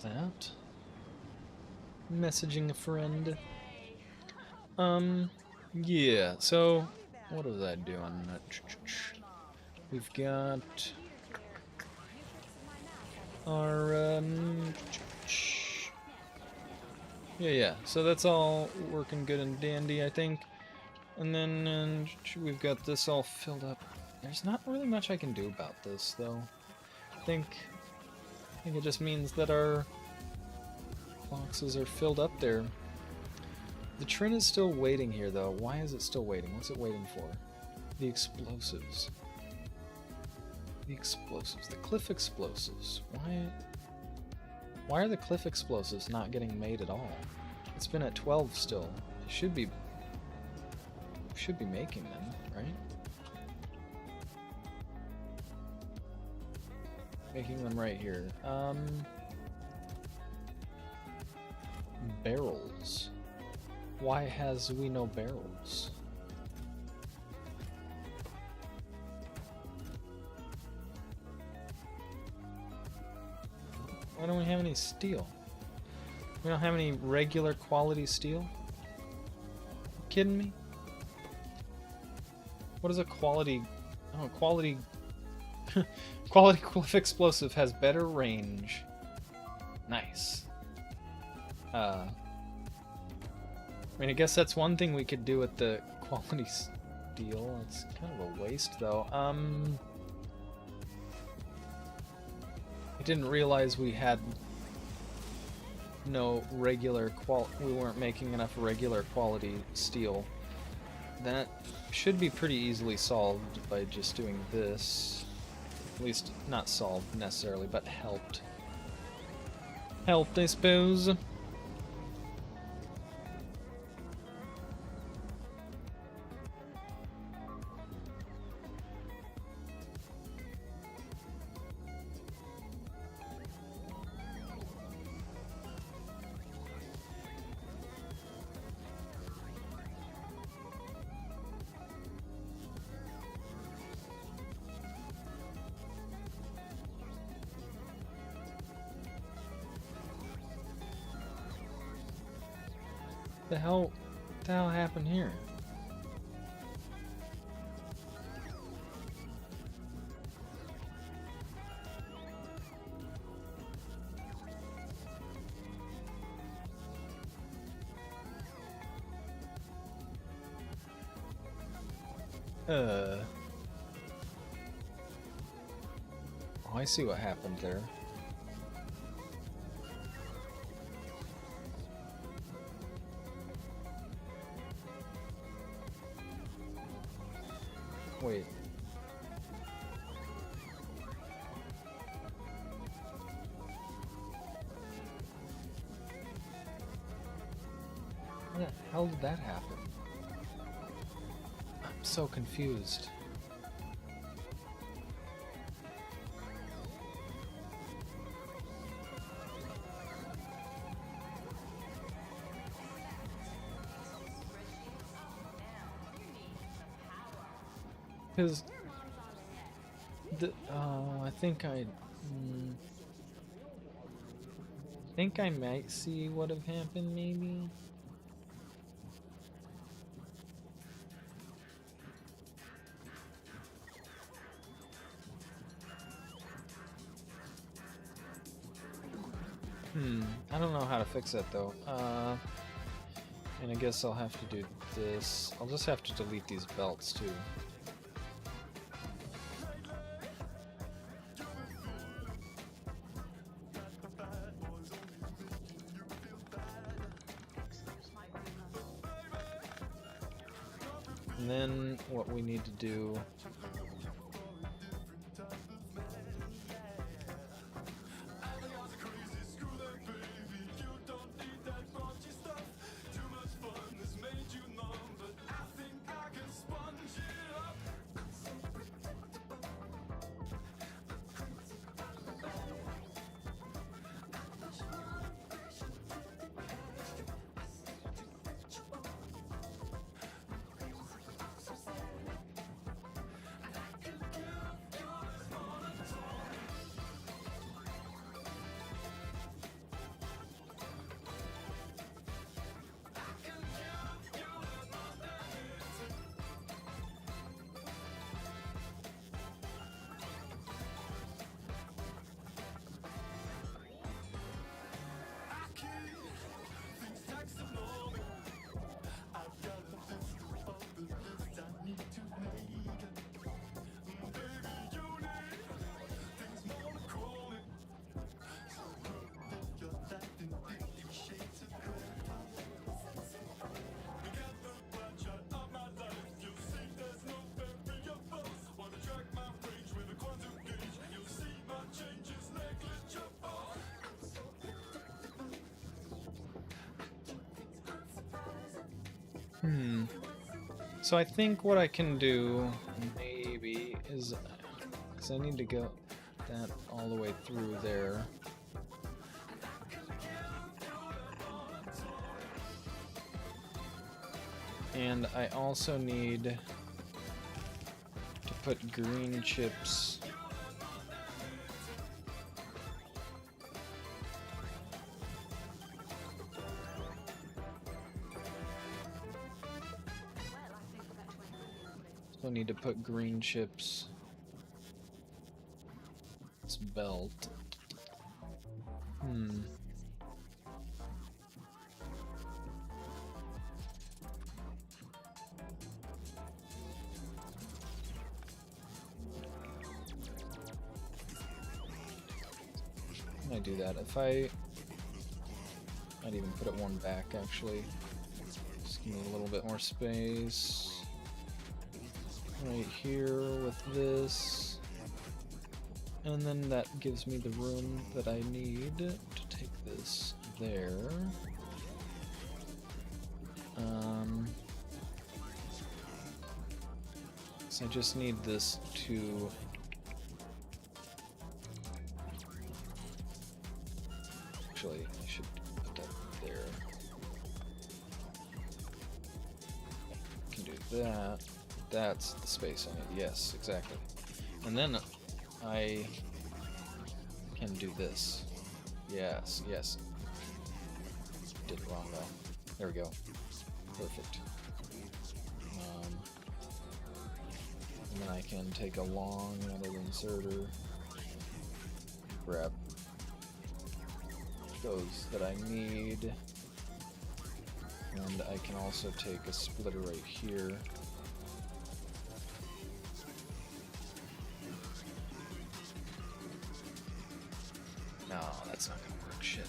that. Messaging a friend. Yeah, so what was I doing? We've got our, yeah, so that's all working good and dandy, I think. And then we've got this all filled up. There's not really much I can do about this, though. I think it just means that our boxes are filled up there. The train is still waiting here, though. Why is it still waiting? What's it waiting for? The explosives. The explosives. The cliff explosives. Why are the cliff explosives not getting made at all? It's been at 12 still. It should be making them, right? Making them right here. Barrels. Why has we no barrels? Why don't we have any steel? We don't have any regular quality steel? You kidding me? What is a quality... Oh, quality... quality cliff explosive has better range. Nice. I mean, I guess that's one thing we could do with the quality steel. It's kind of a waste, though. I didn't realize we had no regular we weren't making enough regular quality steel. That should be pretty easily solved by just doing this. At least, not solved necessarily, but helped. Helped, I suppose. What the hell happened here? Oh, I see what happened there. Wait. How the hell did that happen? I'm so confused. Because I think I might see what have happened, maybe. I don't know how to fix that though. And I guess I'll have to do this. I'll just have to delete these belts too. And then what we need to do... So I think what I can do, maybe, is... Because I need to go that all the way through there. And I also need to put green chips... I need to put green chips. This belt. I do that. If I might even put it one back actually. Just give me a little bit more space. Right here with this. And then that gives me the room that I need to take this there. So I just need this to... Actually, I should put that there. I can do that. That's the space I need. Yes, exactly. And then I can do this. Yes, yes. Did it wrong though. There we go. Perfect. And then I can take a long metal inserter, grab those that I need, and I can also take a splitter right here. No, that's not gonna work. Shit.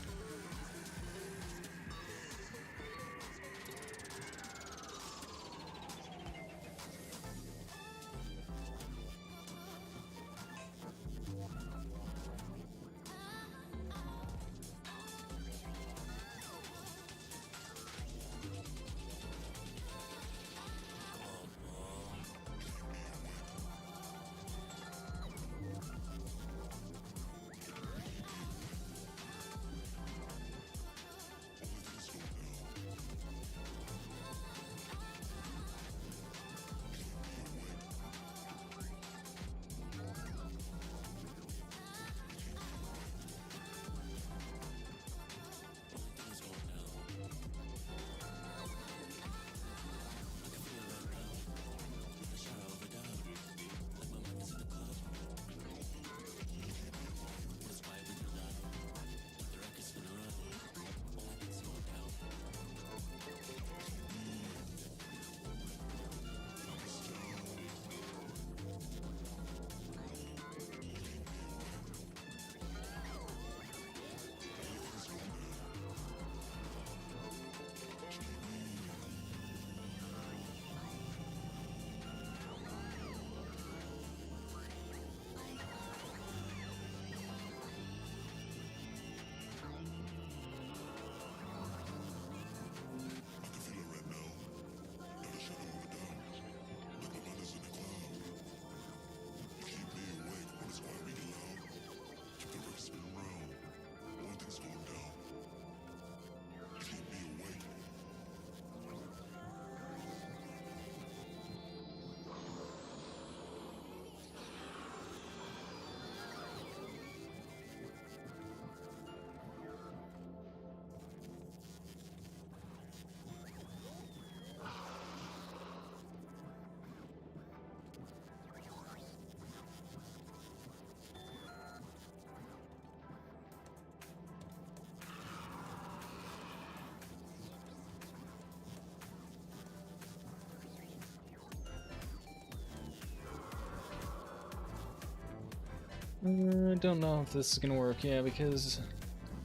I don't know if this is gonna work, yeah, because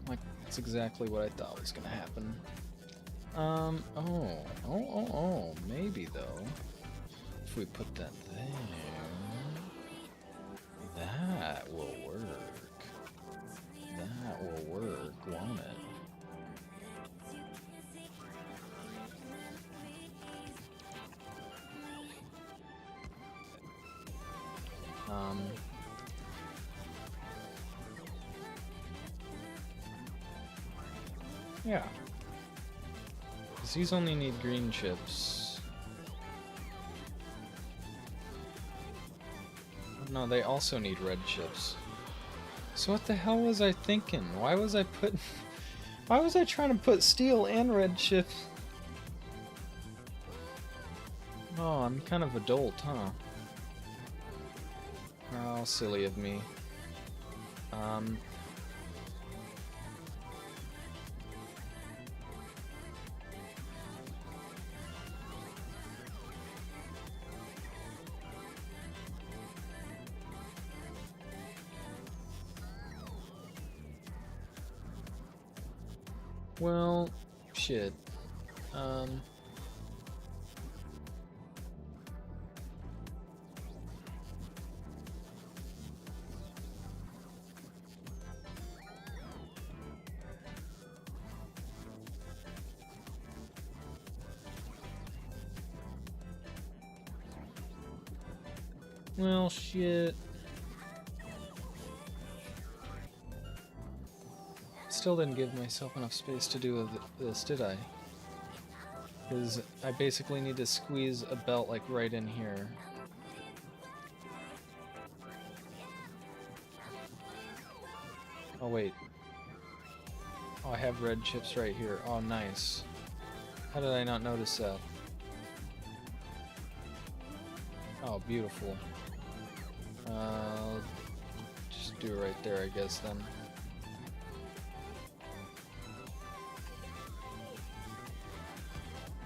like that's exactly what I thought was gonna happen. Maybe though, if we put that there, that will work. That will work, won't it? Yeah. Because these only need green chips. No, they also need red chips. So what the hell was I thinking? Why was I trying to put steel and red chips? Oh, I'm kind of adult, huh? How silly of me. Well, shit. Well, shit. Still didn't give myself enough space to do this, did I? Because I basically need to squeeze a belt like right in here. Oh wait. Oh, I have red chips right here. Oh, nice. How did I not notice that? Oh, beautiful. Just do it right there, I guess, then.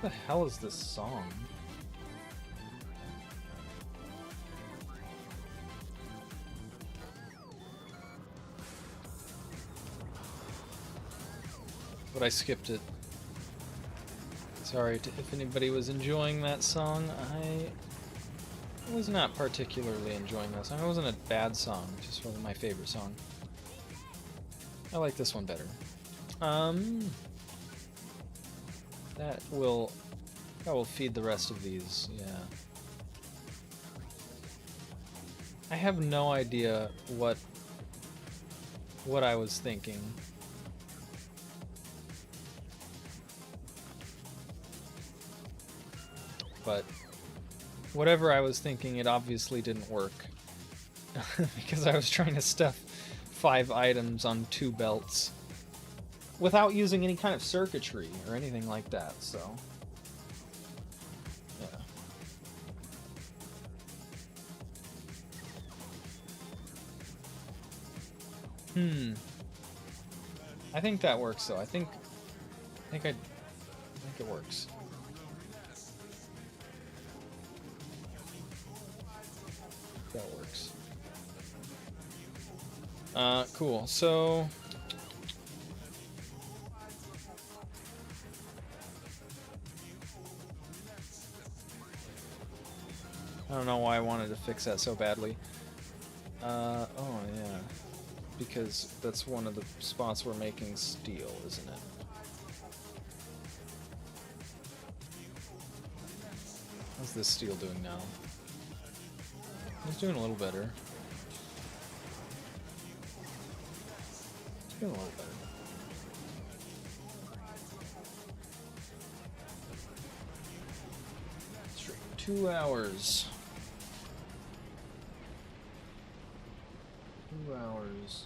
What the hell is this song? But I skipped it. Sorry if anybody was enjoying that song. I was not particularly enjoying that song. It wasn't a bad song, it just wasn't my favorite song. I like this one better. That will feed the rest of these, yeah. I have no idea what I was thinking. But whatever I was thinking, it obviously didn't work. Because I was trying to stuff 5 items on 2 belts without using any kind of circuitry or anything like that, so yeah. I think that works though. I think it works. That works. Cool. So I don't know why I wanted to fix that so badly. Oh yeah, because that's one of the spots we're making steel, isn't it? How's this steel doing now? It's doing a little better. It's doing a little better. Straight 2 hours. 2 hours.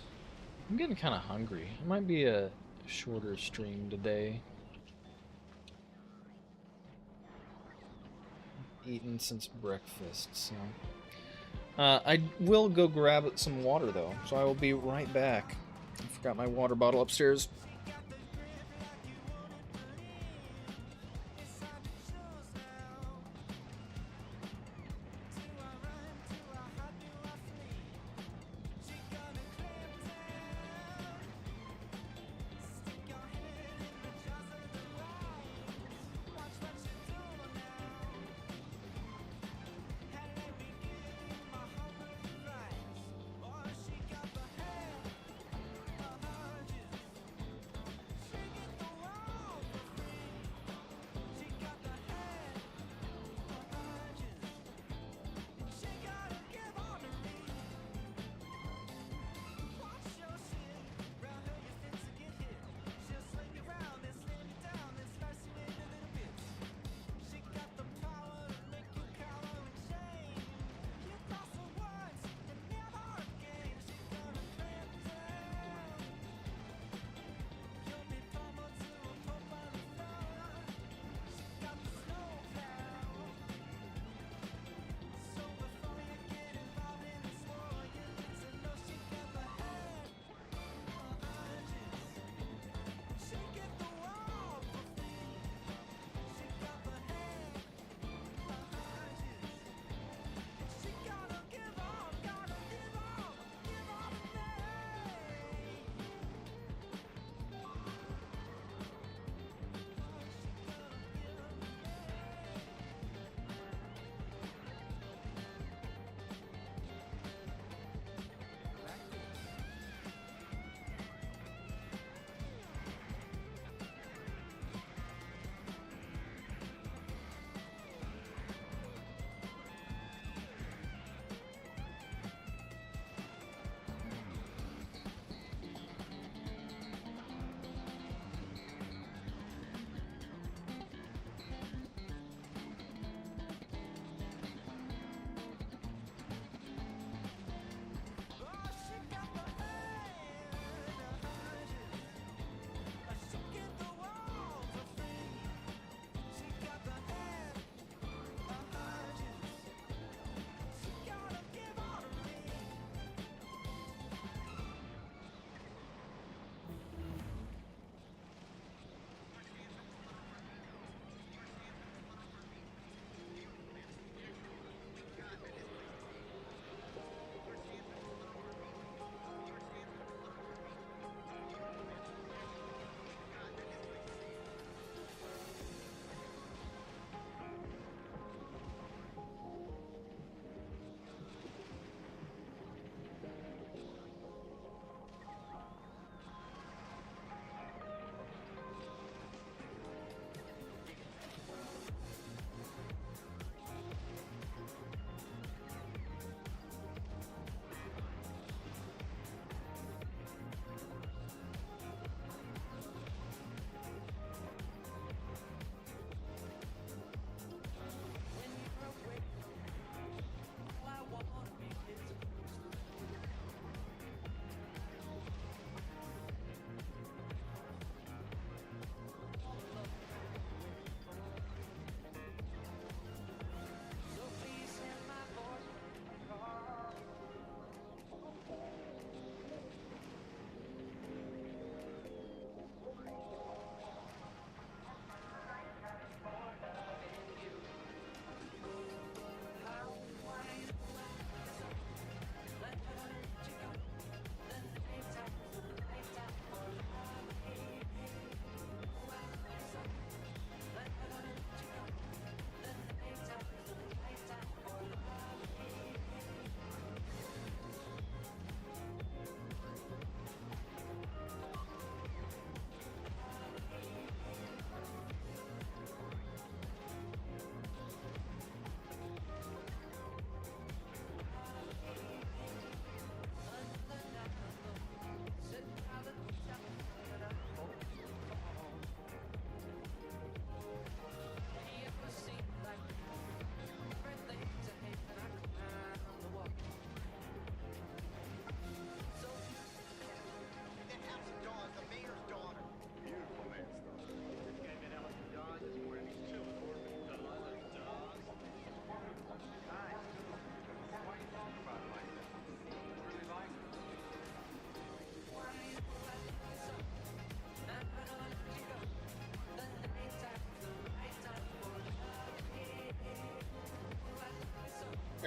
I'm getting kind of hungry. It might be a shorter stream today. Eaten since breakfast, so I will go grab some water though, so I will be right back. I forgot my water bottle upstairs.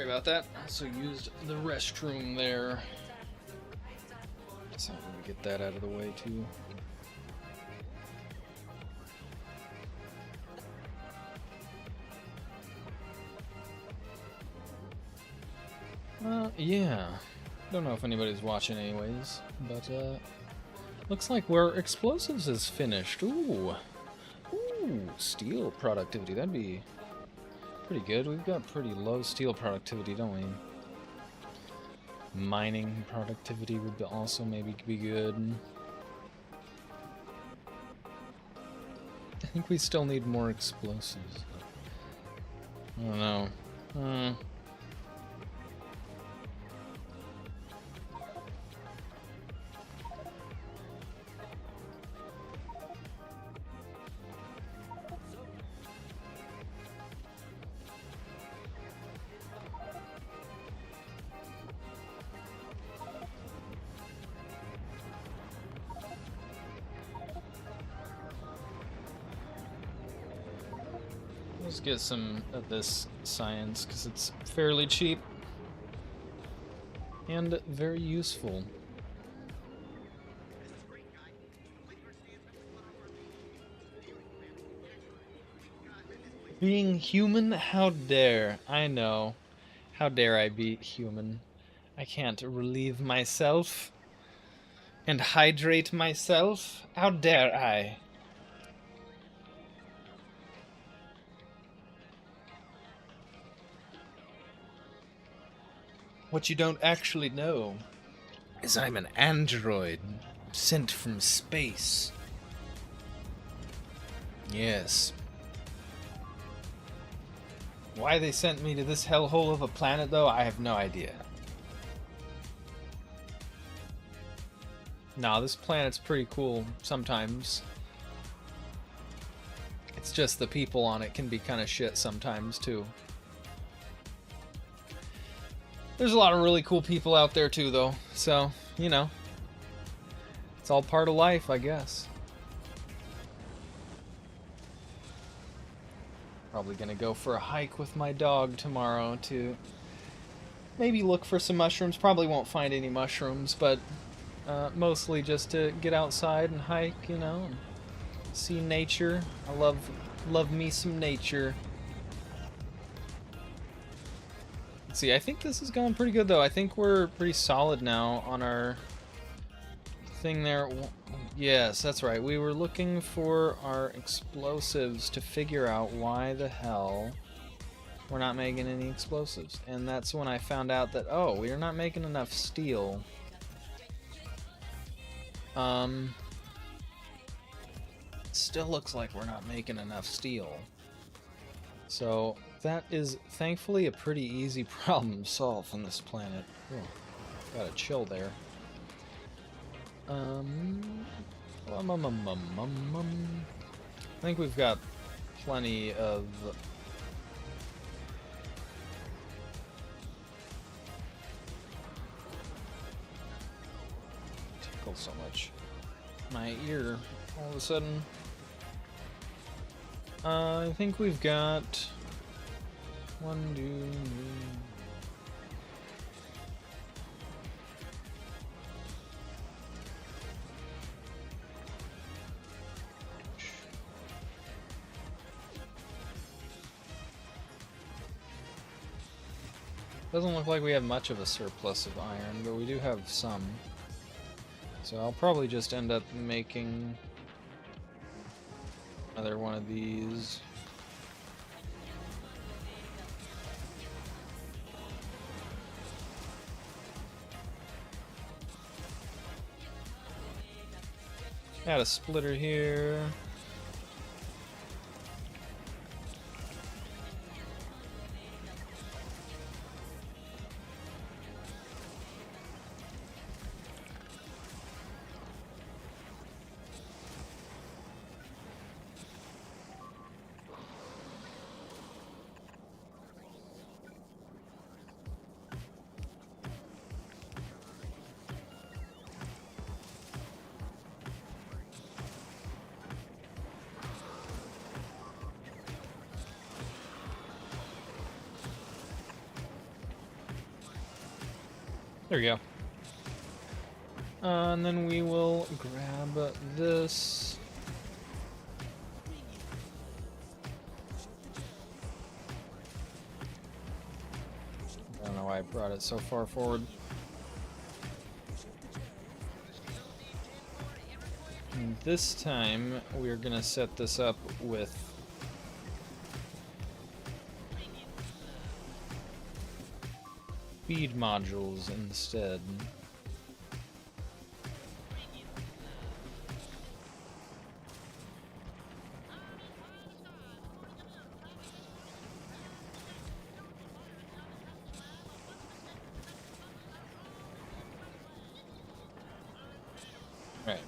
about that. Also used the restroom there. So I'm gonna get that out of the way too. Yeah. Don't know if anybody's watching anyways, but looks like where explosives is finished. Ooh. Ooh, steel productivity. That'd be pretty good. We've got pretty low steel productivity, don't we? Mining productivity would also maybe be good. I think we still need more explosives. I don't know. Let's get some of this science because it's fairly cheap and very useful. Being human? How dare. I know. How dare I be human? I can't relieve myself and hydrate myself? How dare I? What you don't actually know is I'm an android sent from space. Yes. Why they sent me to this hellhole of a planet, though, I have no idea. Nah, this planet's pretty cool sometimes. It's just the people on it can be kind of shit sometimes, too. There's a lot of really cool people out there, too, though. So, you know. It's all part of life, I guess. Probably gonna go for a hike with my dog tomorrow to maybe look for some mushrooms. Probably won't find any mushrooms, but mostly just to get outside and hike, you know, and see nature. I love me some nature. Let's see, I think this is going pretty good, though. I think we're pretty solid now on our thing there. Yes, that's right. We were looking for our explosives to figure out why the hell we're not making any explosives. And that's when I found out that, oh, we are not making enough steel. Still looks like we're not making enough steel. So that is thankfully a pretty easy problem to solve on this planet. Oh, gotta chill there. I think we've got plenty of tickle so much my ear all of a sudden. I think we've got 1, 2, 3. Doesn't look like we have much of a surplus of iron, but we do have some. So I'll probably just end up making another one of these. Add a splitter here. There we go. And then we will grab this. I don't know why I brought it so far forward. And this time, we're gonna set this up with feed modules instead. Right.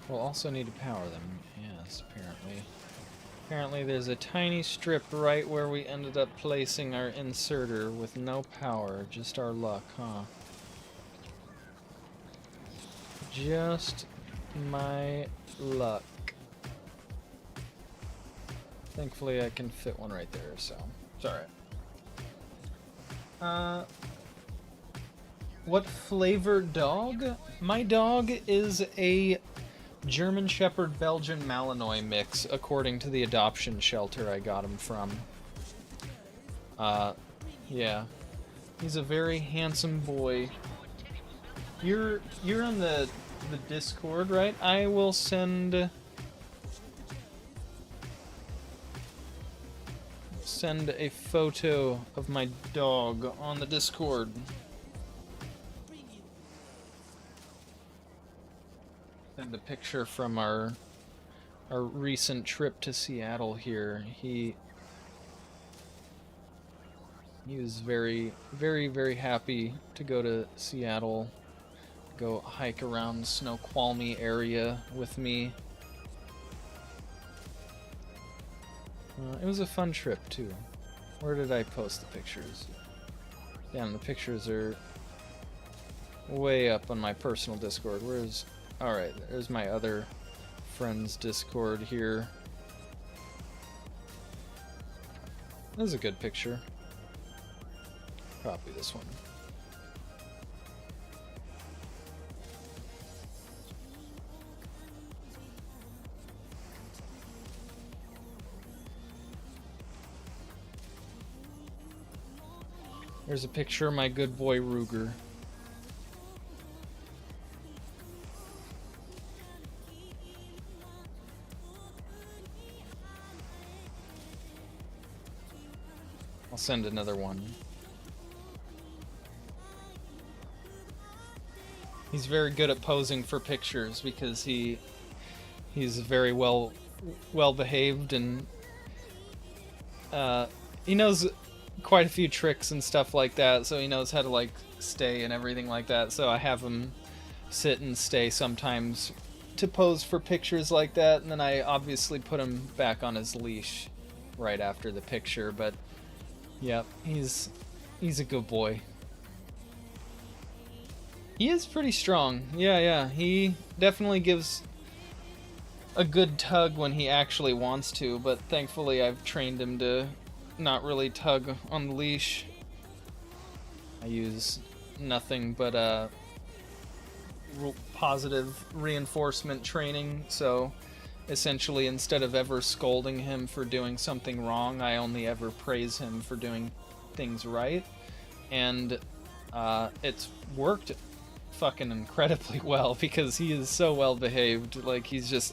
We'll also need to power them. Yes, apparently. Apparently there's a tiny strip right where we ended up placing our inserter with no power. Just our luck, huh? Just my luck. Thankfully I can fit one right there, so it's alright. What flavor dog? My dog is a German Shepherd Belgian Malinois mix, according to the adoption shelter I got him from. Yeah. He's a very handsome boy. You're on the Discord, right? I will send a photo of my dog on the Discord. Send a picture from our recent trip to Seattle here. He was very, very, very happy to go to Seattle, go hike around Snoqualmie area with me. It was a fun trip too. Where did I post the pictures? Damn, the pictures are way up on my personal Discord. Where's... Alright, there's my other friend's Discord here. This is a good picture. Copy this one. There's a picture of my good boy Ruger. I'll send another one. He's very good at posing for pictures because he's very well behaved, and he knows quite a few tricks and stuff like that, so he knows how to like stay and everything like that. So I have him sit and stay sometimes to pose for pictures like that, and then I obviously put him back on his leash right after the picture. But yep, he's a good boy. He is pretty strong. Yeah, he definitely gives a good tug when he actually wants to, but thankfully I've trained him to not really tug on the leash. I use nothing but positive reinforcement training, so essentially instead of ever scolding him for doing something wrong, I only ever praise him for doing things right, and it's worked fucking incredibly well because he is so well behaved. Like, he's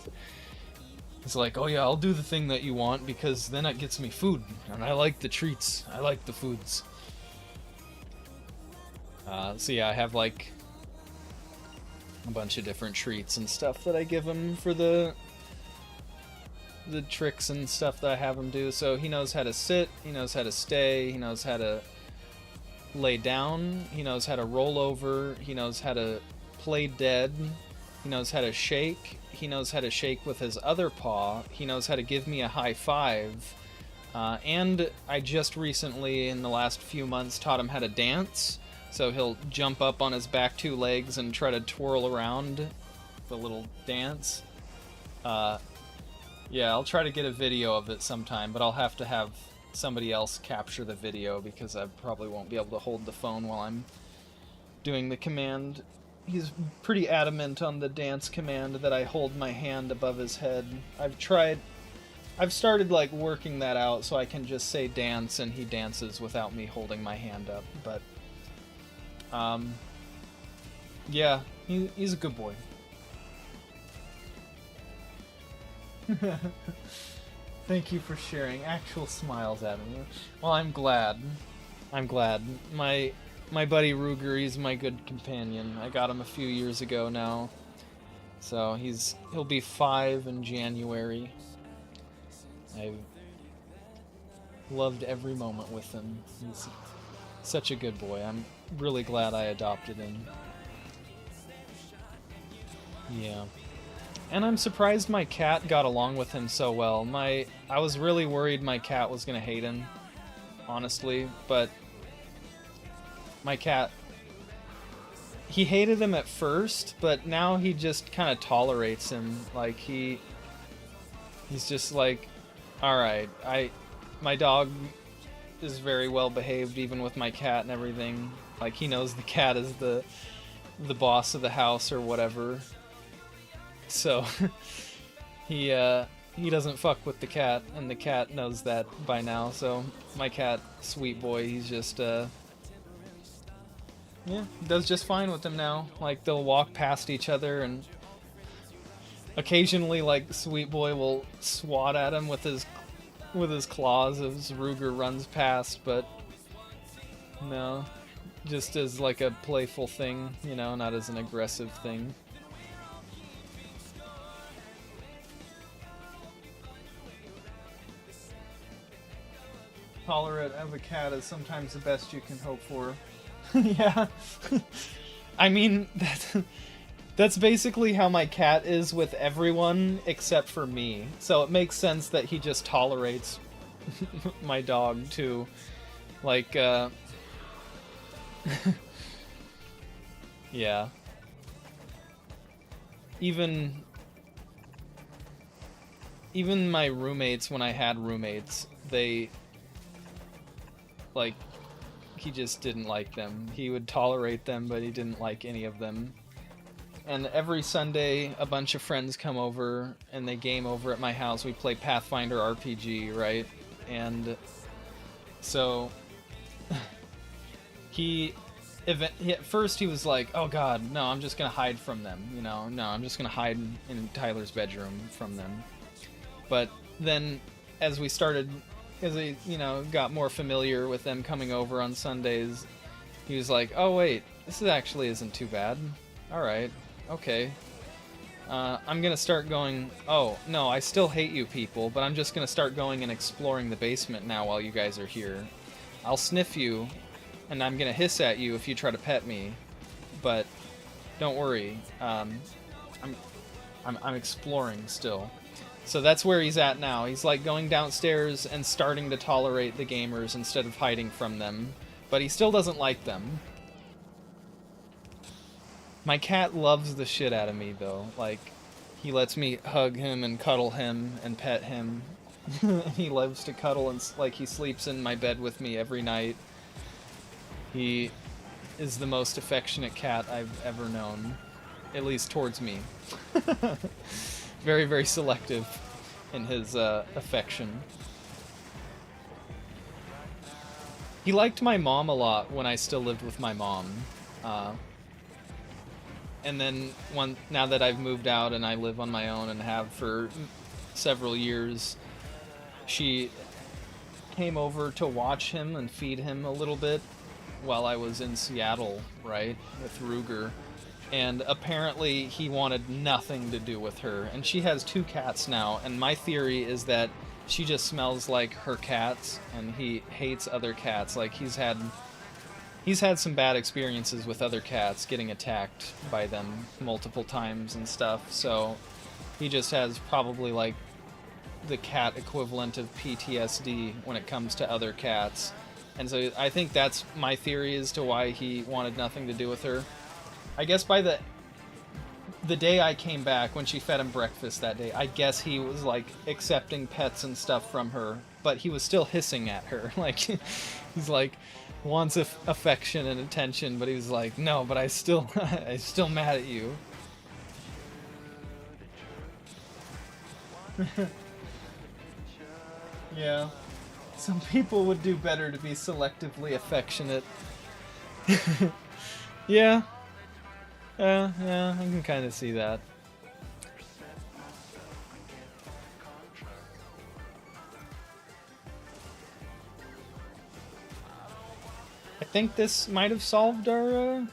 like, oh yeah, I'll do the thing that you want because then it gets me food, and I like the treats, I like the foods. So yeah, I have like a bunch of different treats and stuff that I give him for the tricks and stuff that I have him do. So he knows how to sit, he knows how to stay, he knows how to lay down, he knows how to roll over, he knows how to play dead, he knows how to shake, he knows how to shake with his other paw, he knows how to give me a high five, and I just recently, in the last few months, taught him how to dance. So he'll jump up on his back two legs and try to twirl around the little dance. Yeah, I'll try to get a video of it sometime, but I'll have to have somebody else capture the video because I probably won't be able to hold the phone while I'm doing the command. He's pretty adamant on the dance command that I hold my hand above his head. I've started like working that out so I can just say dance and he dances without me holding my hand up, but yeah, he's a good boy. Thank you for sharing. Actual smiles at me. Well, I'm glad. I'm glad. My buddy Ruger, he's my good companion. I got him a few years ago now. So he'll be 5 in January. I've loved every moment with him. He's such a good boy. I'm really glad I adopted him. Yeah. And I'm surprised my cat got along with him so well. I was really worried my cat was gonna hate him, honestly, but my cat, he hated him at first, but now he just kind of tolerates him. Like he's just like, all right, my dog is very well behaved even with my cat and everything. Like he knows the cat is the boss of the house or whatever. So he doesn't fuck with the cat, and the cat knows that by now. So my cat, sweet boy, he's just yeah, does just fine with him now. Like they'll walk past each other, and occasionally like sweet boy will swat at him with his claws as Ruger runs past, but no, just as like a playful thing, you know, not as an aggressive thing. Tolerate of a cat is sometimes the best you can hope for. Yeah. I mean, that's basically how my cat is with everyone except for me. So it makes sense that he just tolerates my dog too. Like, yeah. Even my roommates, when I had roommates, like, he just didn't like them. He would tolerate them, but he didn't like any of them. And every Sunday, a bunch of friends come over, and they game over at my house. We play Pathfinder RPG, right? And so at first he was like, oh god, no, I'm just gonna hide from them, you know? No, I'm just gonna hide in Tyler's bedroom from them. But then, as he, you know, got more familiar with them coming over on Sundays, he was like, oh wait, this actually isn't too bad. Alright, okay. I'm gonna start going, oh, no, I still hate you people, but I'm just gonna start going and exploring the basement now while you guys are here. I'll sniff you, and I'm gonna hiss at you if you try to pet me, but don't worry, I'm exploring still. So that's where he's at now. He's like going downstairs and starting to tolerate the gamers instead of hiding from them. But he still doesn't like them. My cat loves the shit out of me though. Like, he lets me hug him and cuddle him and pet him. He loves to cuddle and like he sleeps in my bed with me every night. He is the most affectionate cat I've ever known. At least towards me. Very, very selective in his affection. He liked my mom a lot when I still lived with my mom. And then now that I've moved out and I live on my own and have for several years, she came over to watch him and feed him a little bit while I was in Seattle, right, with Ruger. And apparently he wanted nothing to do with her. And she has 2 cats now, and my theory is that she just smells like her cats, and he hates other cats. Like, he's had some bad experiences with other cats, getting attacked by them multiple times and stuff, so he just has probably, like, the cat equivalent of PTSD when it comes to other cats. And so I think that's my theory as to why he wanted nothing to do with her. I guess by the day I came back, when she fed him breakfast that day, I guess he was, like, accepting pets and stuff from her but he was still hissing at her. Like, he's like, wants affection and attention, but he was like, no, but I still, I'm still mad at you. Yeah. Some people would do better to be selectively affectionate. Yeah. Yeah, I can kind of see that. I think this might have solved our,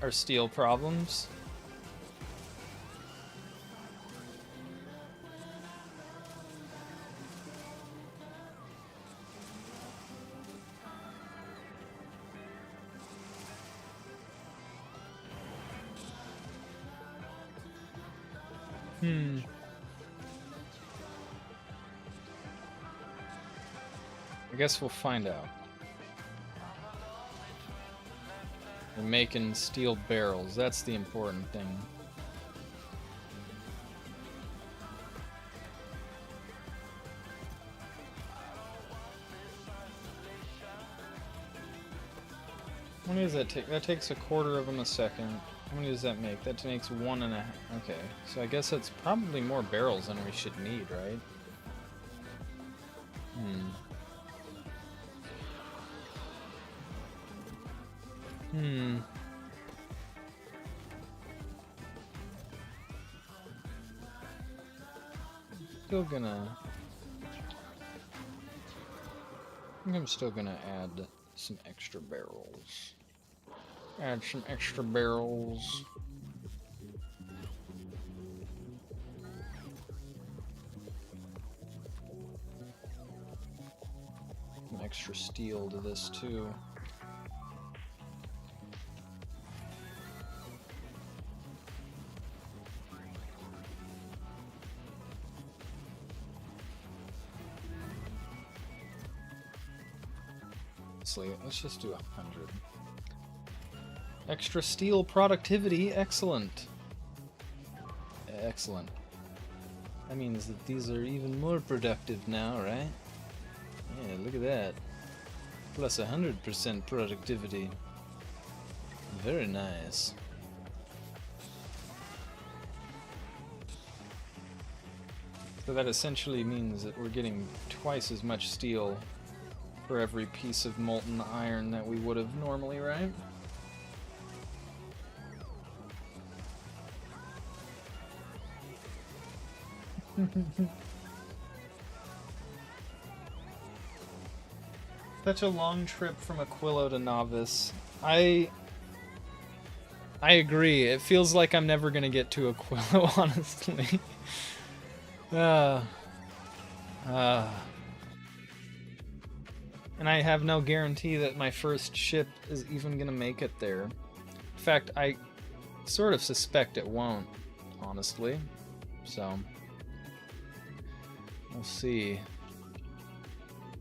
our steel problems. I guess we'll find out. We're making steel barrels. That's the important thing. How many does that take? That takes a quarter of them a second. How many does that make? That makes 1.5. Okay, so I guess that's probably more barrels than we should need, right? Still gonna... I think I'm still gonna add some extra barrels. Add some extra barrels. Some extra steel to this too. Let's just do 100. Extra steel productivity, excellent. Excellent. That means that these are even more productive now, right? Yeah, look at that. Plus 100% productivity. Very nice. So that essentially means that we're getting twice as much steel for every piece of molten iron that we would have normally, right? Such a long trip from Aquilo to Nauvis. I agree. It feels like I'm never gonna get to Aquilo, honestly. And I have no guarantee that my first ship is even gonna make it there. In fact, I sort of suspect it won't, honestly. So, we'll see.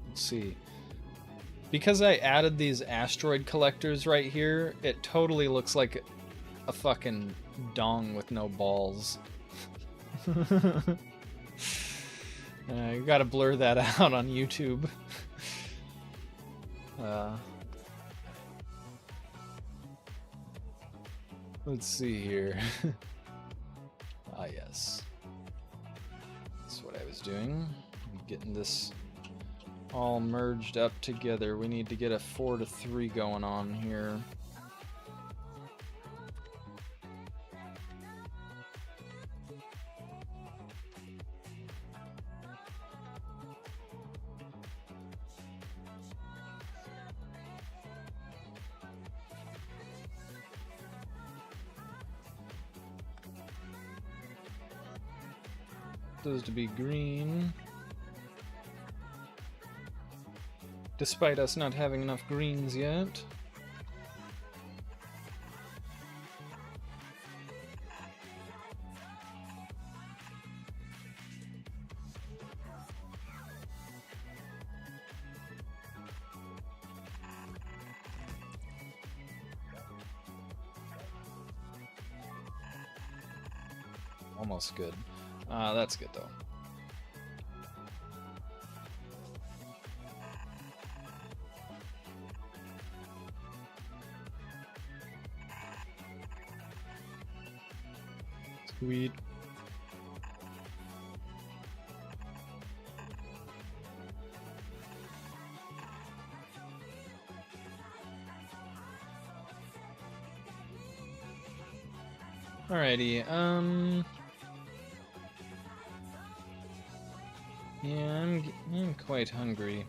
We'll see. Because I added these asteroid collectors right here, it totally looks like a fucking dong with no balls. You gotta blur that out on YouTube. Let's see here. Ah, yes. That's what I was doing. Getting this all merged up together. We need to get a 4 to 3 going on here. Those to be green. Despite us not having enough greens yet. almost good. That's good though. Sweet. Alrighty, yeah, I'm quite hungry.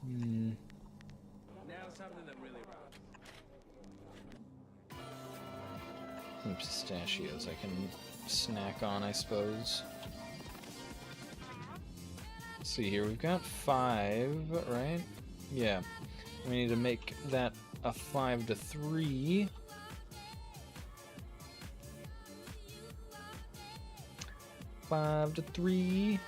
Now something that really some pistachios I can snack on, I suppose. Let's see here, we've got 5, right? Yeah. We need to make that a 5 to 3. Five to 3.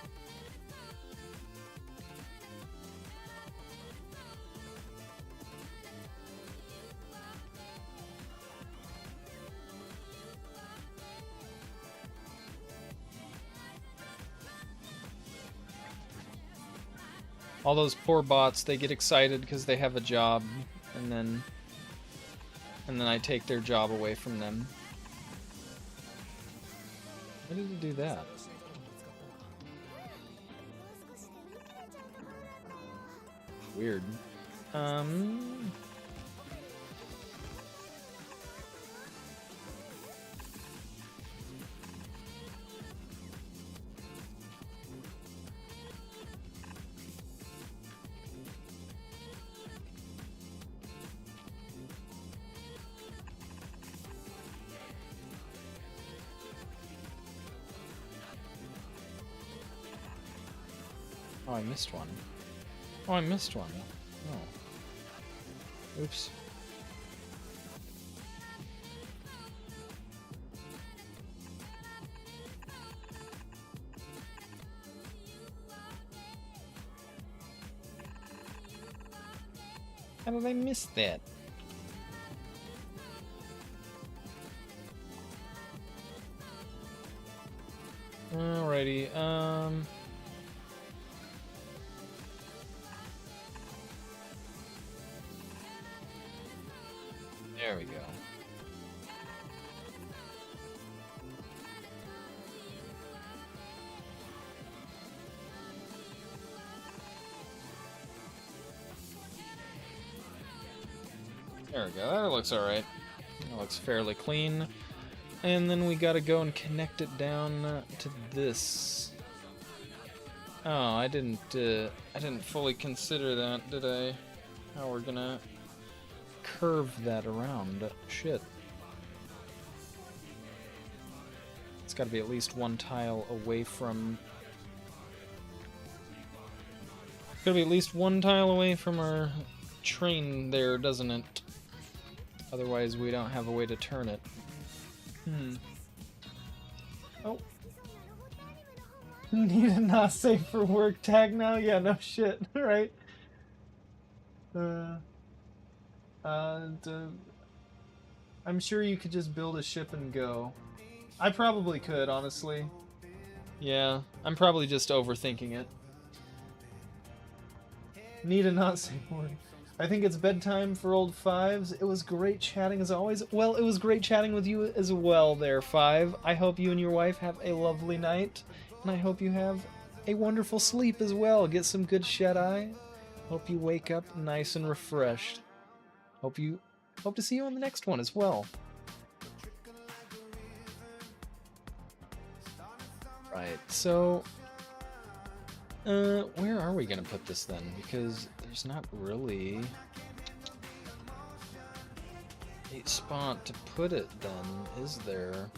All those poor bots, they get excited because they have a job, and then I take their job away from them. Why did it do that? Weird. Oh, I missed one. Oh, I missed one. Oh. Oops. How did I miss that? Alrighty, there we go. There we go, that looks alright. That looks fairly clean. And then we gotta go and connect it down to this. Oh, I didn't fully consider that, did I? How we're gonna curve that around. Shit. It's gotta be at least one tile away from... It's gotta be at least one tile away from our train there, doesn't it? Otherwise we don't have a way to turn it. Oh. Need a not safe for work tag now? Yeah, no shit, right? I'm sure you could just build a ship and go. I probably could, honestly. Yeah, I'm probably just overthinking it. Need a not safe for work. I think it's bedtime for old Fives. It was great chatting as always. Well, it was great chatting with you as well there, Five. I hope you and your wife have a lovely night, and I hope you have a wonderful sleep as well. Get some good shut-eye. Hope you wake up nice and refreshed. Hope to see you on the next one as well. Right, so where are we gonna put this then? Because there's not really a spot to put it then, is there?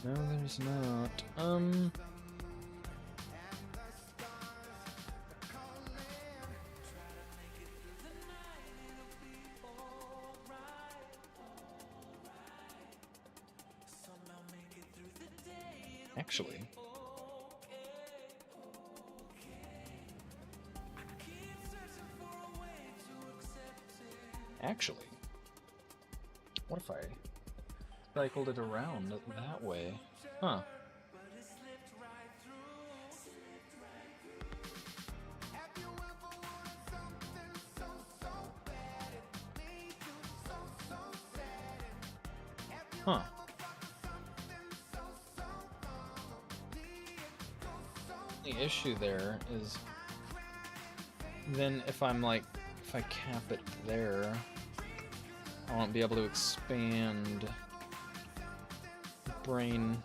No, there's not. Actually, What if I cycled it around that way? Huh. Huh. The issue there is then if I'm like, if I cap it there, I won't be able to expand brain.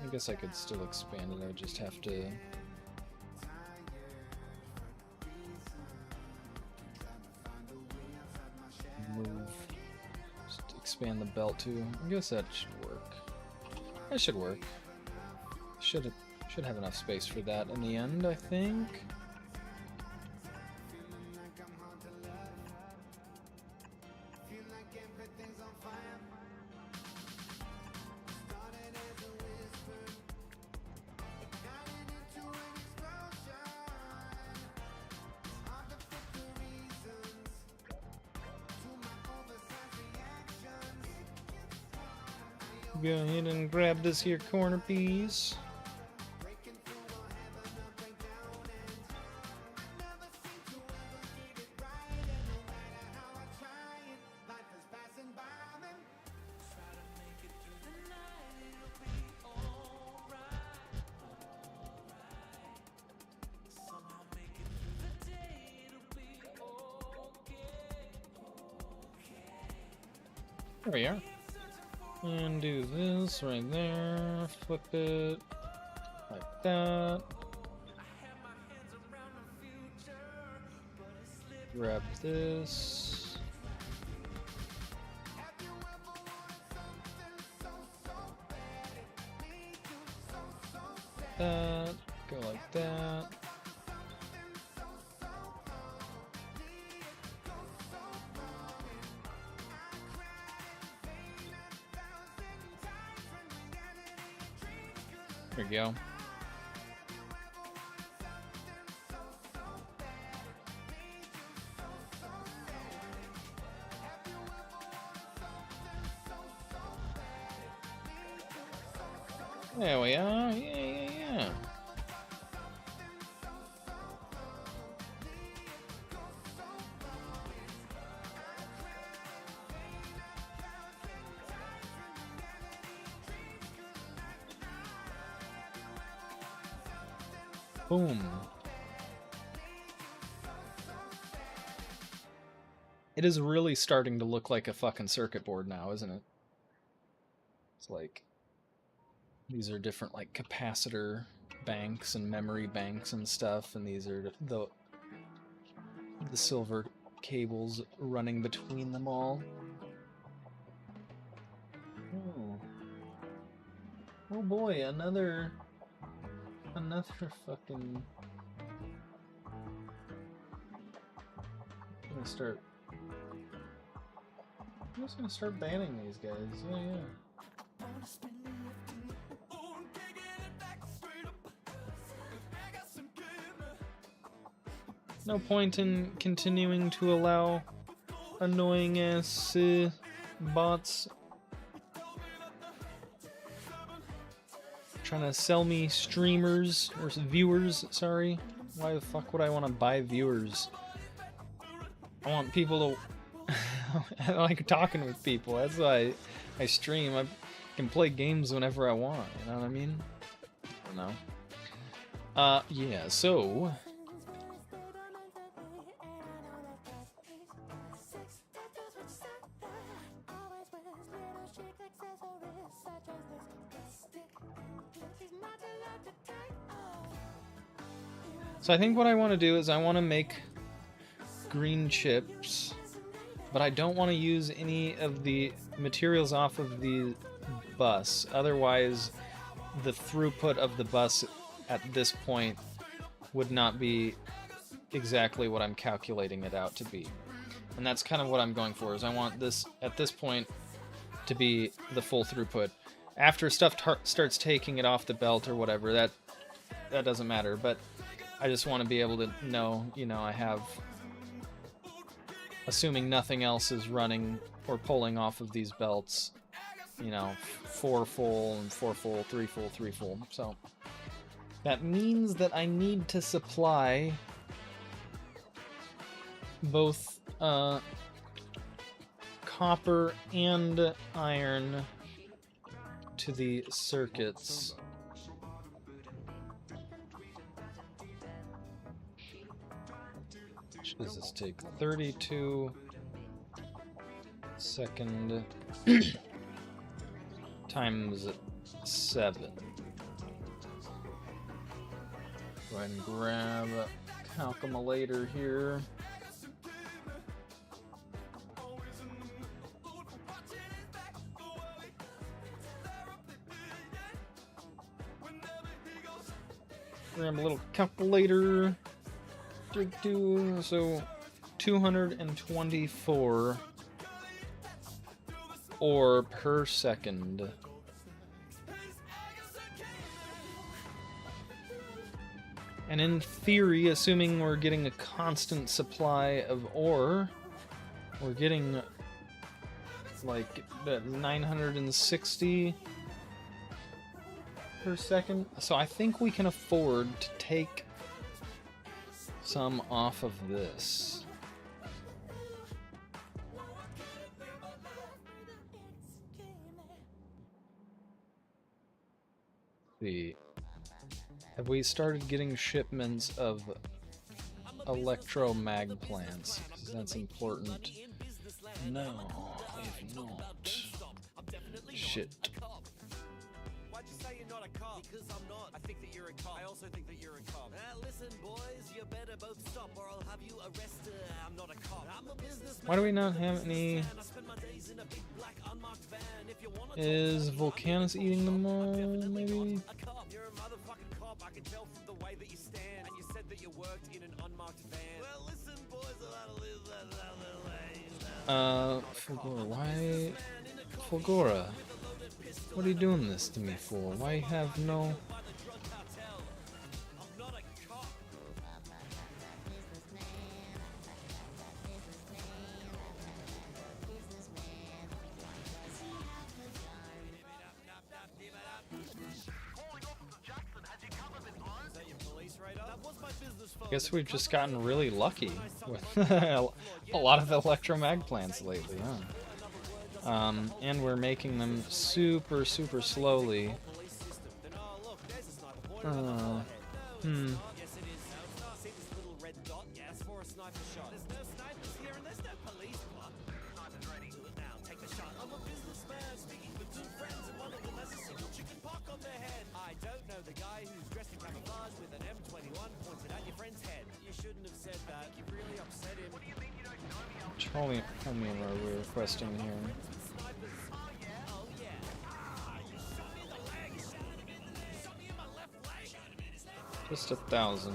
I guess I could still expand it, I would just have to move, just expand the belt too. I guess that should work. That should work. Should have enough space for that in the end, I think. Go ahead and grab this here corner piece. There we are. And do this right there, flip it like that. Grab this. That, go like that. There we go. There we are. Yeah. Boom. It is really starting to look like a fucking circuit board now, isn't it? It's like these are different like capacitor banks and memory banks and stuff, and these are the silver cables running between them all. Oh boy, another fucking... I'm just gonna start banning these guys. Yeah. No point in continuing to allow annoying ass bots trying to sell me streamers or viewers. Sorry, why the fuck would I want to buy viewers? I want people to. I like talking with people. That's why I stream. I can play games whenever I want. You know what I mean? I don't know. Yeah. So. So I think what I want to do is I want to make green chips, but I don't want to use any of the materials off of the bus. Otherwise, the throughput of the bus at this point would not be exactly what I'm calculating it out to be. And that's kind of what I'm going for, is I want this, at this point, to be the full throughput. After stuff starts taking it off the belt or whatever, that doesn't matter, but I just want to be able to know, you know, I have assuming nothing else is running or pulling off of these belts, you know, 4 full and 4 full, 3 full, 3 full. So that means that I need to supply both copper and iron to the circuits. Which does this take? 32 second times 7. Go ahead and grab a calculator here. Grab a little calculator. So 224 ore per second. And in theory, assuming we're getting a constant supply of ore, we're getting like 960 per second. So I think we can afford to take some off of this. See. Have we started getting shipments of electromag plants? Because that's important. No, we have not. Shit. Why'd you say you're not a cop? Because I'm not. I think that you're a cop. I also think that you're a cop. Listen, boys, you better both stop or I'll have you arrested. I'm not a cop. I'm a businessman. Why do we not have any? I spend my days in a big black unmarked van. If you want to Is Volcanus eating them all, maybe? a cop, you're a motherfucking cop. I can tell from the way that you stand. And you said that you worked in an unmarked van. Well, listen, boys, I'll have to live that way. Fulgora, why? Fulgora, what are you doing this to me for? Why have no? I guess we've just gotten really lucky with a lot of electromag plants lately, huh? And we're making them super, super slowly. I don't know the guy who's dressed in camouflage with an M21 pointed at your friend's head. You shouldn't have said that. You really upset him. What do you mean you don't know me? How many are we requesting here? Just 1,000.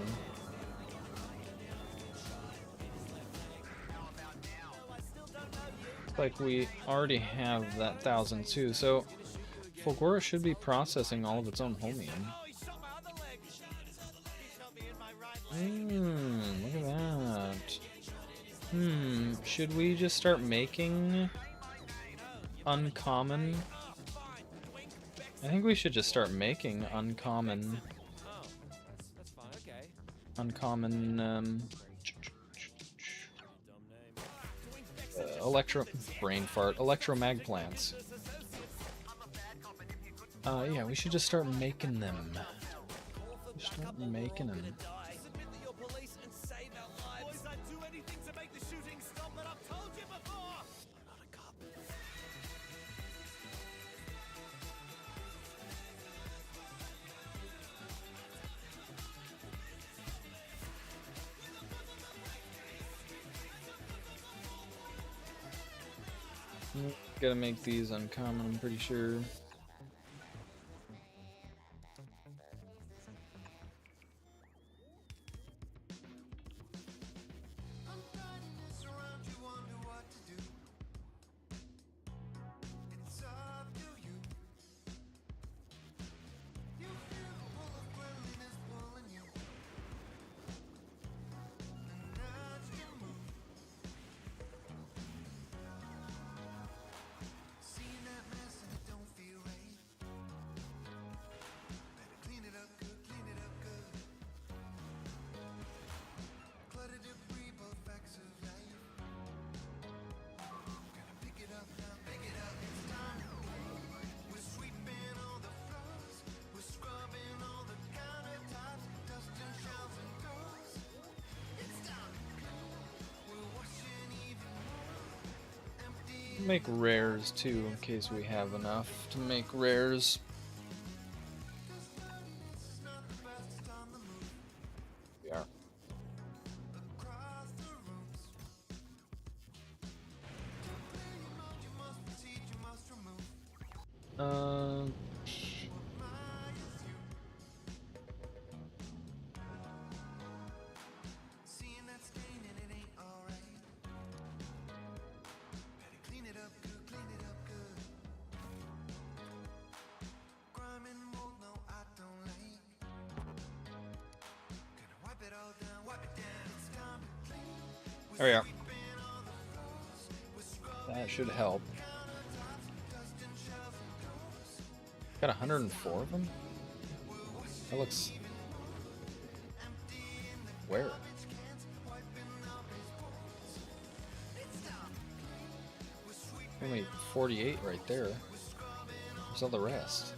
Like we already have that 1,000 too, so Fulgora should be processing all of its own holmium. Look at that. Should we just start making uncommon? I think we should just start making uncommon. Electromag plants. Yeah, we should just start making them. Start making them. Gotta make these uncommon, I'm pretty sure. Make rares too, in case we have enough to make rares. We are. There we are. That should help. Got 104 of them? That looks... Where? Only 48 right there. Where's all the rest?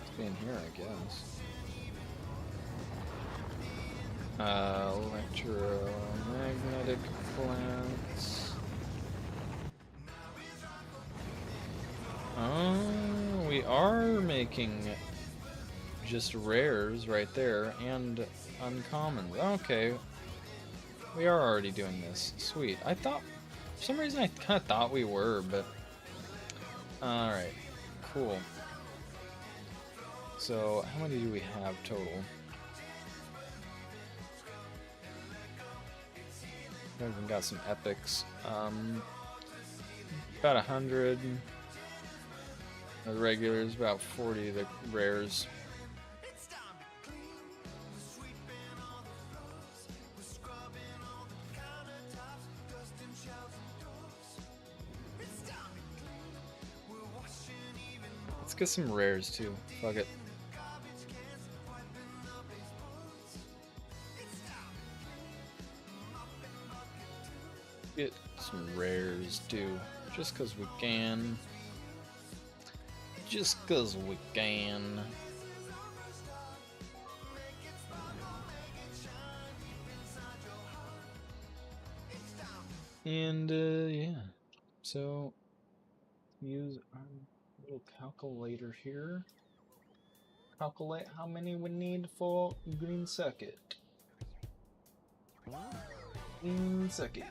It's be in here, I guess. Electromagnetic plants. Oh, we are making just rares right there and uncommons. Okay. We are already doing this. Sweet. I thought, for some reason I kind of thought we were, but... Alright. Cool. So, how many do we have total? We even got some epics. About 100. The regulars, about 40. The rares. Let's get some rares too. Fuck it. Get some rares too, just cause we can. Just cause we can. And yeah, so use our little calculator here. Calculate how many we need for green circuit. Green circuit.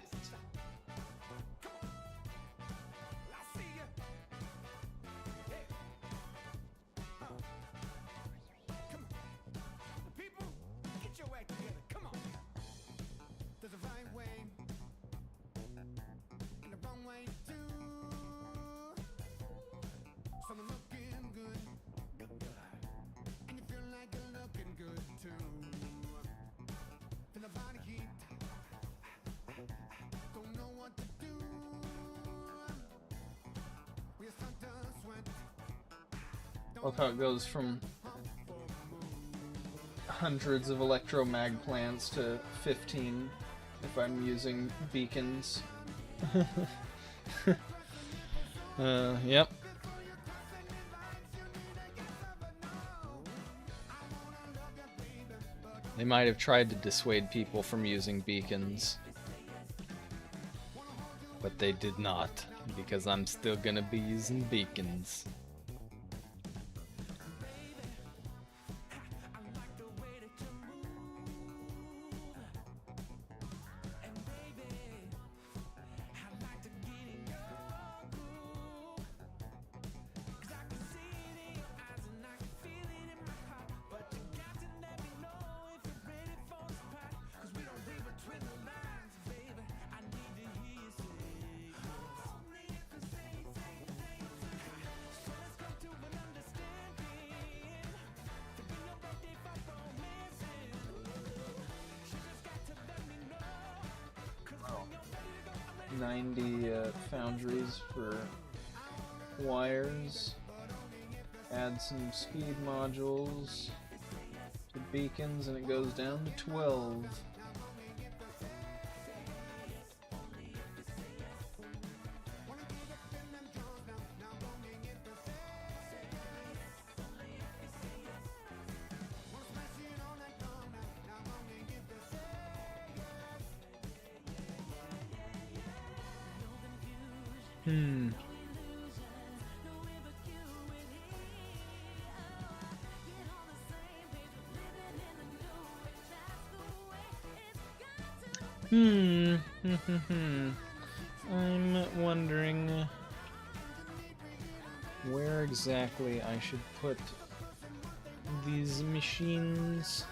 Look how it goes from hundreds of electromag plants to 15 if I'm using beacons. Yep. They might have tried to dissuade people from using beacons, but they did not, because I'm still gonna be using beacons. Foundries for wires. Add some speed modules to beacons, and it goes down to 12. Hmm. Hmm. I'm wondering where exactly I should put these machines.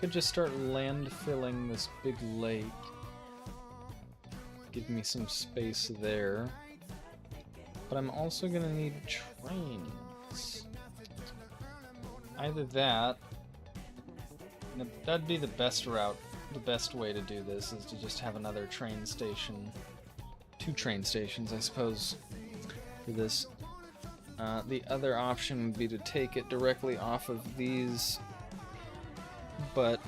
Could just start landfilling this big lake. Give me some space there. But I'm also gonna need trains. Either that. That'd be the best route. The best way to do this is to just have another train station. 2 train stations, I suppose, for this. The other option would be to take it directly off of these, but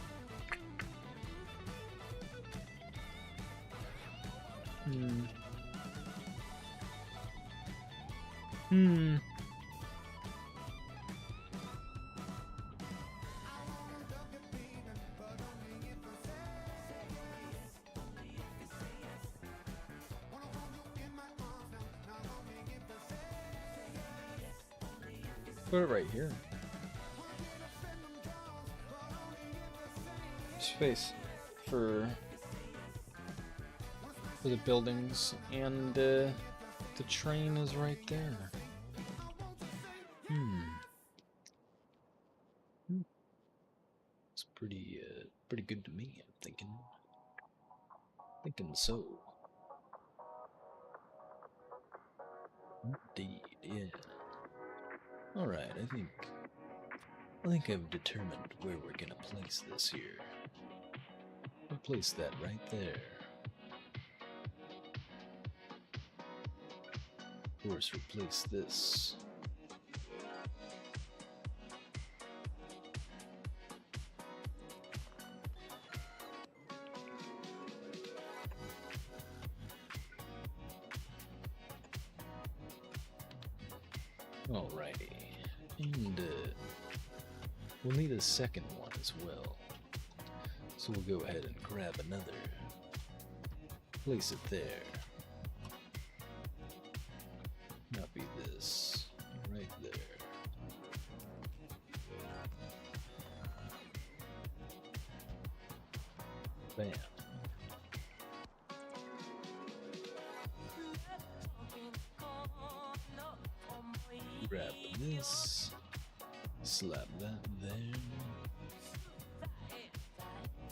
put it right here. Space for the buildings, and the train is right there. It's pretty good to me. I'm thinking so. Indeed, yeah. All right, I think I've determined where we're gonna place this here. We'll place that right there. Of course, replace this. Alrighty, and we'll need a second one as well. So we'll go ahead and grab another. Place it there. Not be this. Right there. Bam. Grab this. Slap that there.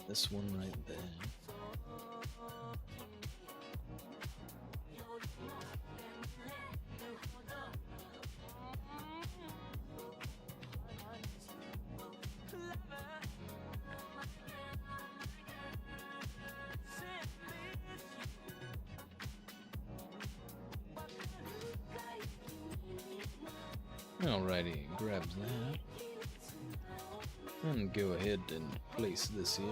This one right there. Alrighty, grab that. And go ahead and place this here.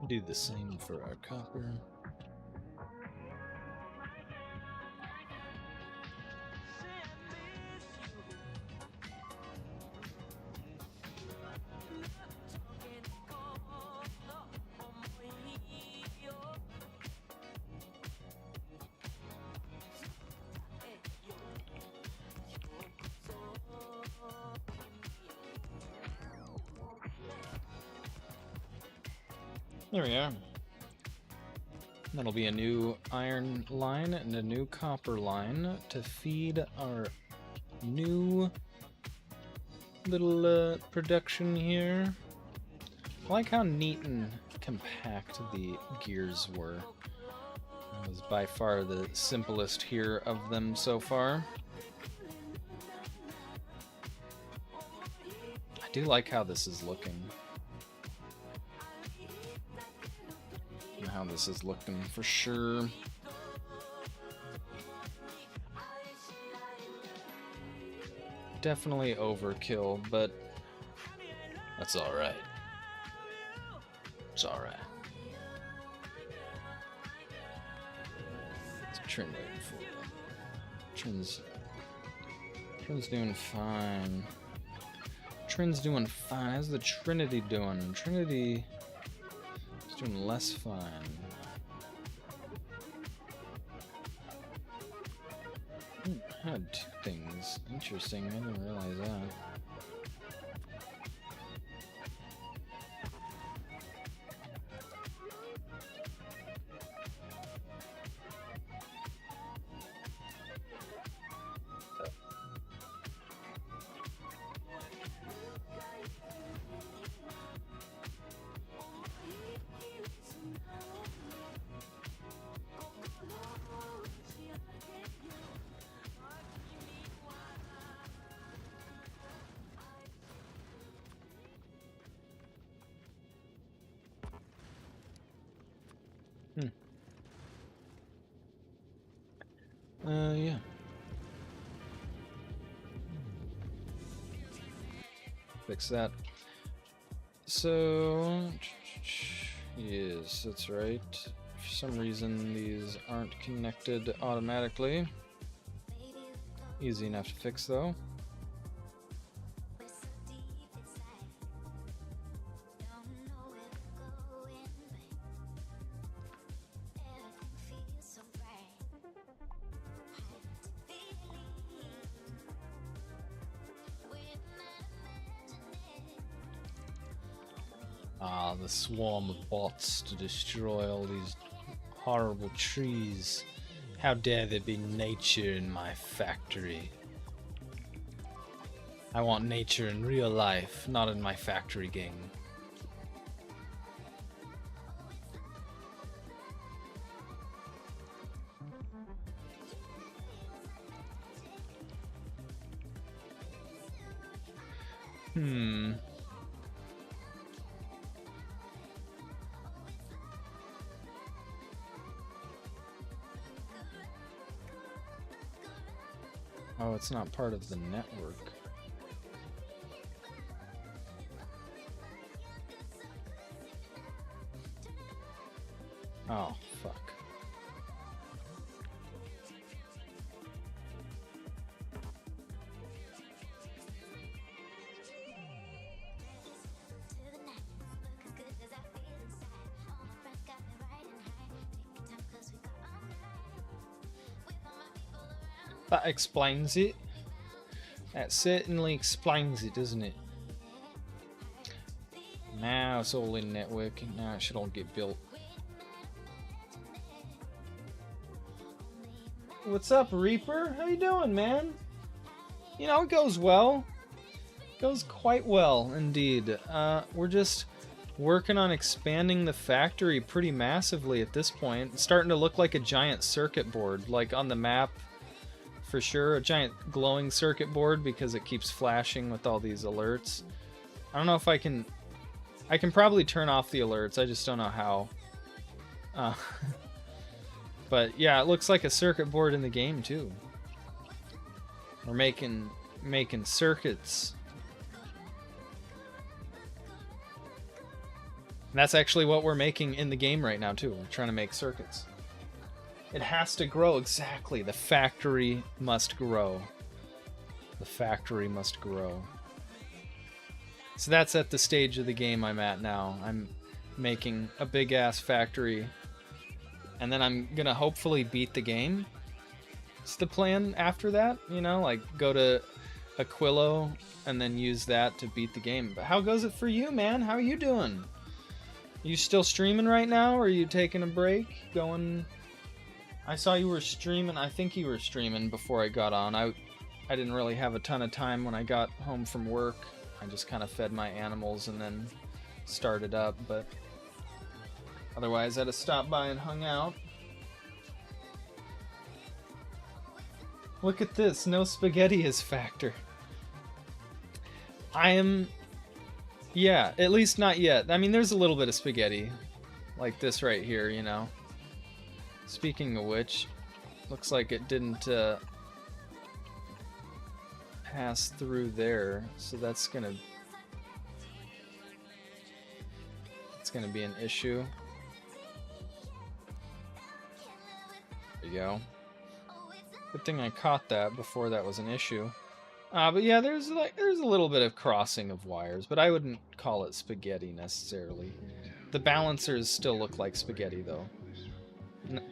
Do the same for our copper. There we are. That'll be a new iron line and a new copper line to feed our new little production here. I like how neat and compact the gears were. That was by far the simplest here of them so far. I do like how this is looking. How this is looking for sure. Definitely overkill, but that's alright. It's alright. What's Trin waiting for? Trin's Trin's doing fine. Trin's doing fine. How's the Trinity doing? Trinity is doing less fine. I had two things. Interesting. I didn't realize that. Yeah. Fix that. So, yes, that's right. For some reason, these aren't connected automatically. Easy enough to fix, though. Ah, the swarm of bots to destroy all these horrible trees. How dare there be nature in my factory? I want nature in real life, not in my factory game. Oh, it's not part of the network. Oh, fuck. That explains it. That certainly explains it, doesn't it? Now it's all in networking. Now it should all get built. What's up, Reaper? How you doing, man? You know, it goes well. It goes quite well, indeed. We're just working on expanding the factory pretty massively at this point. It's starting to look like a giant circuit board, like on the map. For sure, a giant glowing circuit board because it keeps flashing with all these alerts. I don't know if I can probably turn off the alerts, I just don't know how. But yeah, it looks like a circuit board in the game too. We're making circuits. And that's actually what we're making in the game right now too. We're trying to make circuits. It has to grow, exactly. The factory must grow. The factory must grow. So that's at the stage of the game I'm at now. I'm making a big-ass factory. And then I'm gonna hopefully beat the game. It's the plan after that, you know? Like, go to Aquilo and then use that to beat the game. But how goes it for you, man? How are you doing? You still streaming right now, or are you taking a break? Going... I saw you were streaming. I think you were streaming before I got on. I didn't really have a ton of time when I got home from work. I just kind of fed my animals and then started up, but otherwise I'd have stopped by and hung out. Look at this, no spaghetti is factor. Yeah, at least not yet. I mean, there's a little bit of spaghetti, like this right here, you know. Speaking of which, looks like it didn't pass through there, so it's gonna be an issue. There you go. Good thing I caught that before that was an issue. But yeah, there's a little bit of crossing of wires, but I wouldn't call it spaghetti necessarily. The balancers still look like spaghetti though.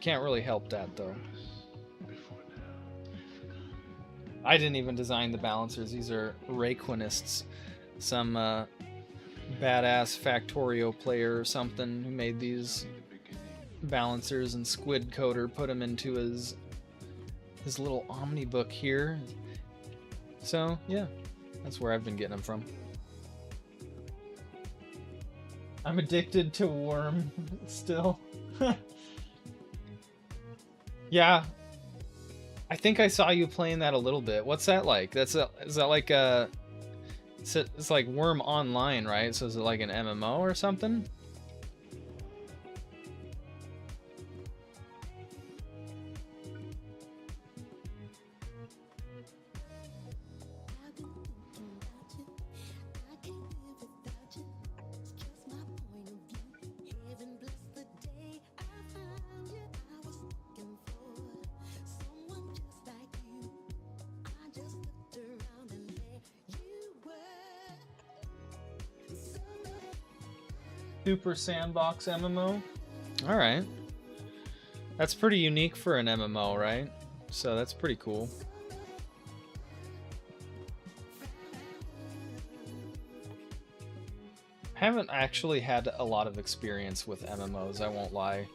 Can't really help that though. I didn't even design the balancers. These are Rayquinists, some badass Factorio player or something who made these balancers, and Squid Coder put them into his little Omnibook here. So yeah, that's where I've been getting them from. I'm addicted to Worm still. Yeah, I think I saw you playing that a little bit. What's that like? Is that like a? It's like Worm Online, right? So is it like an MMO or something? Super Sandbox MMO? Alright. That's pretty unique for an MMO, right? So that's pretty cool. I haven't actually had a lot of experience with MMOs, I won't lie.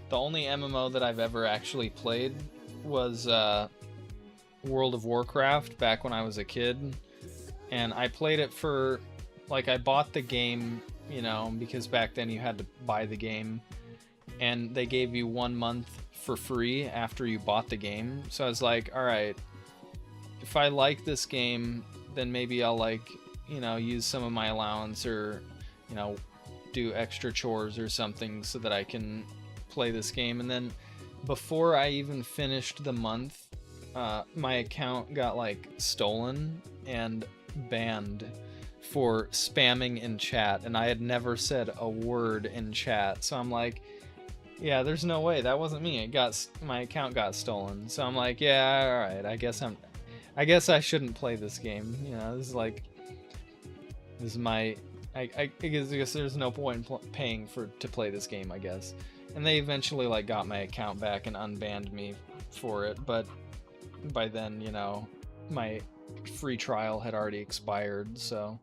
The only MMO that I've ever actually played was World of Warcraft back when I was a kid. And I played it for, like, I bought the game, you know, because back then you had to buy the game, and they gave you 1 month for free after you bought the game. So I was like, all right, if I like this game, then maybe I'll, like, you know, use some of my allowance, or, you know, do extra chores or something so that I can play this game. And then before I even finished the month, my account got, like, stolen and banned for spamming in chat, and I had never said a word in chat. So I'm like, yeah, there's no way that wasn't me. My account got stolen. So I'm like, yeah, all right. I guess I shouldn't play this game. You know, this is my. I guess there's no point in paying to play this game, I guess. And they eventually, like, got my account back and unbanned me for it. But by then, you know, my free trial had already expired. So.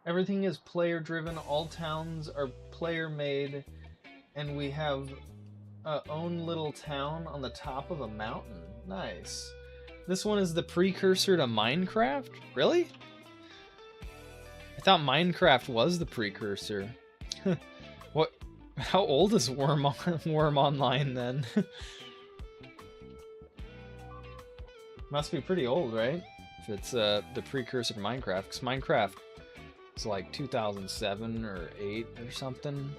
Everything is player driven, all towns are player made, and we have our own little town on the top of a mountain. Nice. This one is the precursor to Minecraft? Really? I thought Minecraft was the precursor. What? How old is Worm Online then? Must be pretty old, right? If it's the precursor to Minecraft, because Minecraft, it's like 2007 or 8 or something.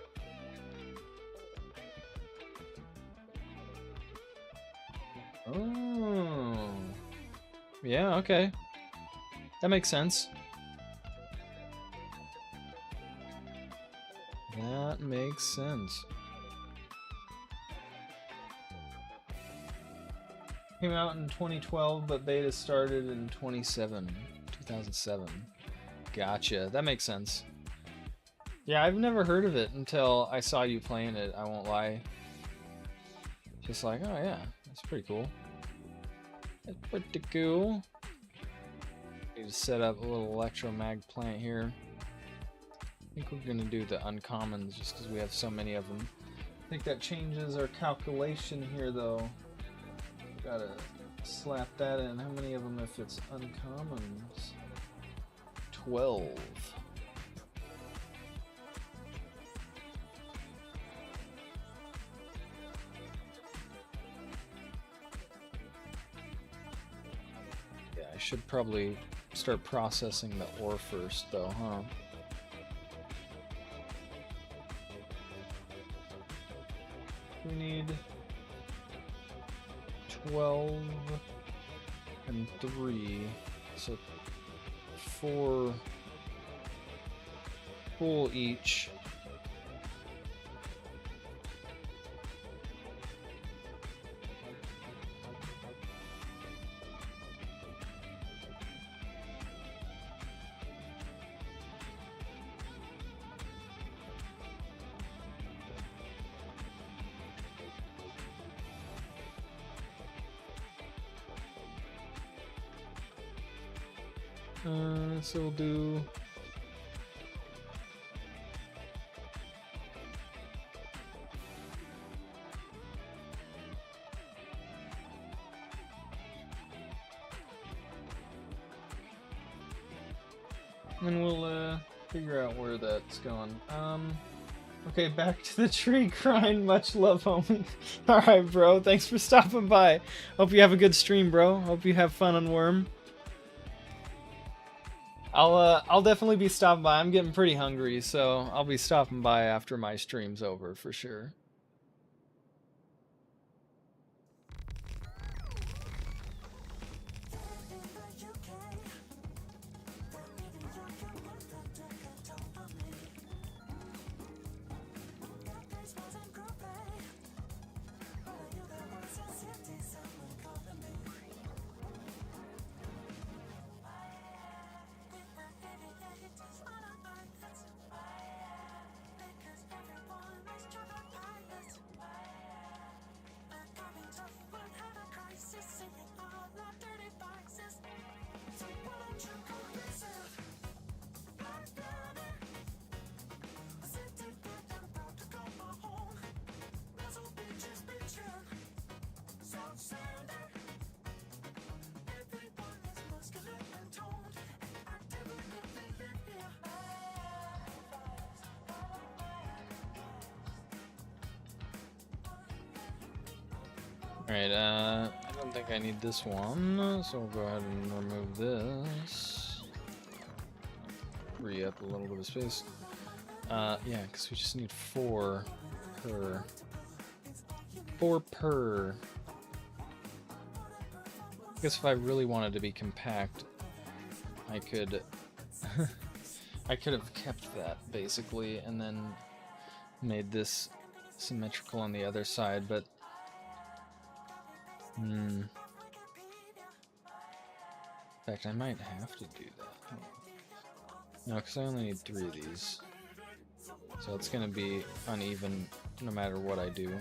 Oh. Yeah, okay. That makes sense. That makes sense. Came out in 2012, but beta started in 2007. Gotcha. That makes sense. Yeah, I've never heard of it until I saw you playing it, I won't lie. Just like, oh yeah, that's pretty cool. That's pretty cool. Need to set up a little electromag plant here. I think we're gonna do the uncommons just because we have so many of them. I think that changes our calculation here though. Gotta slap that in. How many of them if it's uncommons? 12. Yeah, I should probably start processing the ore first though, huh? We need 12 and 3, so 4 full each. So we'll do. And we'll figure out where that's going. Okay, back to the tree grind. Much love, homie. All right, bro. Thanks for stopping by. Hope you have a good stream, bro. Hope you have fun on Worm. I'll definitely be stopping by. I'm getting pretty hungry, so I'll be stopping by after my stream's over for sure. Alright, I don't think I need this one, so we'll go ahead and remove this. Free up a little bit of space. Yeah, because we just need 4 per. 4 per. I guess if I really wanted to be compact, I could I could have kept that basically and then made this symmetrical on the other side, but in fact, I might have to do that. No, because I only need 3 of these. So it's going to be uneven no matter what I do.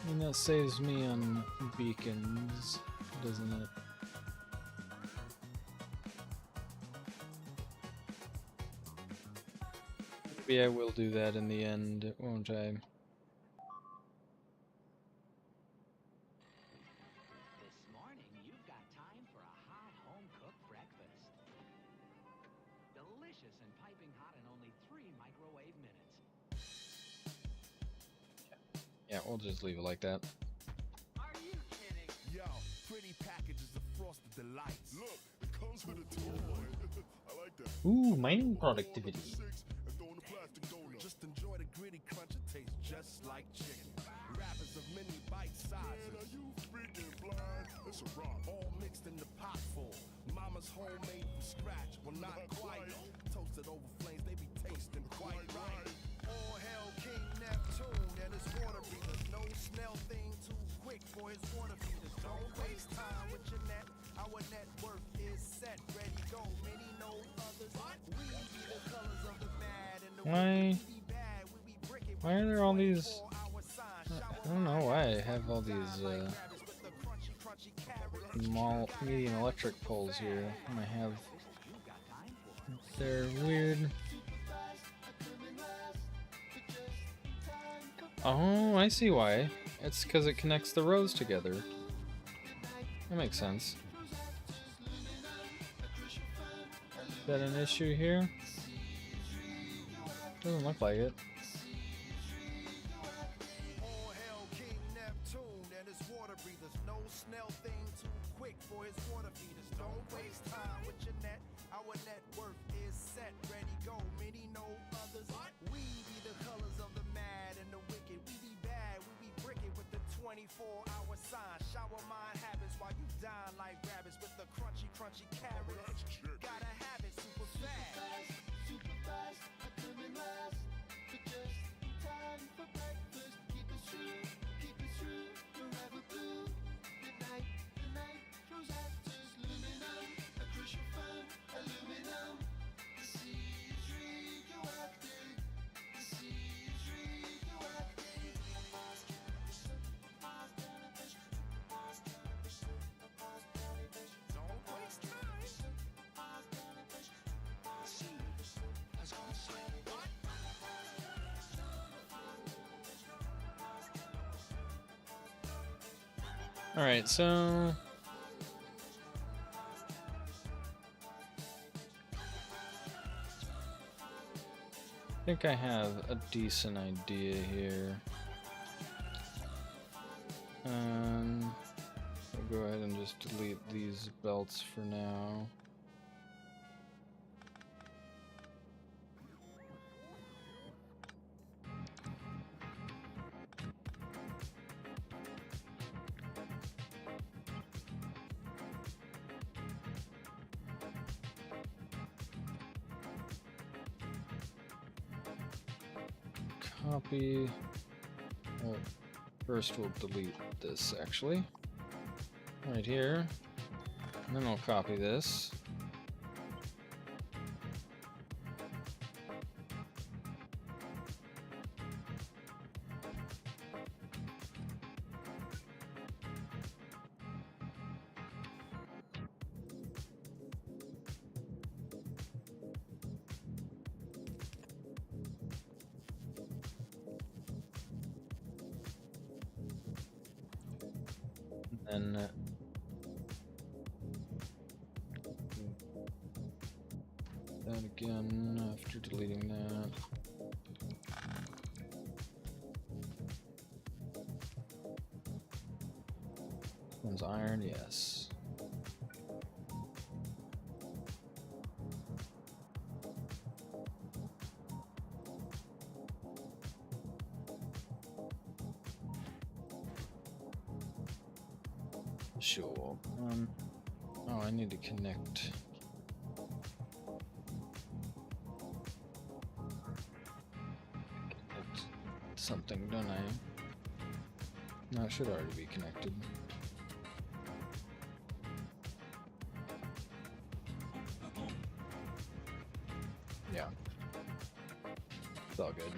And that saves me on beacons, doesn't it? Maybe I will do that in the end, won't I? This morning, you've got time for a hot home-cooked breakfast. Delicious and piping hot in only 3 microwave minutes. Yeah, we'll just leave it like that. Are you kidding? Yo, pretty packages of frosted delights. Look, it comes with a toy. I like that. Ooh, mining productivity. And throw in the plastic donut. Just enjoy the gritty crunch. It tastes just like chicken. Wrappers of mini bite sizes. Man, are you freaking blind? It's a rock. All mixed in the pot full. Mama's homemade from scratch. Well, not quite. Toasted over flames, they be tasting quite right. All hail King Neptune and his water breathers. No snail thing too quick for his water feeders. Don't waste time with your net. Our net worth is set. Ready, go. Many know others. We be the colors of the mad and the Why are there all these? I don't know why I have all these small, medium electric poles here. And I have. They're weird. Oh, I see why. It's because it connects the rows together. That makes sense. Is that an issue here? Doesn't look like it. all hail King Neptune and his water breathers. No snail thing too quick for his water feeders. Don't waste time with your net. Our net worth is set, ready, go, many no others. We be the colors of the mad and the wicked. We be bad, we be bricket with the 24-hour sign. Shower mind habits while you dine like rabbits with the crunchy, crunchy carrots. Gotta have it super fast. Super fast, I come in last, but just in time for breakfast. Keep it true, forever blue. The night throws actors, luminum, a crucial fun, aluminum. The sea is radioactive, the sea is radioactive. Don't waste time. Sea has gone silent. All right, so I think I have a decent idea here. I'll go ahead and just delete these belts for now. Copy. Well, first we'll delete this actually. Right here. And then I'll copy this. And then that again after deleting that. One's iron, yes. Sure. Oh, I need to connect. Something, don't I? No, it should already be connected. Yeah. It's all good.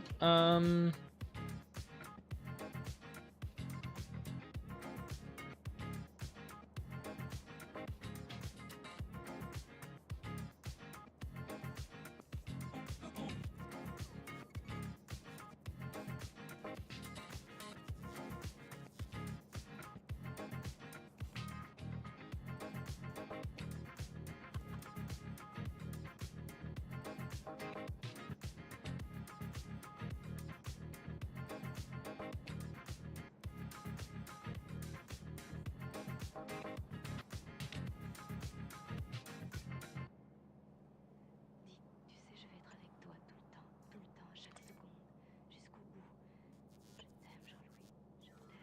Dis, tu sais, je vais être avec toi tout le temps, chaque seconde, jusqu'au bout. Je t'aime, Jean-Louis, je t'aime.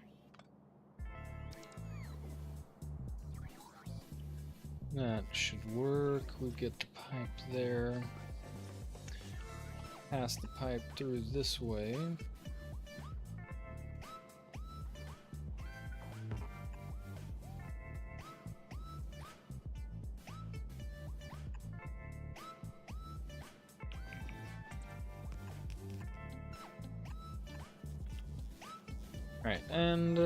That should work. We get the pipe there. Pass the pipe through this way. Right, and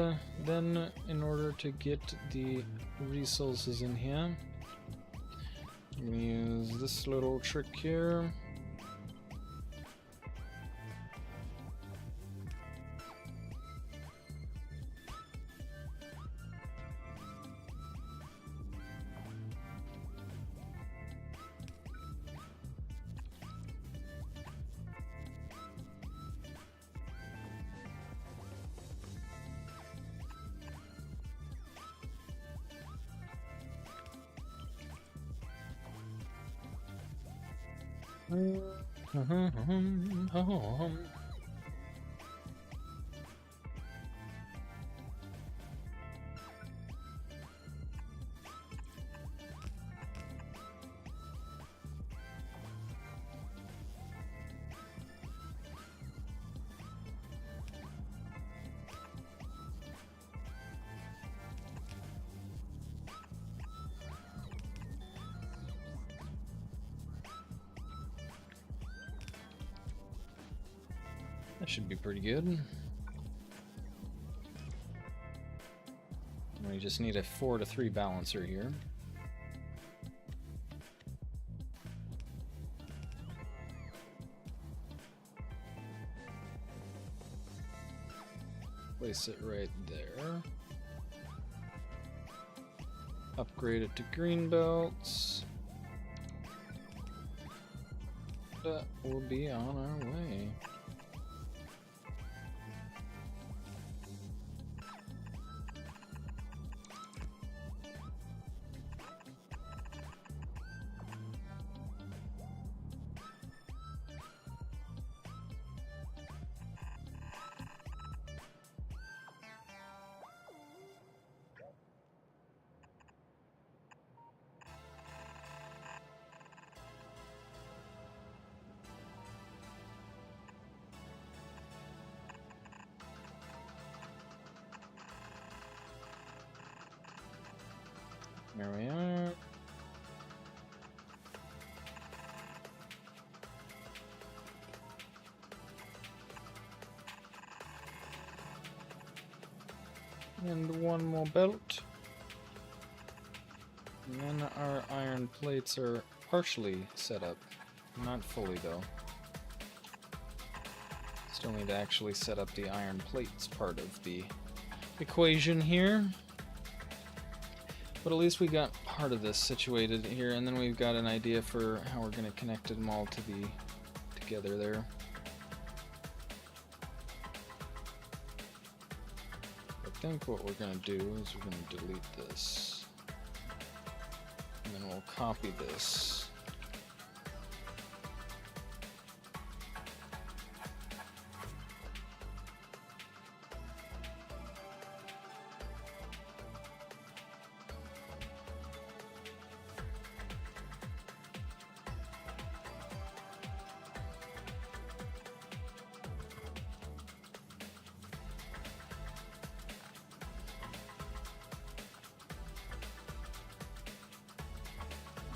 then in order to get the resources in here, I'm gonna use this little trick here. That should be pretty good. We just need a 4-to-3 balancer here. Place it right there. Upgrade it to green belts. That will be on our way. There we are. And one more belt. And then our iron plates are partially set up. Not fully though. Still need to actually set up the iron plates part of the equation here. But at least we got part of this situated here, and then we've got an idea for how we're going to connect them all to the together there. I think what we're going to do is we're going to delete this, and then we'll copy this.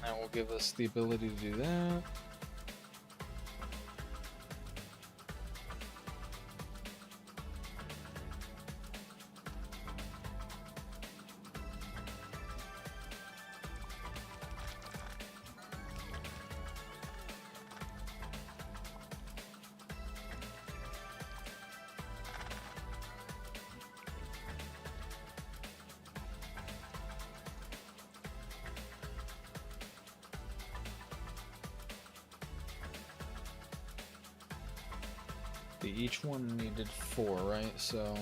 That will give us the ability to do that. Each one needed 4, right? So